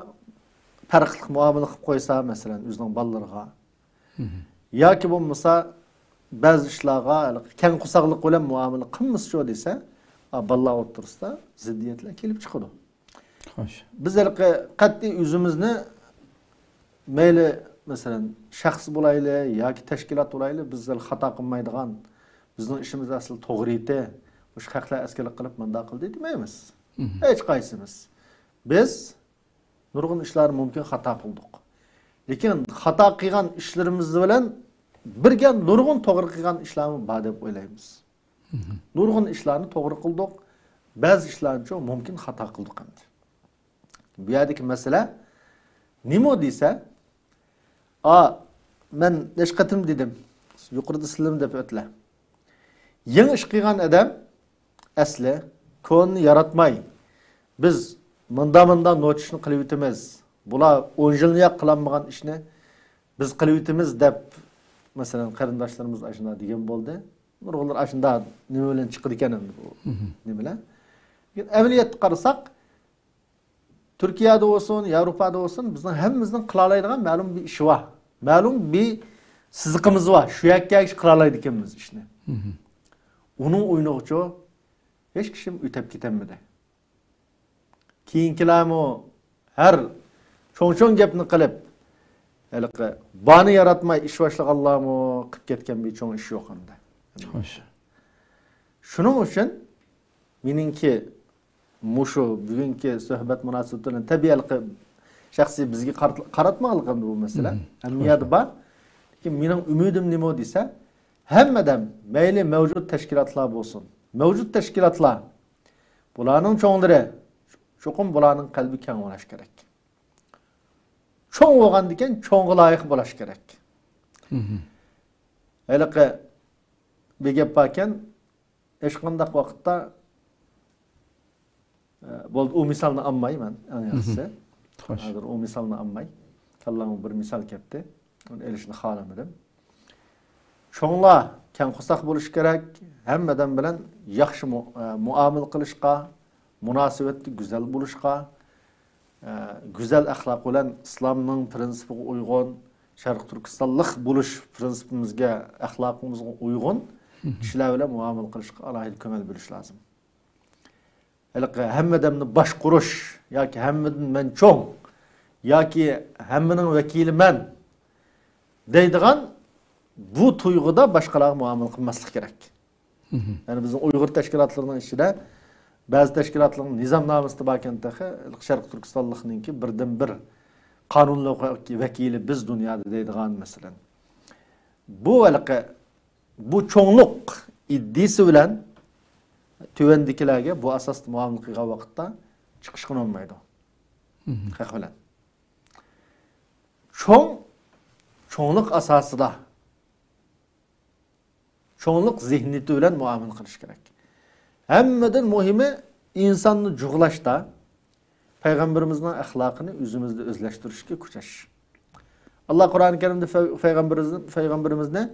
farqli muomala qilib qo'ysa masalan o'zining ballariga yoki bo'lmasa ba'zi ishlarga kang qo'saqlik bilan muomala qilmas shu desa ballar o'tirisida ziddiyatlar kelib chiqadi xo'sh biz qat'iy o'zimizni mayli masalan shaxs bo'layli yoki tashkilot bo'layli biz xato qilmaydigan bizning ishimiz asli to'g'ri edi o'sha haqlar askarlik qilib bunday qildi demaymiz Hech qaysimiz. Biz nurg'un ishlar mumkin xato qildik. Lekin xato qilgan ishlarimiz bilan birga nurg'un to'g'ri qilgan ishlarni bor deb o'ylaymiz. Nurg'un ishlarni to'g'ri qildik, ba'zi ishlarni mumkin xato qildik ham. Bu yerdagi masala nima desa, men necha qatim dedim, yuqorida sizlar deb o'tlar. Yangi ish qilgan odam asli konni yaratmay, biz mında notishni qilib o'tamiz. Bular 10 yilni qilmagan ishni biz qilib o'tamiz deb masalan qarindoshlarimiz ashuna degan bo'ldi. Nurg'unlar ashunda nima bilan chiqdi ekan endi bu? Nima bilan? Lekin amaliyotga qarasak, Turkiyada olsun, Yevropada olsun, bizning hammamizning qila oladigan ma'lum bir ish var. Ma'lum bir siziqimiz var. Shu yakka ish qila oladi ekanmiz ishni. Uning o'ynoqchi hech kishim o'tib ketamidi. Keyingilarmi har cho'ng gapni qilib, haliqi bani yaratmay ish boshlaganlarmi qilib ketgan bir cho'ng ish yo'q unda. Xo'sh. Shuning uchun meningki mushu bugungi suhbat munosabati bilan tabiiyki shaxsiy bizga qaratmoqligim bu masala. Ahamiyati bor. Lekin mening umidim nima desa, hammadan mayli mavjud tashkilotlar bo'lsin. Mavjud tashkilotlar bularning cho'nglari cho'qim bularning qalbi keng bo'lishi kerak. Cho'ng bo'lgandan keyin cho'ngga loyiq bo'lish kerak. Haliqi bir gap borkan, hech qanday vaqtda bo'ldi u misolni olmayman, eng yaxshisi. Hozir u misolni olmay, kallamga bir misol keldi. Uni elishni xohlamadim. Cho'nglar keng qo'saq bo'lish kerak, hammadan bilan yaxshi muomala qilishga, munosabatli go'zal bo'lishga, go'zal axloq bilan islomning prinsipiga uyg'un, Sharq Turkistonlik bo'lish prinsipimizga, axloqimizga uyg'un kishilar bilan muomala qilishga alohida ko'ngil bo'lish lozim. Haliqi hammadanni bosh qurish yoki hammadan men cho'ng yoki hammaning vakili men deydigan bu tuyg'uda boshqalarga muomala qilmaslik kerak. Ya'ni bizning Uyg'ur tashkilotlarining ichida ba'zi tashkilotlarning nizomnomasida borkan tahi Sharq Turkistonlikninki birdan bir qonunli vakili biz dunyoda deydigan masalan. Bu haliqi bu cho'nglik iddisi bilan tuvandikilarga bu asosda muomala qilgan vaqtda chiqishga olmaydi. Haq bilan. Cho'nglik asosida cho'nglik zihniyati bilan muomala qilish kerak. Hammadan muhimi insonni jug'lashda payg'ambarimizning axloqini o'zimizda o'zlashtirishga kuchash. Alloh Qur'oni Karimda payg'ambarimizni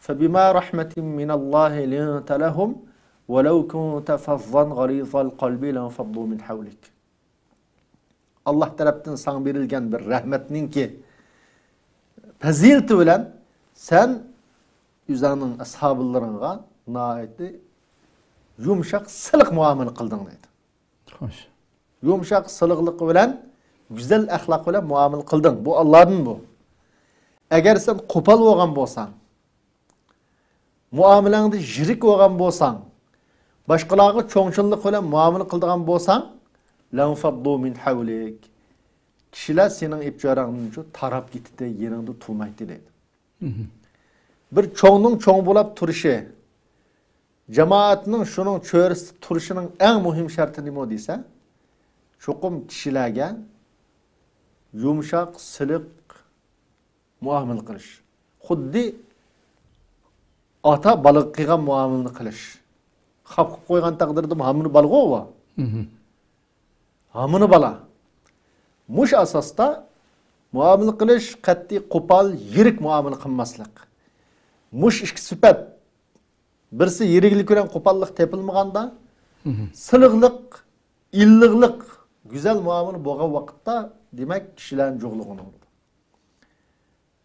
فبما رحمة من الله لنت لهم ولو كنت فظا غليظ القلب لانفضوا من حولك. Allah tarafından sana verilgen bir rahmetninki fazileti bilen sen üzerinin ashablarına naiti yumuşak sılık muamele kıldın dedi. Hoş. Yumuşak sılıklık bilen güzel ahlak bilen muamele kıldın. Bu Allah'ın bu. Eğer sen kopal olgan bolsan, muamelende jirik olgan bolsan, başkalarına çoğunçuluk bilen muamele kıldığın bolsan, lanfaddu min havlik. Kişiler senin ipçarağının tarap gitti de yerinde turmaydı dedi. Bir çoğunun çoğun bulup turuşu, cemaatinin şunun çöğrüsü turuşunun en mühim şartı ne deyse, çoğum kişilerge yumuşak, silik muamele kılış. Xuddi ata balık kıygan muamele kılış. Xapqı koygan takdirde hamını balığı o var. Hamını bala. Muş asasta muamele kılış, qat'i qo'pol, yirik muamele qilmaslik. Muş ikki sifat. Birisi yiriklik bilan qo'pollik tepilmaganda, siliqlik, illiqlik, güzel muamele bo'lgan vaqtda demak kishilarning jo'qligini bo'ladi.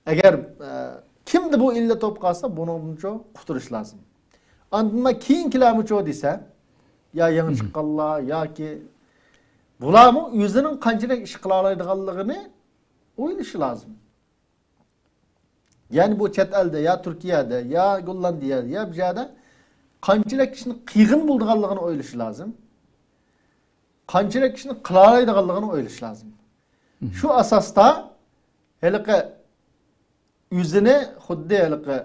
Agar kimdi bu illat bo'lib qolsa, buningcha quturish lozim. Andima keyingilarmicho desa, ya yangi chiqqanlar yoki bularni o'zining qanchalik ish qila oladiganligini o'ylashi lozim. Yani bu chet elda, ya Turkiyada, ya Gollandiyada, ya bu yerda qanchalik ishni qiyin bo'lganligini o'ylashi lozim. qanchalik ishni qila oladiganligini o'ylash lozim. Shu asosda haliqi o'zini xuddi haliqi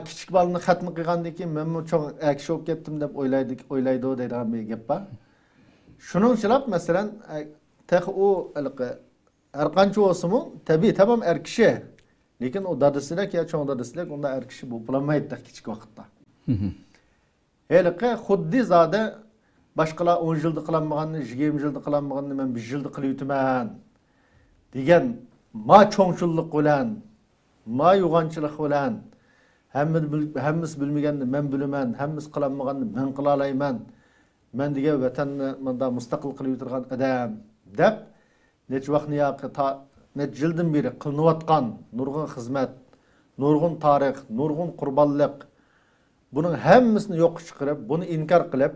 kichik balani xatmi qilgandan keyin men cho'ng akshi bo'lib ketdim deb o'ylaydi deydigan bir gap bor. Shuning uchun masalan tax u haliqi har qancha bo'lsa-mu tabiiy tamam er kishi. Lekin o dadasidak ya cho'ng dadasidak unda er kishi bo'lmaydi kichik vaqtda. Haliqi xuddi zada boshqalar 10 yilda qilinmaganni, 20 yilda qilinmaganni men 1 yilda qilib o'taman degan ma cho'ngchullik bilan, ma yo'g'onchilik bilan hammasi bilmaganni men bilaman, hammasi qilinmaganni men qila olayman. Men degan vatanni menda mustaqil qilib o'tirgan odam deb necha vaqtni yoqi necha yildan beri qilinayotgan nurg'un xizmat, nurg'un tarix, nurg'un qurbonlik buning hammasini yo'q chiqarib, buni inkor qilib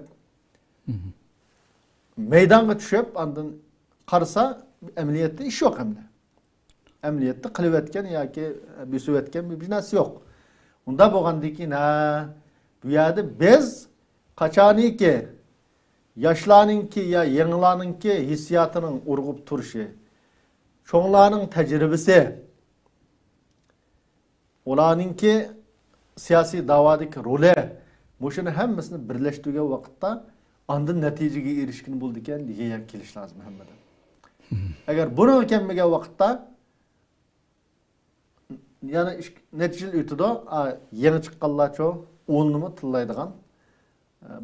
maydonga tushib, ondan qarasa amaliyotda ish yo'q hamda. Amaliyotda qilib o'tgan yoki besib o'tgan bir narsa yo'q. Unda bo'lgandan keyin bu yerda biz qachoniki yoshlarningki ya yangilarningki hissiyotining urg'ib turishi, cho'nglarning tajribasi, ularningki siyosiy da'vodagi roli, mushuni hammasini birlashtirgan vaqtda ondan natijaga erishgan bo'ldi ekan degan kelish lozim hammadan. Agar buni kelmagan vaqtda yana necha yil o'tdi, yangi chiqqanlarcho o'rnini tillaydigan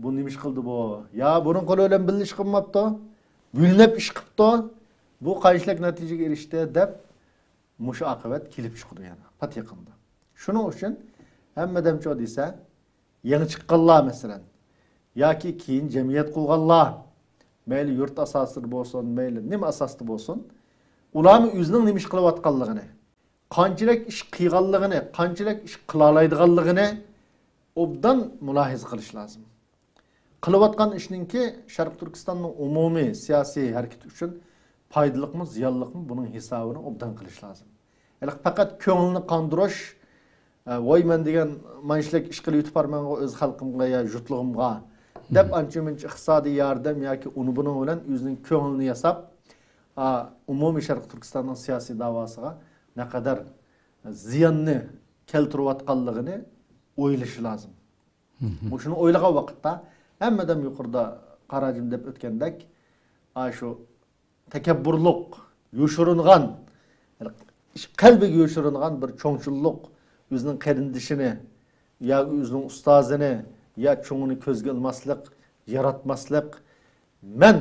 bu nima ish qildi bu? Ya buning qo'li bilan birga ish qilmabdi, bo'linib ish qilibdi. Bu qanchalik natijaga erishdi deb mushu oqibat kelib chiqdi yana pat yaqinda. Shuning uchun hammadan cho desa, yangi chiqqanlar masalan yoki keyin jamiyat qurganlar, mayli yurt asosida bo'lsin, mayli nima asosida bo'lsin, ularning o'zining nima ish qilayotganligini, qanchalik ish qilganligini, qanchalik ish qila oladiganligini obdan mulohiza qilish lozim. Qilayotgan ishninki Sharq Turkistonning umumiy siyosiy harakati uchun foydalikmi, ziyonlikmi buning hisobini obdan qilish lozim. Ya'ni faqat ko'ngilni qondirish, voy men degan manishlik ish qilib yutib borman o'z xalqimga ya yurtligimga deb ancha-muncha iqtisodiy yordam yoki uni buning bilan o'zining ko'nglini yasab, umumiy Sharq Turkistonning siyosiy davosiga naqadar ziyonni keltirayotganligini o'ylash lozim. Shuni o'ylagan vaqtda hammadan yuqorida qarajim deb o'tgandek, shu takabburlik, yoshiringan, qalbiga yoshiringan bir cho'ngchullik, o'zining qarindishini, ya o'zining ustozini, ya cho'ngini ko'zga ilmaslik, yaratmaslik, men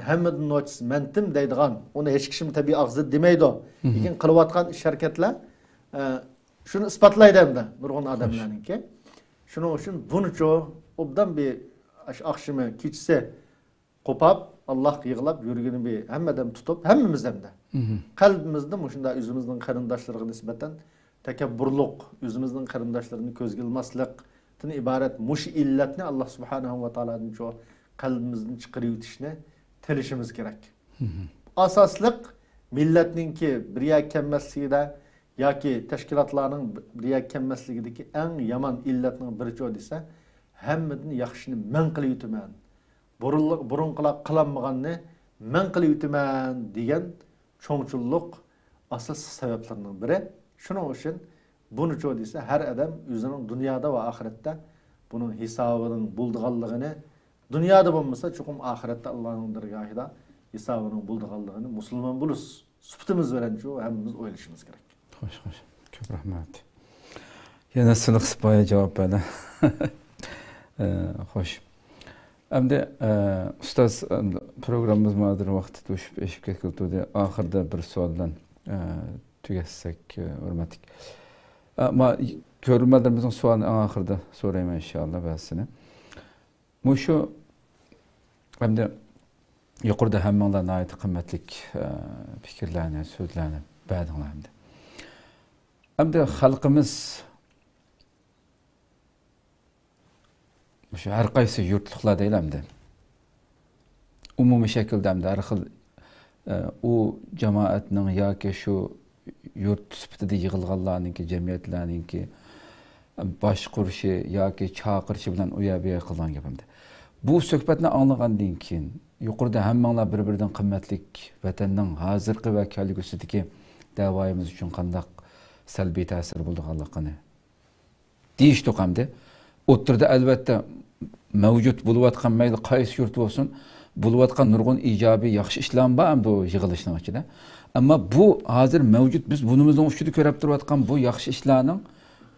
hammadan nochis mentim deydigan, uni hech kim tabiiy og'zi demaydi. Lekin qilayotgan ish harakatlar shuni isbotlaydi hamda nurg'un odamlarningki. Shuning uchun bunicho obdan bir oqshimi kechasi qo'pab Allohga yig'lab yurgani bir hammadan tutib, hammamiz hamda qalbimizda shunda o'zimizning qarindoshlariga nisbatan takabburlik, o'zimizning qarindoshlarini ko'zga ilmaslikdan iborat mush illatni Alloh subhanahu va taoloning shu qalbimizdan chiqarib o'tishni tilishimiz kerak. Asosliq millatningki bir yakammasligida yoki tashkilotlarning bir yakammasligidagi eng yomon illatning birichi desa, hammadan yaxshini men qilib o'taman. Burun qilinmaganni men qilib o'taman degan cho'ngchullik asos sabablarning biri. Shuning uchun buni cho desa, har odam o'zining dunyoda va oxiratda buning hisobining bo'lganligini, dunyoda bo'lmasa cho'qim oxiratda Allohning dargohida hisobining bo'lganligini musulmon bo'lish suhbatimiz bilan shu hammamiz o'ylashimiz kerak. Xo'sh. Ko'p rahmat. Yana siniq sipoya javob berdi. Xo'sh. Endi ustoz programmamiz ma'dir vaqti to'shib eshib ketdi. Oxirida bir savol bilan tugatsak hurmatli. Ama ko'rmalarımızın sualini oxirida so'rayman inshaalloh ba'zisini. Mushu hamda yuqorida hammanglar nihoyat qimmatli fikrlarni, so'zlarni berdinglar hamda. Hamda xalqimiz mushu har qaysi yurtliqlar deylamdi. Umumiy shaklda hamda har xil u jamoatning yoki shu yurt sifatida yig'ilganlarningki, jamiyatlarningki bosh qurishi yoki chaqirishi bilan u yerga qilgan gapimda. Bu söhbətni anlığandan keyin yuqorida hammanglar bir-biridan qimmatlik vatanning hozirgi va kelgusidagi da'voyimiz uchun qandaq salbiy ta'sir bo'lganligini deyishdi hamda o'ttirda albatta mavjud bo'layotgan mayli qaysi yurt bo'lsin bo'layotgan nurg'un ijobiy yaxshi ishlar bor bu yig'ilishning ichida. Ammo bu hozir mavjud biz bunimizning ustida ko'rib turayotgan bu yaxshi ishlarning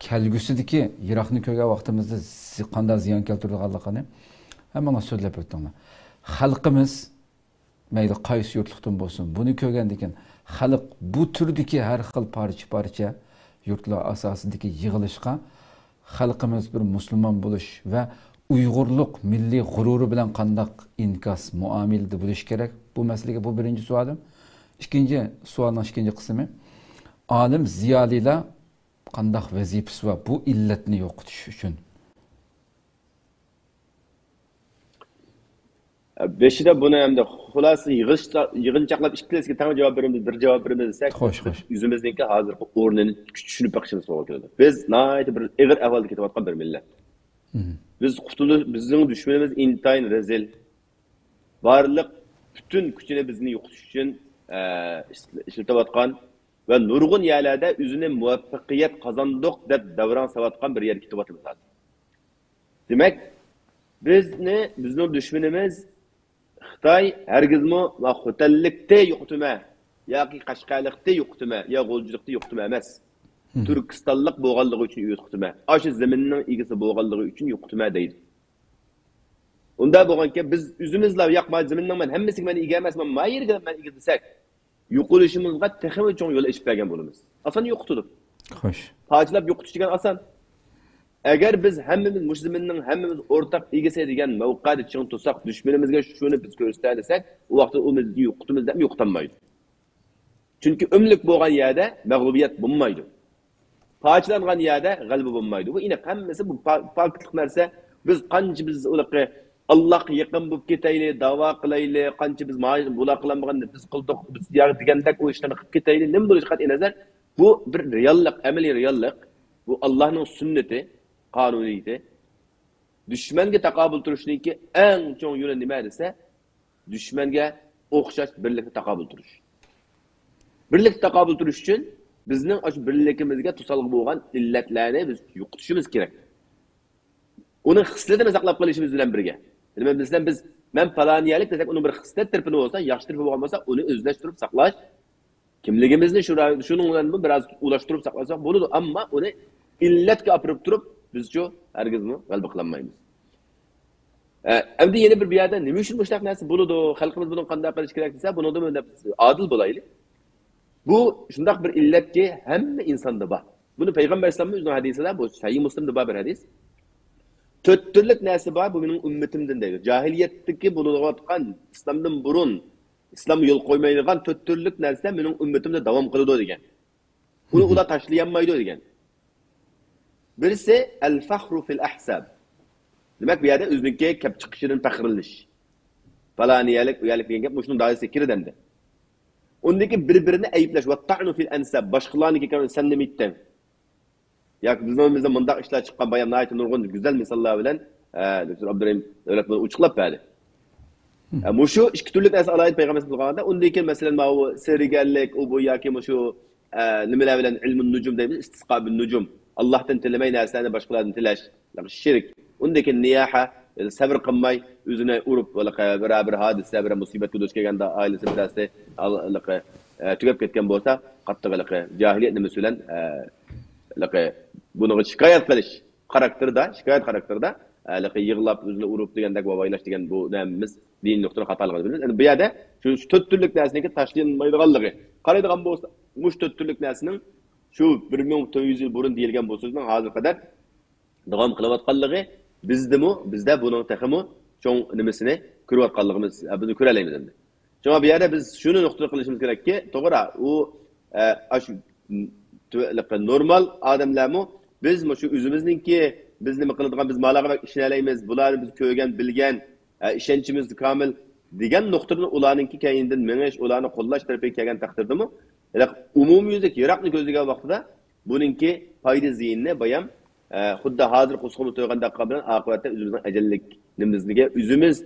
kelgusidagi yiroqni ko'rgan vaqtimizda qanday ziyon keltirganligini hamma so'zlab o'tdinglar. Xalqimiz mayli qaysi yurtlikdan bo'lsin buni ko'rgandan keyin xalq bu turdagi har xil parcha yurtlar asosidagi yig'ilishga xalqimiz bir musulmon bo'lish va Uyg'urlik milliy g'ururi bilan qandaq inkas muomilada bo'lish kerak? Bu masalaga bu birinchi savolim. İkinci sualning ikinci qismi olim ziyolilar qandaq vazifasi va bu illatni yo'qotish uchun. Beşide bunu hem de xulası yığınçaqlab ikkilasga tang javob beramiz, bir javob beramiz desak, yüzümüzdeki hazır o'rnini tushunib bakışımız to'g'ri keladi. Biz nayt bir ig'ir ahvolda ketayotgan bir millat. Biz bizning dushmanimiz intayin rezil. Barliq bütün kuchini bizni yo'qotish uchun ishlatayotgan va nurg'un yerlarda o'zini muvaffaqiyat qozondiq deb davron savatgan bir yer ketayotimiz hozir. Demak, bizning dushmanimiz Xitoy hergizmi va xo'tallikda yo'qotma yoki Qashqarlikda yo'qotma yo g'o'ljilikda yo'qotma emas. Turkistonlik bo'lganligi uchun yo'qotma. O'sha zaminning egasi bo'lganligi uchun yo'qotma deydi. Unda bo'lganki biz o'zimizlar yoqma zaminning men hammasiga men ega emasman, mayirga men ega desak, yo'qolishimizga texmi cho'ng yo'l ishib bergan bo'lamiz. Asan yo'qotdik. Xo'sh. Hojilab yo'qotish degan asan. Agar biz hammamiz musulmonning hammamiz o'rtaq egasi degan mavqeda chiqib tursak, dushmanimizga shuni biz ko'rsatsak, u vaqtda u bizni yo'qotimiz ham yo'qotanmaydi. Chunki umlik bo'lgan yerda mag'lubiyat bo'lmaydi. Parchalangan yerda g'alaba bo'lmaydi. Bu ina hammasi bu farqli narsa. Biz qancha biz ularga Allohga yaqin bo'lib ketaylik, da'vo qilaylik, qancha biz bular qilmaganni biz qildik, biz degandek o ishlarni qilib ketaylik, nima bo'lishi qat'iy nazar, bu bir reallik, amaliy reallik. Bu Allohning sunnati, qonuniyati. Dushmanga taqobil turishningki eng cho'ng yo'li nima desa, dushmanga o'xshash birlikda taqobil turish. Birlikda taqobil turish uchun bizning o'sha birligimizga to'salg'i bo'lgan illatlarni biz yo'qotishimiz kerak. Uni xislatini saqlab qolishimiz bilan birga. Nima bizdan biz men falaniyalik desak, uni bir xislat tarafini bo'lsa, yaxshi tarafi bo'lgan bo'lsa, uni o'zlashtirib saqlash, kimligimizni shuning bilan biroz ulashtirib saqlasak bo'ladi, ammo uni illatga olib turib biz-chu hargizmi g'alaba qilolmaymiz. Endi yana bir yerda nima uchun bu narsa bo'ladi, xalqimiz buni qanday qilish kerak desa, buni adil bo'laylik. Bu shunday bir illatki hamma insonda bor. Buni payg'ambar vasallamning o'zining hadisida, bu Sahih Muslimda bor bir hadis. Töttürlük nesi var? Bu benim ümmetimden değil. Cahiliyetteki bulunuyotgan, İslam'dan burun, İslam yol koymayırgan töttürlük nesi de benim ümmetimde devam kılıdı degen. Bunu ula taşlayanmaydı degen. Birisi el-fahru fil-ahsab. Demek bir yerde özününki kep çıkışının fakirliş. Falaniyelik, uyalik degen bu şunun daha sekiri dendi. Ondaki birbirini eyipleş. Ve-ta'nu fil-ensab. Başkalarınki sen ne mitten? Ya bizimizde mındaq işler çıkan bayan nayeti nurgun güzel misallar bilen Dr. Abdurrahim öğretmeni uçuklap verdi. Muşu iki türlük nesi alayet peygamberimiz bulganda ondaki mesela o serigerlik, o bu yaki muşu nimeler bilen ilmun nucum deyimiz istisqa bin nucum. Allah'tan tilemeyi neslerine başkalarından tileş. Şirk. Ondaki niyaha sabır kılmay üzerine urup beraber hadise bir musibet kuduş kelganda ailesi birası tükep ketken bolsa qattiq cahiliyet mesulen bunu şikayet qilish karakterda yig'lab o'zini urib degandek va vaylash degan bu namimiz din nuqtai xatoligini bilamiz. Endi bu yerda shu to'rt turlik narsaniki tashlanmaydiganligi qaraydigan bo'lsa, mush to'rt turlik narsaning shu 1400 yil burun deyilgan bu so'zning hozir qadar davom qilayotganligi bizda buning taximi cho'ng nimasini ko'rayotganligimiz buni ko'ralaymiz endi. Chunki bu yerda biz shuni nuqtai qilishimiz kerakki, to'g'ri, u normal adamlarmi biz shu o'zimizningki biz nima qiladigan biz malag'a ishlalaymiz, bularni biz ko'rgan, bilgan, ishonchimiz komil degan nuqtadan ularningki keyindan mengish, ularni qo'llash tarafiga kelgan taqdirdami, umumyuzlik yiroqni ko'zlagan vaqtida buningki foyda ziyinni bayam xuddi hozir qo'sqilib to'yganda bilan oqibatda o'zimizning ajallikimizga o'zimiz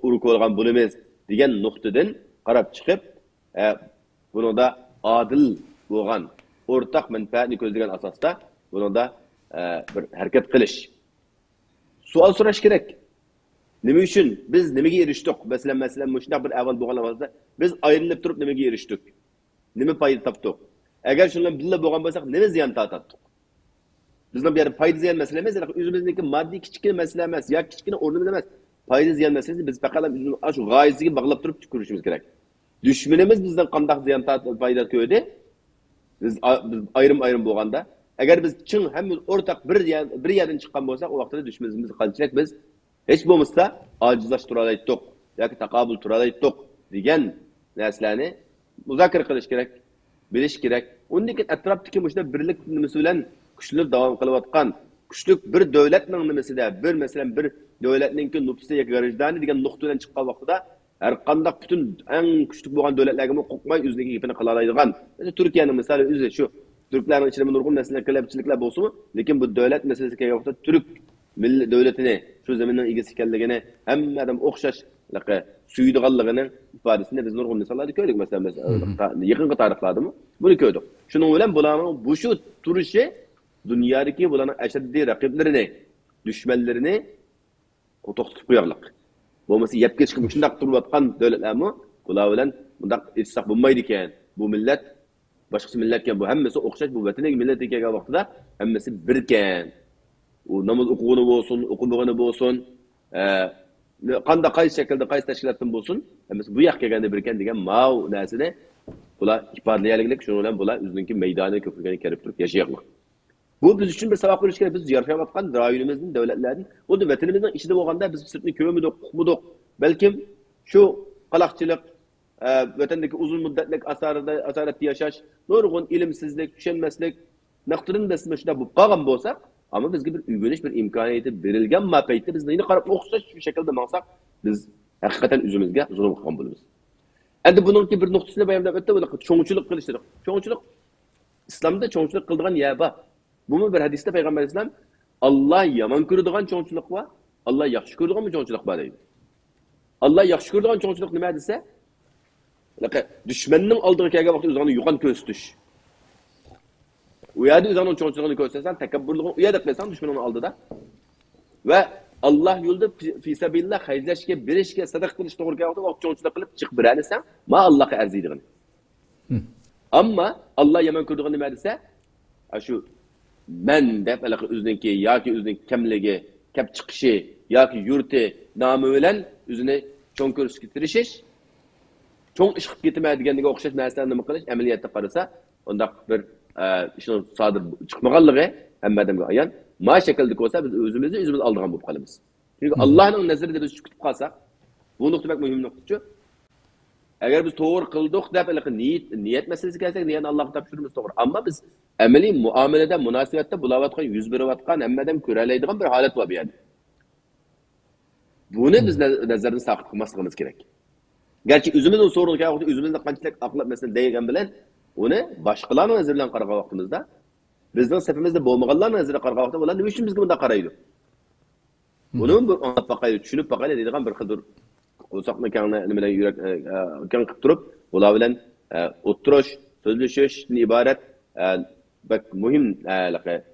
uruk olgan bo'lamiz degan nuqtadan qarab chiqib buningda adil bo'lgan o'rtaq manfaatni ko'zlagan asosda buningda bir harakat qilish savol so'rash kerak. Nima uchun biz nimaga erishdik? Masalan shunday bir avval bo'lgan vaqtda biz ayrilib turib nimaga erishdik? Nima foyda topdik? Agar shundan birga bo'lgan bo'lsak, nima ziyon tortdik? Bizning bu yerda foyda ziyon masala emas, o'zimizniki moddiy kichkina masala emas, yoki kichkina o'rnimiz emas. Foyda ziyon masalasi biz faqat shu g'oyasiga bog'lab turib ko'rishimiz kerak. Dushmanimiz bizdan qanday ziyon foyda ko'rdi? Biz ayrim bo'lganda, agar biz chin hammamiz o'rtaq bir yerdan chiqqan bo'lsak, o vaqtda dushmanimiz qanchalik biz hech bo'lmasa ojizlashtirib olaydik yoki taqobil turalaydik degan narsalarni muzokara qilish kerak, bilish kerak. Undan keyin atrofdagi mushda birlik nimasi bilan kuchli davom qilayotgan, kuchli bir davlatning nimasida, bir masalan bir davlatningki nüfusi yoki garajdani degan nuqtadan chiqqan vaqtida har qanday butun eng kuchli bo'lgan davlatlarga qo'rqmay o'zining ipini qila oladigan. Turkiyaning misoli o'zi shu. Turklarning ichida nurg'un narsalar qilibchiliklar bo'lsa-mu, lekin bu davlat masalasiga kelgan vaqtda turk millat davlatini, shu zaminning egasi ekanligini, hamma odam o'xshashlikqa suydiganligining ifodasini biz nurg'un misollarda ko'rdik. Masalan, yaqinqi tarixlardami buni ko'rdik. Shuning bilan bularning bu shu turishi dunyodagi bularning ashaddiy raqiblarini, dushmanlarini to'xtatib qo'yarlik. Bo'lmasa yapga chiqib shunday turayotgan davlatlarmi bular bilan bunday etsak bo'lmaydi ekan. Bu millat boshqa millatga bu hammasi o'xshash, bu vataniga millat kelgan vaqtida hammasi bir ekan. U namoz o'qigani bo'lsin, o'qimagani bo'lsin, qanday qaysi shaklda qaysi tashkilotdan bo'lsin, hammasi bu yoqqa kelganda bir ekan degan ma'u narsani bular ifodalaylik. Shuning bilan bular o'zining maydoniga ko'pirgani kelib turib yashayapti. Bu biz uchun bir sabaq bo'lishi kerak. Biz yashayotgan rayonimizning, davlatlarning, o'zi vatanimizning ichida bo'lganda biz sirtni ko'rmadik, uqmadik. Balkim shu qaloqchilik, vatandagi uzun muddatlik asoratda yashash, nurg'un ilmsizlik, tushunmaslik naqdrin dasma shunda bo'lib qolgan bo'lsa, ama bizga bir uyg'onish bir imkoniyati berilgan mapaytda biz nima qarab o'xshash shu shaklda maqsad biz haqiqatan o'zimizga zulm qilgan bo'lamiz. Endi buningki bir nuqtasini bayonlab o'tdi, bu cho'ngchilik qilish dedik. Cho'ngchilik islomda cho'ngchilik qiladigan yer bor. Buni bir hadisda payg'ambar vasallam Alloh yomon ko'radigan cho'ngchilik va Alloh yaxshi ko'radigan cho'ngchilik bor deydi. Alloh yaxshi ko'radigan cho'ngchilik nima desa? Dushmanning oldiga kelgan vaqtda o'zini yo'qon ko'rsatish. U yerda o'zini cho'ngchiligini ko'rsatsan, takabburligini u yerda qilsan dushmanning oldida. Va Alloh yo'lida fi sabilillah xayrlashga, berishga, sadaqa qilishga to'g'ri kelgan vaqtda cho'ngchilik qilib chiqib beranisan, ma Allohga arziydigan. Ammo Alloh yomon ko'radigan nima desa, shu men deb o'ziniki yoki o'zining kimligi, kap chiqishi yoki yurti nomi bilan o'zini cho'ng ko'rsatishga tirishish, cho'ng ish qilib ketmaydiganiga o'xshash narsalarni nima qilish, amaliyotda qarasa, undaq bir ishning sodir chiqmaganligi hammadan ayon. Ma shaklda ko'rsa biz o'zimizni o'zimiz oldigan bo'lib qolamiz. Chunki Allohning nazarida biz kutib qolsak, bu nuqta bak muhim nuqtachi. Agar biz to'g'ri qildik deb niyat masalasiga kelsak, niyatni Allohga topshiramiz to'g'ri. Ammo biz amaliy muomalada, munosabatda bo'layotgan, yuz berayotgan hammadan ko'ralaydigan bir holat bor bu yerda. Buni biz nazardan saqit qilmasligimiz kerak. Garchi o'zimizning so'rg'iga vaqtda o'zimizni qanchalik aqlab masalan degan bilan uni boshqalarning nazari bilan qaragan vaqtimizda bizning safimizda bo'lmaganlarning nazariga qaragan vaqtda ular nima uchun bizga bunday qaraydi? Buni bir anglab boqaylik, tushunib boqaylik deydigan bir xildir qo'saqni kangni nima bilan yurak kang qilib turib, ular bilan o'tirish, so'zlashishdan iborat bak muhim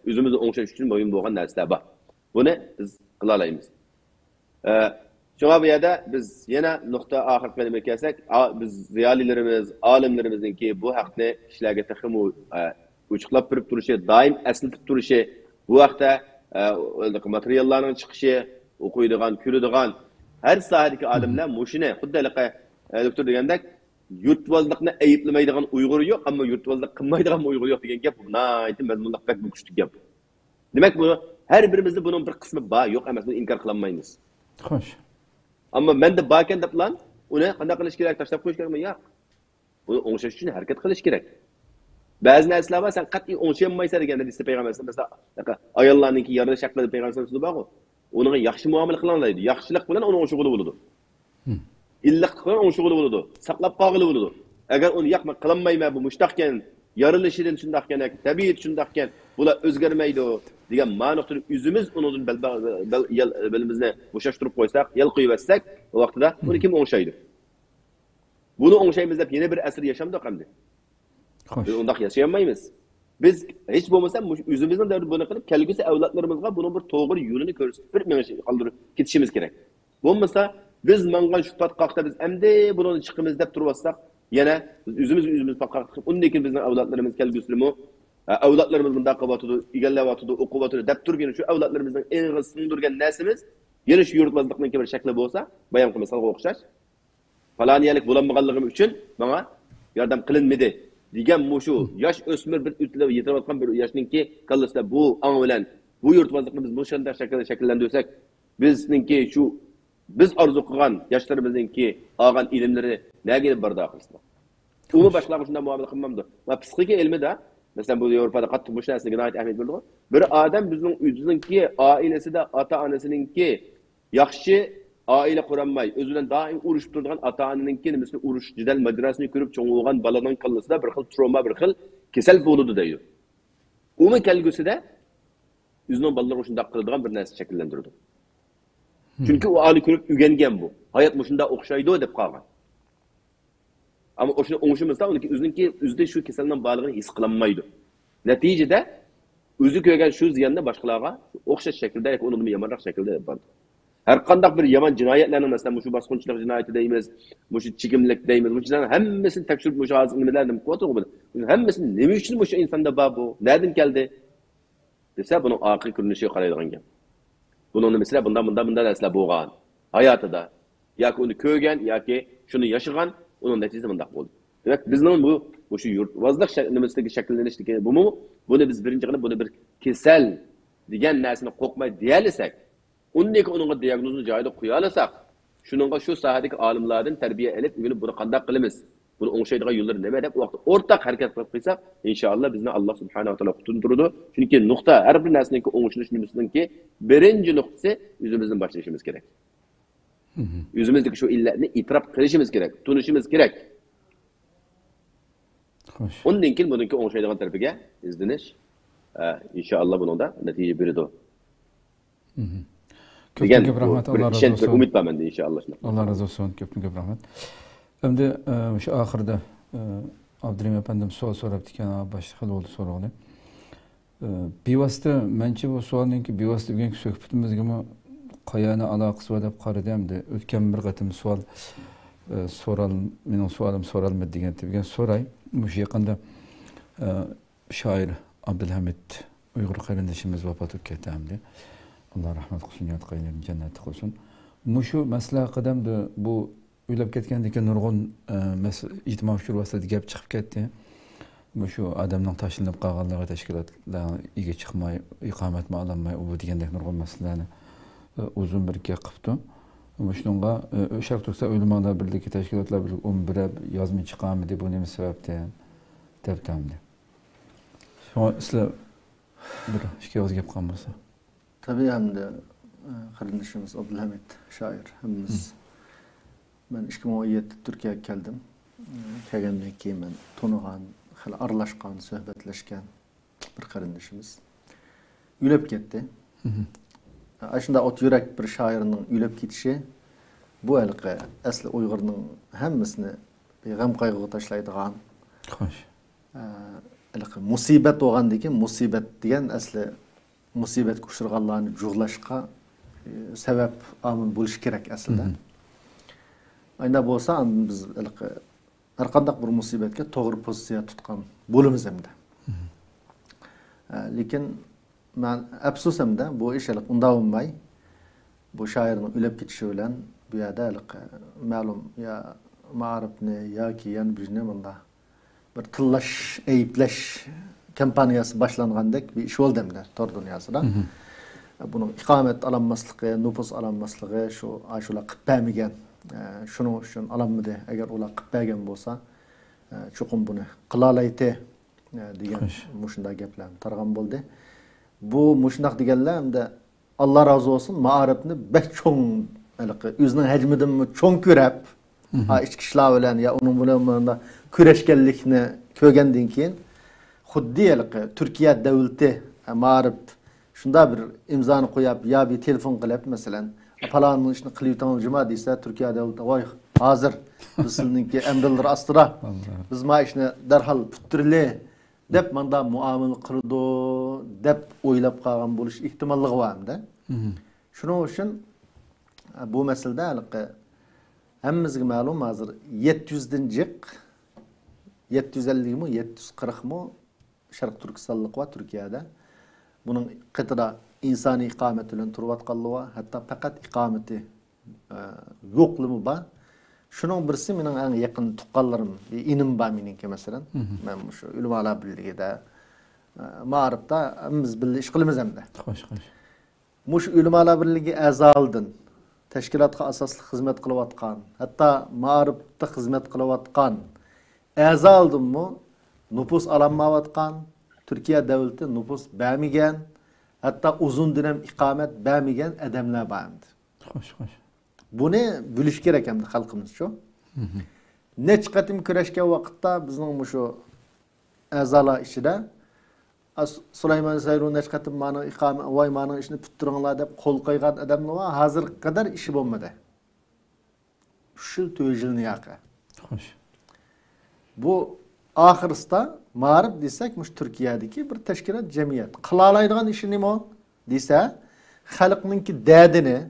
o'zimizni o'ngshash uchun muhim bo'lgan narsalar bor. Buni biz qila olamiz. Şuna bu yerda biz yana nuqta oxirgi nima kelsak, biz ziyolilarimiz, olimlarimizningki bu haqni kishilarga taxim ochiqlab turib turishi, doim eslatib turishi, bu vaqtda materiallarning chiqishi, o'qiydigan, ko'radigan har sohadagi olimlar mushuni xuddi doktor degandek yurtbozlikni ayiblamaydigan Uyg'ur yo'q, ammo yurtbozlik qilmaydigan Uyg'ur yo'q degan gap naytim mazmunliq bak bu kuchli gap. Demak bu har birimizda buning bir qismi bor, yo'q emas, buni inkor qilmaymiz. Xo'sh. Ammo menda bakan deb plan, uni qanday qilish kerak, tashlab qo'yish kerakmi? Yo'q. Buni o'ngshash uchun harakat qilish kerak. Ba'zi narsalar bor, sen qat'iy o'ngshamaysan degan hadisda payg'ambar masalan, ayollarningki yarada shaklida payg'ambar so'zi bor-ku. Uning yaxshi muomala qilinadi. Yaxshilik bilan uni o'ngshug'uli bo'ladi. Illiq bilan o'ngshug'uli bo'ladi. Saqlab qolg'ili bo'ladi. Agar uni yoqma qilinmayman bu mushtaqkan, yorilishidan shundaqkan, tabiiyat shundaqkan, bular o'zgarmaydi degan ma'noda o'zimiz undan belimizni bo'shashtirib qo'ysak, yel qo'yib o vaqtida buni kim o'ngshaydi? Buni o'ngshaymiz deb yana bir asr yashamdik hamdi. Biz undaq yashayolmaymiz. Biz hech bo'lmasa o'zimizning davrda buni qilib, kelgusi avlodlarimizga buning bir to'g'ri yo'lini ko'rsatib bir qoldirib ketishimiz kerak. Bo'lmasa biz mangan shu patqoqda biz endi buni chiqimiz deb turibsak, yana o'zimiz patqoq qilib, undan keyin bizning avlodlarimiz kelgusilimi, avlodlarimiz bunda qilyapti, egallayapti, o'qiyapti deb turgan shu avlodlarimizning eng singdirgan narsimiz, yana shu yurtmazlikning bir shakli bo'lsa, bayon misolga o'xshash, falaniyalik bo'lanmaganligim uchun menga yordam qilinmadi degan mushu yosh o'smir bir o'tlab yetayotgan bir yoshninki kallasida bu ang bilan bu yurtmazlikni biz bu shunday shaklda shakllantirsak, bizningki shu biz arzu qilgan yoshlarimizningki olgan ilmlari nega bordi oxirida. Uni boshqalar shunday muomala qilmamdi. Va psixika ilmida, masalan bu Yevropada qattiq bu narsaga nihoyat ahamiyat berdi. Bir odam bizning o'zininki oilasida ota-onasininki yaxshi aile kuranmay, özünden daim urushib turgan ata-onaninki nimasini urush jidal madrasasini ko'rib cho'ng'igan balaning qallasida bir xil trauma, bir xil kasal bo'ladi deydi. Uni kelgusida o'zining balalari shunday qiladigan bir narsa shakllantirdi. Chunki u ali ko'rib o'rgangan bu. Hayot shunda o'xshaydi deb qolgan. Ammo o'shuni o'ngishimizda o'ziniki o'zida shu kasalning borligini his qilinmaydi. Natijada o'zi ko'rgan shu ziyonni boshqalarga o'xshash shaklda yoki undan yomonroq shaklda bordi. Her qandaq bir yaman cinayetlerinin mesela bu basqınchilik cinayeti deymiz, bu çekimlik deymiz, bu cinayetlerin hemmesini tekşirip bu hazır nimelerden kuatı okudu. Hemmesini neme için bu insanda var bu? Nereden geldi? Dese bunun akıl görünüşü qaraydigan gap. Bunun mesela bundan asla boğan. Hayatı da yoki onu ko'rgan yoki shuni yashagan, onun neticesi bunday bo'ldi. Demek bizning bu shu yurtvozlik nimasidagi shakllanishlik buni biz birinchi qilib buni bir kasal degan narsani qo'rqmay deyalisak, Undaki onun diagnozunu joyida qo'ya olsak, shuningga shu sohadagi olimlardan tarbiya olib, buni qanday qilamiz? Buni o'ngshaydigan yo'llar nima deb vaqt o'rtaq harakat qilib qo'ysak, inshaalloh bizni Alloh subhanahu va taolo qutuntiradi. Chunki nuqta har bir narsaning o'ngshilish nimasininki birinchi nuqtasi o'zimizdan boshlashimiz kerak. O'zimizdagi shu illatni e'tirof qilishimiz kerak, tunishimiz kerak. Xo'sh. Undan keyin buniki o'ngshaydigan tarafiga izlanish inshaalloh buningda natija beradi. Ko'p rahmat, Alloh razı olsun. Umid qilaman inshaalloh. Alloh razı olsun. Ko'p rahmat. Endi shu oxirida Abdurim efendim savol so'rabdi ekan, boshqa xil bo'ldi so'roqlar. Bevosita mencha bu savolninki bevosita bo'lgan suhbatimizga qayani aloqasi bor deb qaradimda. O'tgan bir qatim savol mening savolim so'ralmadi degan degan so'ray. Shu yaqinda shoir Abdulhamid Uyg'ur qarindishimiz vafot etib ketdi. Allah rahmat qilsin, yot qaylarini jannatda qilsin. Mushu masala qadamda bu o'ylab ketgandek nurg'un ijtimoiy fikr vasitida gap chiqib ketdi. Mushu odamning tashlanib qolganligi tashkilotlar ega chiqmay, iqomatma ololmay, u degandek nurg'un masalalarni uzun bir gap qildi. Shunga Sharq Turkiston o'ylamoqlar birligi tashkilotlar bir 11 yozma chiqamidi, bu nima sababdan deb tamdi. Sizlar bir ishga o'z gap qilmoqsa. Tabii hem de kardeşimiz Abdülhamid şair. Hemimiz ben 2017 Türkiye'ye geldim. Kelgenden keyin ben tonuğan, arlaşkan, söhbetleşken bir kardeşimiz. Ülep gitti. Aslında ot yürek bir şairinin ülep gitişi bu elqe asli Uygur'un hemmisini bir gam kaygı taşlaydigan. Xo'sh. Elqe musibet olgandaki musibet degan asli musibet kuşurganlarını juğlaşqa sebep amın buluş gerek aslında. Ayna bolsa biz her qandaq bir musibetke to'g'ri pozitsiya tutgan bo'lamiz hamda. Lekin men afsusamda bu ish unda bo'lmay, bu shoirning o'lib ketishi bilan bu yerda ma'lum ya ma'rifni yoki yan bizni bunda bir tillash, ayıplash kampaniyasi boshlangandek bir ish bo'ldi hamda tor dunyosida. Bunun ikamet alanmaslığı, nüfus alanmaslığı, şular qıppämigen, şunun üçün alanmadı. Eğer ular qıppägen bolsa, çokum bunu qılalaydı degan muşunda geplerim tarğan boldu. Bu muşundaq degenler hem de Allah razı olsun ma'arifni bek çoğun, özünün hacmidan çoğun körep, içki işler bilen ya onun bilen küreşkenlikni kögenden keyin xuddi Türkiye devleti ma'arif Şunda bir imzanı koyup ya bir telefon kılıp mesela palanın işini kılıp cuma deyse Türkiye devleti vay hazır biz sizinki emrler astıra biz ma işini derhal püttürle dep manda muamele kıldı dep oylap kalgan buluş ihtimallığı var mı da. Şunun için bu meselede hemmizge malum hazır 700'den cik 750 mi 740 mı Şarkı Türkistanlık var Türkiye'de. Bunun kıtada insani ikametinin turvatkallığı var. Hatta fakat ikameti yokluğu var. Şunun birisi benim en yakın tukallarım, inim var benimki mesela. Ben şu Ulemalar Birliği'de, Mağrib'de biz birlikte iş kılımız hem de. Hoş. Muş Ulemalar Birliği azaldın. Teşkilatga asaslı hizmet kılıvatkan. Hatta Mağrib'de hizmet kılıvatkan. Azaldın mı? Nüfus alanmavatkan. Türkiye devleti nüfus bəmigen. Hatta uzun dönem ikamet bəmigen edemler bağımdı. Hoş. Bunu bülüş gerek hem de halkımız şu. Ne çıkartım küreşke vakitte bizim şu azala işi de Süleyman Sayru ne çıkartım manı ikamet vay manı işini püttürünler de kol koygan adamlar var. Hazır kadar işi olmadı. 3 yıl 4 yılını yakı. Hoş. Bu ahırısta mağrib desek Türkiye'deki bir teşkilat cemiyet. Kılalaydıgan işi ne o? Dese halkınınki derdini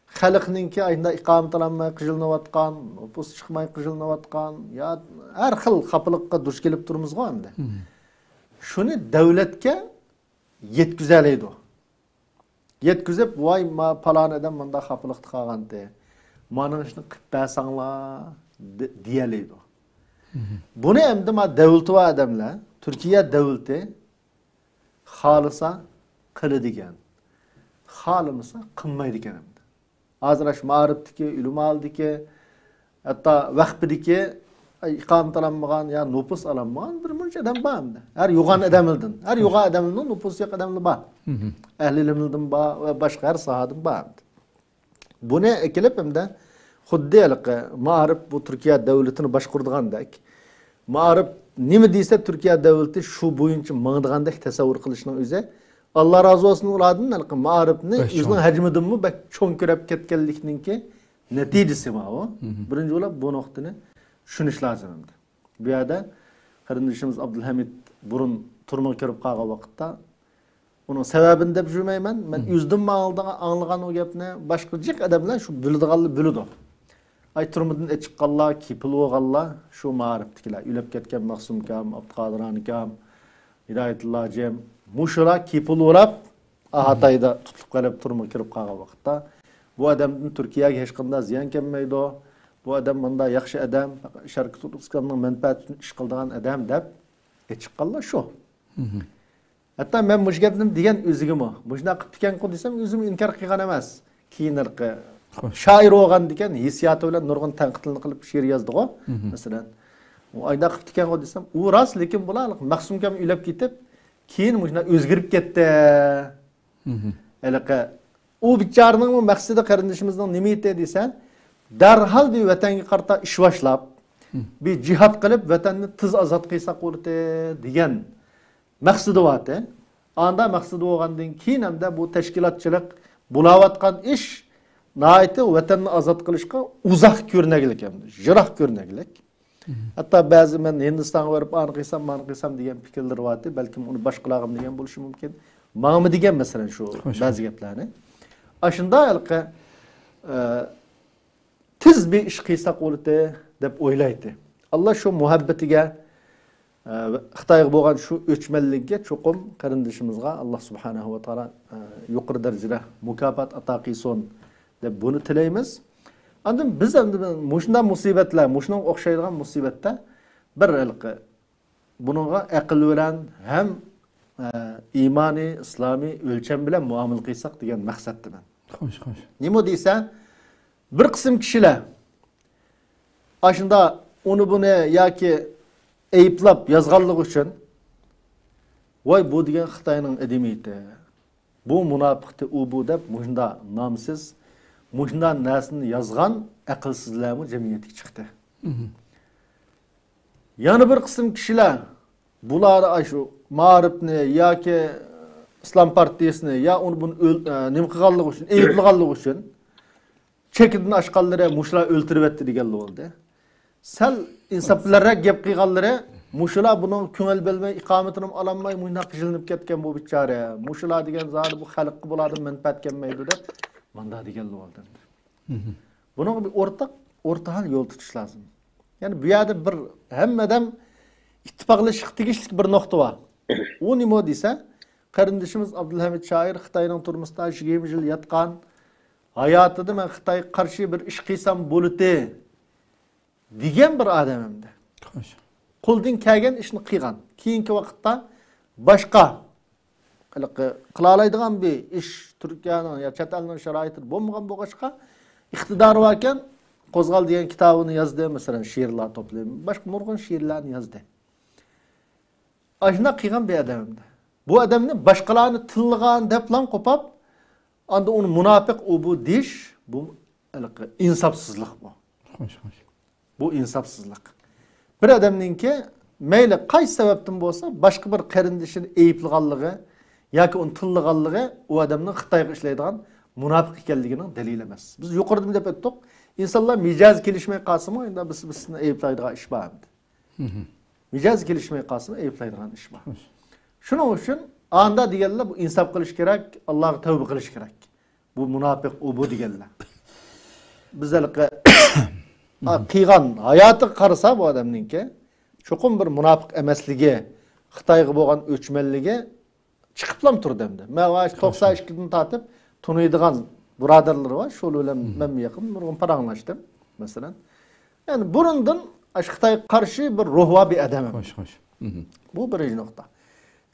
halkınınki ayında ikamet alanmay kıjılınıvatkan, nüfus çıkmay kıjılınıvatkan ya her xil kapılıkka duş kelip turumuz var mı? Şunu devletke yetküzeleydi o. Yetküzep vay ma palan eden manda kapılıktı kalan de. Manın işini kıpbasanla diyeleydi o. Bunu hem de ma devleti var adamla Türkiye devleti halısa kılı diken. Halımısa kınmayı diken hem de. Azraş mağribdiki, ülümal'diki hatta vakbidiki ikamet alanmagan ya nüfus alanmagan bir münç adam var hem de. Her yugan edemildin. Her yugan edemildin nüfus yok edemli var. Ehlilimildin var ve başka her sahadın var hem de. Bunu ekilip hem de Xuddiyelik mağrib bu Türkiye devletini başkurduğandek mağrib nime deyse Türkiye devleti şu boyunca mağdığandek tasavvur kılışının üzere Allah razı olsun uladın mağribni yüzünün hacmidin mi bek çoğun körep ketkenlikinin ki neticesi mi o? Birinci olarak bu noktanı düşünüş lazım. Bir yerde kardeşimiz Abdülhamid burun turma körüp kağa vakitte onun sebebini de bilmeymen. Ben yüzdüm mi anlagan o gepne başka cik adamlar şu bülüdüğallı bülüdü. Ay turmudun eçik qalla, kipil oğalla şu mağribdikiler. Ülep ketken Maksum kam, Abdülkadirani kam, Hidayetullah Cem. Muşura kipil uğrap, Hatay'da tutulup kalıp turma kirip kağa vakitte. Bu adamın Türkiye'ye hiç kanda ziyan kemmeydi o. Bu adam bunda yakşı adam, Şarkı Türkistan'ın menfaatini iş kıldığan adam dep eçik qalla şu. Hatta ben muş gepnim diyen üzgüm o. Muşna qıp diken qo desem üzüm inkar qilgan emas. Kiyinir qı. Şair olgan diken hissiyatı bilen nurgun tanqıtlığını qılıp şiir yazdı o. Mesela o ayda qıp diken qo desem u ras lekin bular Maksum kam ülep ketip keyin muşna özgürüp ketdi. Elaqı o biçarının maksidi qarindishimizning nima edi desen darhal bir vatanga qarta ish boshlab bir jihad qilib vatanni tiz ozod qilsak bo'ladi degan maqsadi bor. Anda maqsadi bo'lgandan keyin hamda bu tashkilotchilik bo'layotgan ish naiti vatanni ozod qilishga uzoq ko'rnaklik hamda jiroq ko'rnaklik. Hatta ba'zi men Hindistonga borib aniqsam degan fikrlar bor. Balkim uni boshqalag'im degan bo'lishi mumkin. Ma'mi degan masalan shu ba'zi gaplarni. Aşında halka tiz bir iş qilsak bo'ladi deb o'ylaydi. Allah şu muhabbetiga Xitoyga bo'lgan şu o'chmanlikka cho'qim qarindishimizga Allah subhanahu va taolo yuqori darajada mukofot ato qilsin deb buni tilaymiz. Andan biz endi mushunday musibatlar, mushunga o'xshaydigan musibatda bir halqa buningga aql bilan ham imani, islomiy o'lcham bilan muomala qilsak degan maqsaddaman. Xo'sh. Nima deysa, bir qism kishilar aşında onu bunu yoki ayblab yozganligi uchun voy bu degan Xitoyning edemiyati. Bu munofiqti u bu deb mushunda nomsiz, mushunda narsani yozgan aqlsizlarmi jamiyatga chiqdi. Yana bir qism kishilar bular shu ma'rifni yoki İslam Partiyasini ya onu bunu nima qilganligi uchun, ayblaganligi uchun chekidan oshganlari mushlar o'ltirib etdi deganlar bo'ldi. Sal insofliroq gap qilganlari mushlar buni ko'ngil bilmay iqomatini ololmay mundaq qijilinib ketgan bu bichora. Mushlar degan zot bu xalqqa bo'ladi manfaat kelmaydi deb manda deganlar bo'ldi. Bunun bir o'rtahal yo'l tutish lozim. Yani bu yerda bir hammadan ittifoqlashib tegishli bir nuqta bor. U nima desa, qarindishimiz Abdulhamid Shoir Xitoyning turmusida 20 yil yotgan, hayotida men Xitoyga qarshi bir ish qilsam bo'ladi degan bir odamimda. Qo'ldan kelgan ishni qilgan. Keyingi vaqtda boshqa qila oladigan bir ish Turkiyaning yo chet elning sharoitida bo'lmagan bo'lg'achqa iqtidori bor ekan, Qo'zg'al degan kitobini yozdi, masalan, she'rlar to'playdi. Boshqa nurg'un she'rlarni yozdi. Ashuna qilgan bir odamda. Bu odamni boshqalarni tillagan deblan qo'pab, anda uni munofiq u bu deyish, bu insofsizlik bu. Bu insofsizlik. Bir odamninki mayli qaysi sababdan bo'lsa, boshqa bir qarindishini ayiblaganligi yoki uni tillaganligi u odamning Xitoyga ishlaydigan munofiq ekanligining dalili emas. Biz yuqorida deb aytdik, insonlar mijoz kelishmay qolsa-mu, endi bizni ayiblaydigan ish bor. Mijoz kelishmay qolsa ayiblaydigan ish bor. Shuning uchun anda deganlar bu insof qilish kerak, Allohga tavba qilish kerak. Bu munofiq u bu deganlar. Bizlarga qilgan hayoti qarasa bu odamninki cho'qim bir munofiq emasligi, Xitoyga bo'lgan o'chmanligi chiqiblam turdi endi. Men 92 dan tortib tunuydigan birodarlar var. Şol bilan men yaqin nurg'un paranglashdim masalan. Yani burundan Xitoyga qarshi bir ruhva bir odamim. Xo'sh. Bu birinchi nuqta.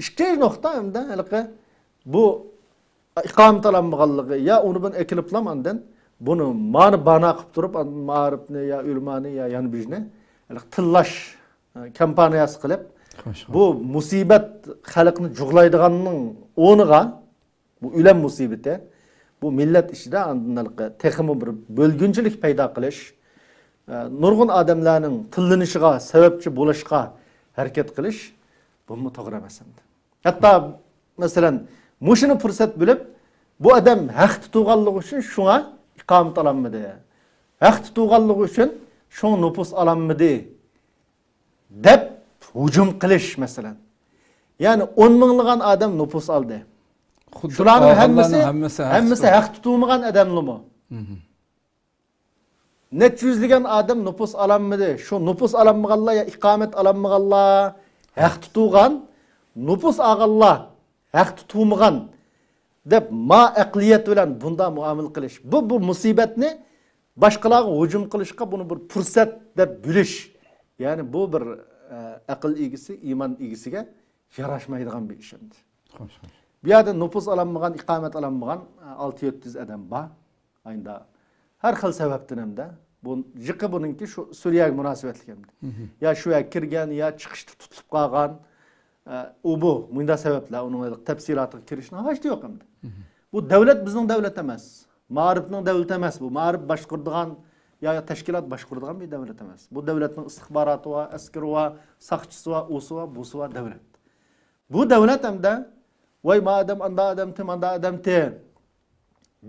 İkinci nuqta hamda bu iqomatlanmaganligi ya uni ben ekiliplamandın bunu mani bana qilib turib ma'rifni ya ulmani ya yanbijni tillash kampaniyasi qilib bu musibat xalqni jug'laydiganning o'rniga bu ulan musibati bu millat ishida andinalqi texmi bir bölgünçilik paydo qilish nurg'un odamlarning tillanishiga sababchi bo'lishga harakat qilish bu to'g'ri emas. Hatta masalan mushuni fursat bilib bu odam haq tutganligi uchun shunga iqomat olamidi. Haq tutganligi uchun shun nupus olamidi deb hujum qilish masalan. Yani 10 minglagan odam nupus oldi. Shularning hammasi haq tutmagan odamlarmi? Net yüzligen adam nüfus alanmadı. Şu nüfus alanmaganlar ya ikamet alanmaganlar haq tutugan, nüfus ağallar haq tutulmagan deb ma aqliyat bilan bunda muamele qilish. Bu musibetni başkalarga hücum qilishga bunu bir fursat deb bilish. Yani bu bir aql egisi, iman egisiga yarashmaydigan bir ish endi. Bu yerda nüfus alanmagan, ikamet alanmagan 600 adam bor. Aynda her xil sebepten hem de bu jiqi bununki şu Suriye'ye münasebetli hem de. Ya şuya kirgen ya çıkışta tutulup kalgan o bu munda sebepler onun tepsilatı kirişine haçtı yok hem de. Bu devlet bizim devlet emez. Mağribinin devlet emez bu. Mağrib başkurduğun ya teşkilat başkurduğun bir devlet emez. Bu devletin istihbaratı var, askeri var, sakçısı var, usu var, busu var devlet. Bu devlet hem de vay madem anda adam te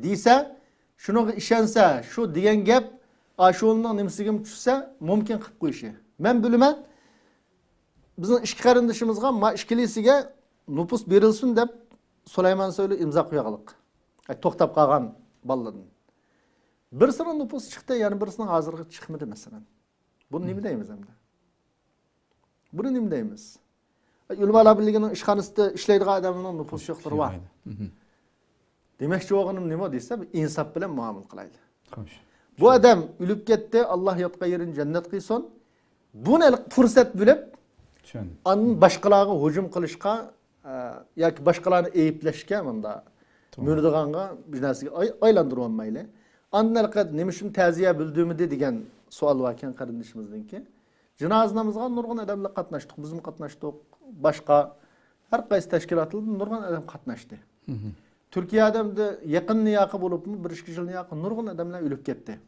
diyse şunu işense, şu diyen gap aşolundan nimsigim düşse mümkün qilib qo'yishi. Men bilaman bizning ish qarindishimizga ma ishkilisiga nüfus berilsin deb Süleyman Soylu imza qo'yganlik. To'xtab qolgan bolalardan. Birisinin nüfus chiqdi, yani birisinin hozirgi chiqmadi masalan. Buni nima deymiz endi? Buni nima deymiz? Ulamalar birligining ishxonasida ishlaydigan odamning nüfus yo'qligi bor. Demakchi o'g'lim nima desa, insof bilan muomala qilayli. Bu adam ölüp gitti, Allah yatqa yerini cennet qilsin. Buni fursat bilib, onun başqalarga hücum qilishga yoki başqalarni ayblashga menda murdig'anga bir narsaga aylantirib olmayli. Andan nima uchun ta'ziya bildirmidi degan savol bor ekan qarindishimizningki. Janozamizga nurg'un odamlar qatnashdik, biz ham qatnashdik, boshqa har qaysi tashkilotlardan nurg'un odam qatnashdi. Türkiye'de de yakınlı yakı bulup mu, bir iki yılını yakın nurgun adamlar ölüp gitti.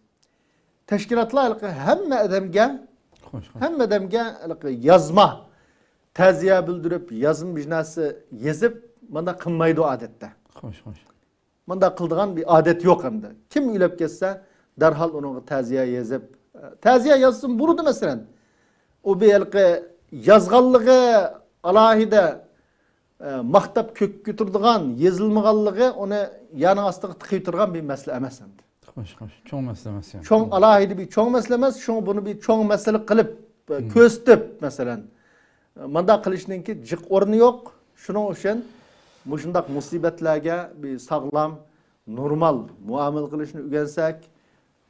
Teşkilatlar hem adamga yazma, teziye bildirip, yazım bijnası yazıp, manda qilmaydi odatda. Xo'sh, xo'sh. Manda qildigan bir adet yok hem de. Kim ülep kesse derhal onun taziye yazıp taziye yazsın burudu mesela. O bir elki yazgallığı alahide maktap kök götürdüğün yazılmağallığı onu yanı astığı tıkıytırgan bir mesele emez hem de. Xo'sh, xo'sh. Çoğ mesele emas yani. Çoğ alahide bir çoğ mesele emez. Şunu bunu bir çoğ mesele kılıp köstüp mesela. Manda kılışının ki cık ornu yok. Şunun için muşundak musibetlerge bir sağlam, normal muamele kılışını ügensek,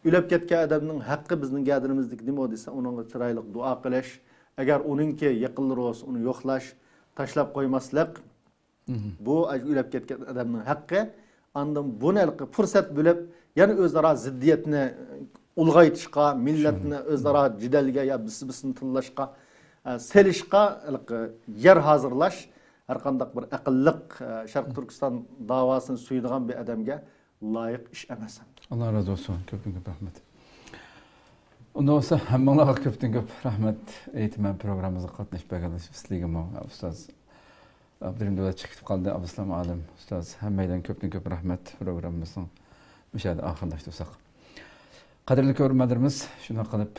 ülep ketken adamın hakkı bizning geldiğimizdeki nima o dese, onun çıraylık dua kılış, eğer onunki yakılır olsa onu yoklaş, taşlap koymaslık, bu ülep ketken adamın hakkı, andım bu nelki fırsat bölüp, yani özara ziddiyetini ulgaytışka, milletini özara cidelge ya bisini tıllaşka, selişka yer hazırlaş, her kandak bir akıllık Şarkı Türkistan davasını suyduğun bir adamga layık iş emesem. Allah razı olsun. Köpten köp rahmet. Ondan olsa hammalarga köpten köp rahmet. Eğitimen programımıza katlaşmaganız sizlarga Ustaz Abdurrahim Davlat çıkıp kaldı. Abduslam Alim Ustaz hammaydan köpten köp rahmet programımızın müşahede ahırlaştırsak. Qadrli ko'ruvchilarimiz, shuna qilib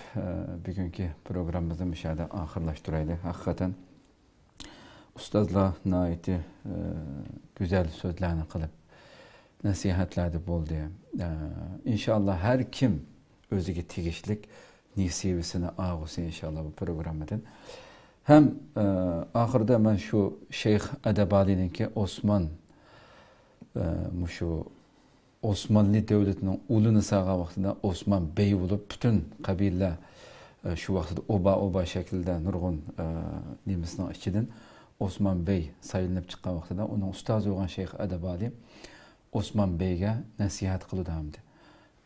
bugungi programmamizni müşahede ahırlaştıraylik. Hakikaten ustozlar nihoyatda güzel so'zlarni qilib nasihatlarda bo'ldi. İnşallah her kim o'ziga tegishlik nasibasini olsa inşallah bu programmadan. Hem ahirda men shu Shayx Adabaliyninki Osman shu Osmanlı devletinin ulunu sağ vaxtida Osman Bey olup bütün kabile şu vaxtida oba şekilde nurgun nimisinin içinden Osman Bey sayılınıp çıkan vaxtida onun ustazı olan Şeyh Adabali Osman Bey'e nasihat kılıdı hamdi.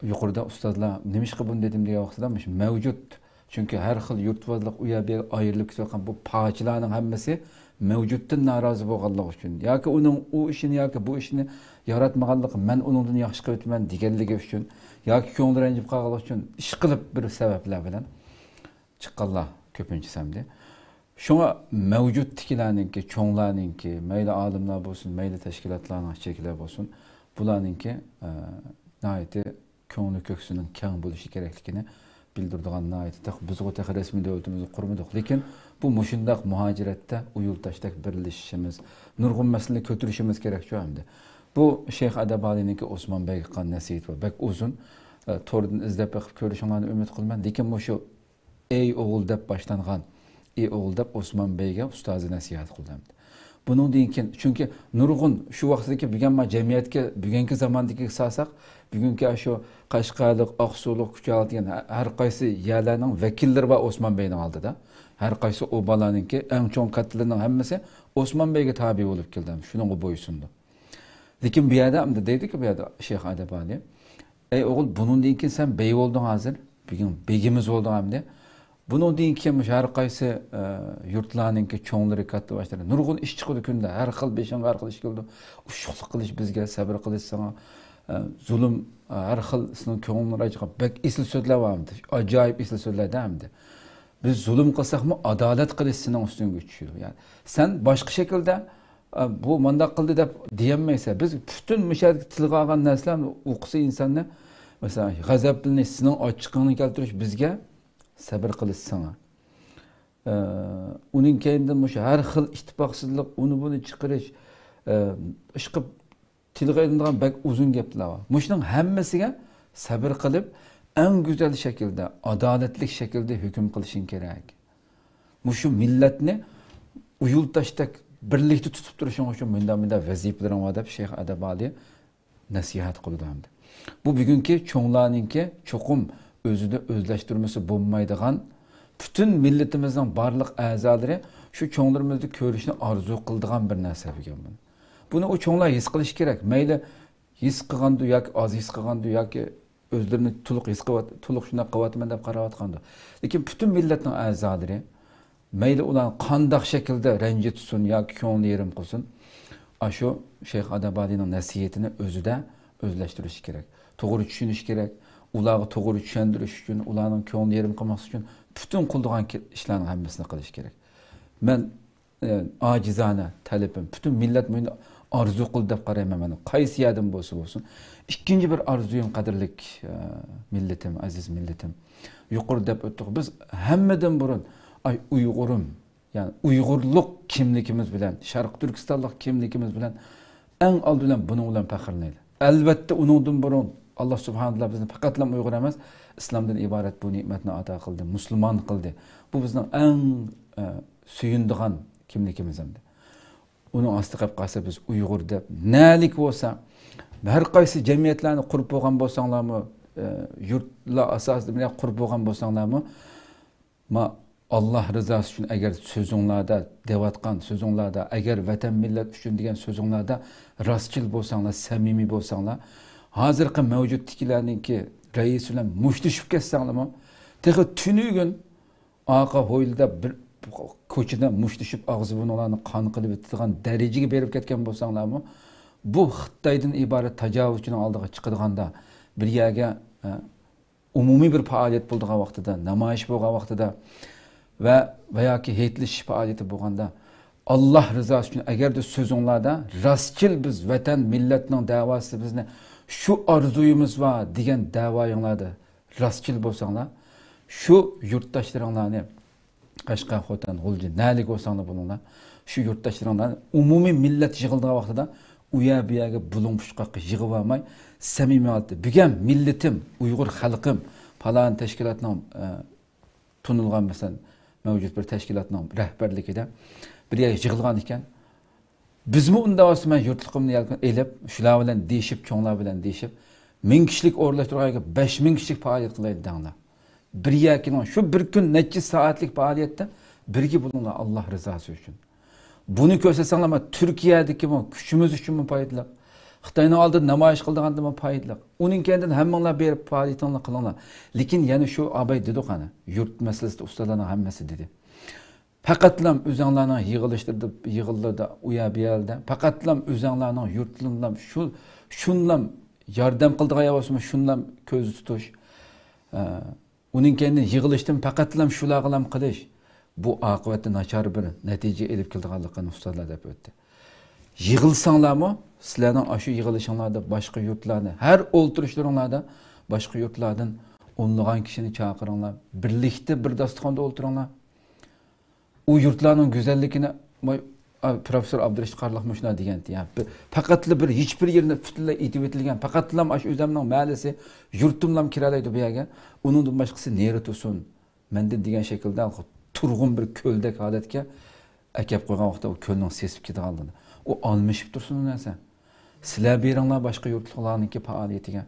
Yukarıda ustazlar nemiş ki bunu dedim diye vaxtida mevcut. Çünkü her xil yurtvazlık uya bir ayrılık sokan bu paçılarının hemmesi mevcuttan narazı bolganligi üçün. Yoki onun o işini yoki bu işini yaratmaganligi, men onundan yaxshi qilib o'tman deganligi üçün, yoki ko'ngli ranjib qolganligi üçün ish qilib bir sabablar bilan chiqqanlar ko'pincha hamda. Şuna mevcutdagilarninki, cho'nglarninki, mayli olimlar bo'lsin, mayli tashkilotlarning cheklari bo'lsin, bularninki nihoyatda ko'ngli ko'ksining keng bo'lishi kerakligini bildirdigan nihoyatda biz o tek resmi devletimizi kurmadık. Lekin bu mushundaq muhaciratda uyultaşdak birlashishimiz, nurg'un masala ko'tarishimiz kerak shu hamda. Bu Shayx Adabaliyninki Osman Bey'e qilgan nasihat va bak uzun to'rdan izlab bakib ko'rishinglarni umid qilaman. Lekin bu shu ey o'g'il deb boshlangan, ey o'g'il deb Osman Bey'e ustozi nasihat qildi. Bunun deyinken çünkü nurg'un shu vaqtdagi bugunma jamiyatga bugungi zamondagi hisosak bugungi shu Qashqarlik, Oqsulik, Kuchal degan har qaysi yerlarning vakillari va Osman Beyning oldida. Har qaysi o balaninki eng cho'ng qatlarining hammasi Osman Beyga tabi bo'lib keldi. Shuningga bo'ysundi. Lekin bu yerda hamda deydi-ki bu yerda Shayx Adabali, ey o'g'il bunun deyinki sen bey bo'lding hozir, bugun begimiz bo'lding hamda. Bunun deyinki har qaysi yurtlarninki cho'nglari katta boshlari nurg'un ish chiqdi kunda, har xil beshin har xil ish keldi. Ushuqlik qilish bizga, sabr qilish sana zulm har xil sizning ko'nglingiz chiqib bak isl so'zlar varmidi. Ajoyib isl so'zlar hamdi. Biz zulm qilsakmi adolat qilish sening ustingga tushadi. Yani sen boshqa shaklda bu mandaq qildi deb deyolmaysan. Biz butun mushak tilga olgan narsalarni o'qisa insonni mesela g'azablanish, sening ochiqligini keltirish bizga sabr qilish sana. Uning keyindan o'sha har xil ittifoqsizlik, uni buni chiqarish, ishqib tilga ilingan bak uzun gaplar var. Mushuning hammasiga sabr qilib, eng go'zal shaklda, adolatli shaklda hukm qilishing kerak. Mushu millatni uyultashdak birlikda tutib turishing uchun bunda vazifalaring bor deb Shayx Adabali nasihat qildi hamda. Bu bugungi cho'nglarninki cho'qim özüde özleştirmesi bo'lmaydigan bütün milletimizin barliq a'zolari shu cho'nglarimizni ko'rishni orzu qildigan bir narsa bo'lgan. Buni o cho'nglar his qilish kerak. Mayli his qilganda yoki oz his qilganda yoki o'zlarini to'liq his qilib, to'liq shuna qilyapman deb qarayotganda. Lekin bütün millatning a'zolari mayli ular qanday shaklda ranjitsin yoki ko'ngli yerim qilsin, shu Shayx Adabalining nasihatini o'zida o'zlashtirish kerak. To'g'ri tushunish kerak. Ularga to'g'ri tushundirish uchun, ularning ko'ngli yerim qilmoq uchun bütün qildigan ishlarning hammasini qilish kerak. Men acizane talabim, bütün millet arzu qil deb qarayman mana. Qaysi yerdan bo'lsin. Ikkinchi bir arzuyum qadrlik millatim, aziz millatim. Yuqori deb o'tdik. Biz hammadan burun ay Uyg'urim, ya'ni Uyg'urlik kimligimiz bilan, Sharq Turkistonlik kimligimiz bilan eng oldin buning bilan faxrlanaylik. Albatta uningdan burun Allah subhanahu wa taala bizni faqatlam Uyg'ur emas, islomdan iborat bu ne'matni ato qildi, musulmon qildi. Bu bizning eng suyundigan kimligimiz hamda. Uni osti qilib qolsa biz Uyg'ur deb nalik bo'lsa, har qaysi jamiyatlarni qurib bo'lgan bo'lsanglarmi, yurtlar asosida bilan qurib bo'lgan bo'lsanglarmi, Allah rızası üçün eğer sözünlarda devatkan sözünlarda, eğer vatan millet üçün degan sözünlarda rastçıl bolsanglar, samimi bolsanglar, hazırki mevcut tikilerninki reis bilan mushtishib ketsanglarmi, tehi tünügün aqa hoylida bir ko'chada mushtishib og'zi burunlarni qon qilib bitadigan darajaga berib ketgan bo'lsanglarmi, bu Xitoydan iborat tajovuzchining oldiga chiqadiganda bir yerga umumiy bir faoliyat bo'lgan vaqtida, namoyish bo'lgan vaqtida veya ki heytliş faaliyeti bo'lganda Allah rızası için eğer de sözünlarda rastçıl biz vatan milletinin davası bizni şu arzuyumuz var degan davoyinglarda rastçıl bo'lsanglar, şu yurtdoshlarni Qashqar, Xotan, G'ulji nalik bo'lsanglar buninglar, şu yurtdoshlarni umumiy millat yig'ildigan vaqtida u yer bu yerga bulunpushqoqqa yig'ib olmay, samimiyatda bugun millatim, Uyg'ur xalqim falan tashkilotning tunilgan mesela mevcut bir teşkilatın rehberlikide bir yer yığılgan iken biz mi unda olsa yurtluqimni elib shular bilan deyishib, cho'nglar bilan deyishib 1000 kishilik o'rlashtirgan 5000 kishilik faoliyat qilaylik danglar. Bir yerkin shu bir kun necha soatlik faoliyatda birga bo'linglar Allah rızası uchun. Buni ko'rsatsanlar Turkiyadagi bu kuchimiz uchun foydali. Xitoyning oldida namoyish qilganda foydali. Uning kendidan hammanglar berib faoliyatlarni qilinglar. Lekin yana shu abay dedi qani, yurt masalasida ustalarning hammasi dedi. Faqatlam o'zinglarning yig'ilishlarda u yer bu yerda, faqatlam o'zinglarning yurtlarning shunlam yordam qildigan bo'lsa, shunlam ko'z tutish. Uning kendidan yig'ilishdan faqatlam shularga qilish. Bu oqibatda nachar bir natija elib kelganligini ustalar deb o'tdi. Yığılsanlarmı, sizlerden aşı yığılışanlarda başka yurtlarda, her olturuşlarında başka yurtlardan onluğan kişini çağırırlar. Birlikte bir dastıkanda otururlar. O yurtların güzellikini Profesör Abdurreşit Qarlaqmışlar degan. Yani faqatlı bir hiçbir yerine bütünle itib etilgan, faqatlam aşı özlemning mahallasi yurtimlam kiralaydi bu yerga. Uningdan boshqasi neri tursin? Menda degan shaklda turg'un bir ko'ldek holatga akab qo'ygan vaqtda o ko'lning sesib ketganligini. O almışıp dursun neyse. Sizler beringlar başka yurtlarniki faoliyatiga.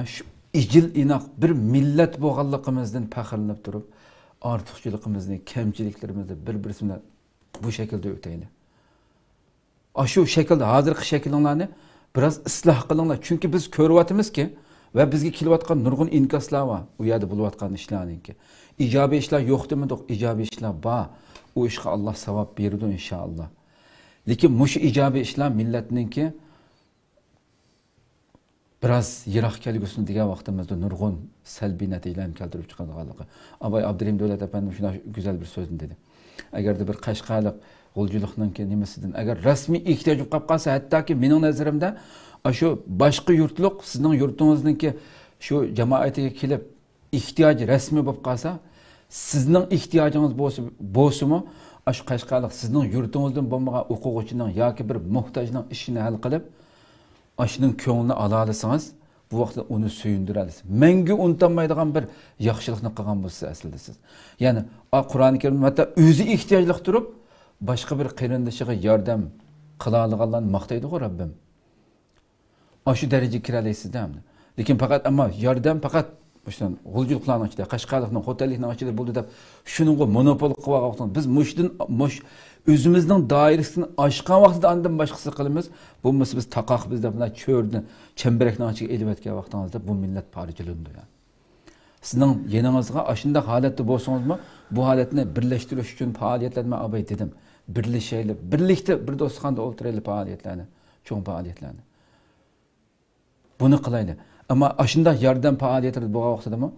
Şu icil inak bir millet bo'lganligimizdan faxrlanib turib, ortiqchiligimizni, kamchiliklarimizni bir-birisiga bu şekilde o'taylik. Şu şekilde hozirgi shakllarni biraz isloh qilinglar. Chunki biz ko'ryapmizki va bizga kelayotgan nurg'un inkoslar bor. U yerda bo'layotgan ishlarniki. Ijobiy ishlar yo'q demadik, ijobiy ishlar bor. O ishga Allah savab beradi inşallah. Lekin mush ijobiy ishlar millatninki biraz yiroq kelgusin degan vaqtimizda nurg'un salbiy natijalarni keltirib chiqadiganligi. Abay Abdurrahim Davlat apandim shuna güzel bir so'zni dedi. Agarda bir Qashqarlik g'uljilikninki nimasidan agar rasmiy ehtiyoj bo'lib qolsa, hattoki mening nazarimda shu boshqa yurtliq sizning yurtingizniki shu jamoatiga kelib ehtiyoj rasmiy bo'lib qolsa, sizning ehtiyojingiz bo'lsa-mu, shu Qashqarlik sizning yurtingizdan bo'lmagan o'quvchining yoki bir muhtojning ishini hal qilib, shuning ko'nglini ola olsangiz, bu vaqtda uni suyundirasiz. Menga unutilmaydigan bir yaxshilikni qilgan bo'lsa aslida siz. Ya'ni Qur'oni Karim hatto o'zi ehtiyojli turib, boshqa bir qarindoshiga yordam qila olganlarni maqtaydi-ku Rabbim. Shu darajaga kira olasizda. Lekin faqat ammo yordam faqat Baştan g'uljiliklarning ichida, Qashqarlikning, Xotanlikning ichida bo'ldi deb shuningga monopol qilib olgan. Biz o'zimizning doirasidan oshgan vaqtida andan boshqasi qilamiz. Bo'lmasa biz taqoq bizda buna cho'rni, chambarakning ichiga elib o'tgan vaqtingizda bu millat parchalandi. Sizning yaningizga shunday holatda bo'lsangizmi, bu holatni birlashtirish uchun faoliyatlarni abay dedim. Birlashaylik, birlikda bir do'stxonada o'tiraylik faoliyatlarni, cho'ng faoliyatlarni. Buni qilaylik. Ama aşında yardım faaliyetleri bu vaqtida mı?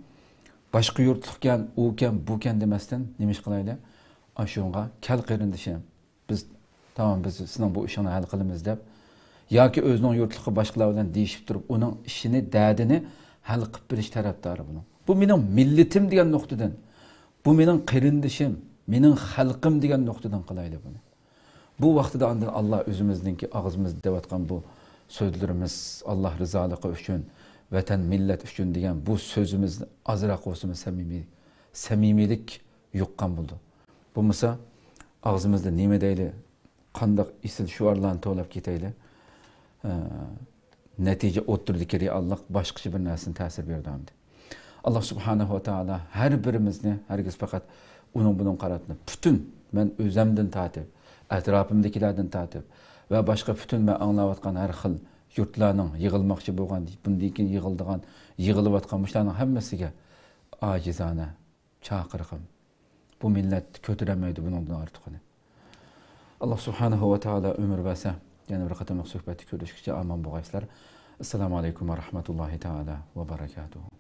Başka yurtlukken, uken, buken demezden nemiş qilayli? Aşınğa kel qerindişim. Biz Tamam biz sizin bu işini hal qilamiz deb yoki o'zining yurtligi boshqalar bilan deyishib turib, uning ishini, dardini hal qilib berish tarafdori buning. Bu mening millatim degan nuqtadan, bu mening qarindishim, mening xalqim degan nuqtadan qilaylik buni. Bu vaqtida ondan Allah o'zimizningki og'zimizda deyotgan bu so'zlarimiz Allah rizoligi uchun, vatan millat uchun degan bu so'zimizni azroq bo'lsin samimiylik yuqqan bo'ldi. Bo'lmasa og'zimizda nima deyli, qandoq isil shuarlarni to'lab ketayli. Natija o'ttirdiki reallik boshqacha bir narsani ta'sir berdi. Allah subhanahu va taolo har birimizni hargiz faqat uning bunun qaratni butun men o'zimdan tatib, atrofimdagilardan tatib va boshqa butun men anglayotgan har xil yurtlarning yig'ilmoqchi bo'lgan, bundan keyin yig'ilayotgan mushlarning hammasiga ojizona chaqirqim. Bu millat ko'taramaydi bundan ortiqini. Allah subhanahu va taolo umr versa. Yani bir qatam suhbati ko'rishgacha aman bo'lgaysizlar. Assalomu alaykum va rahmatullohi taala va barakatuh.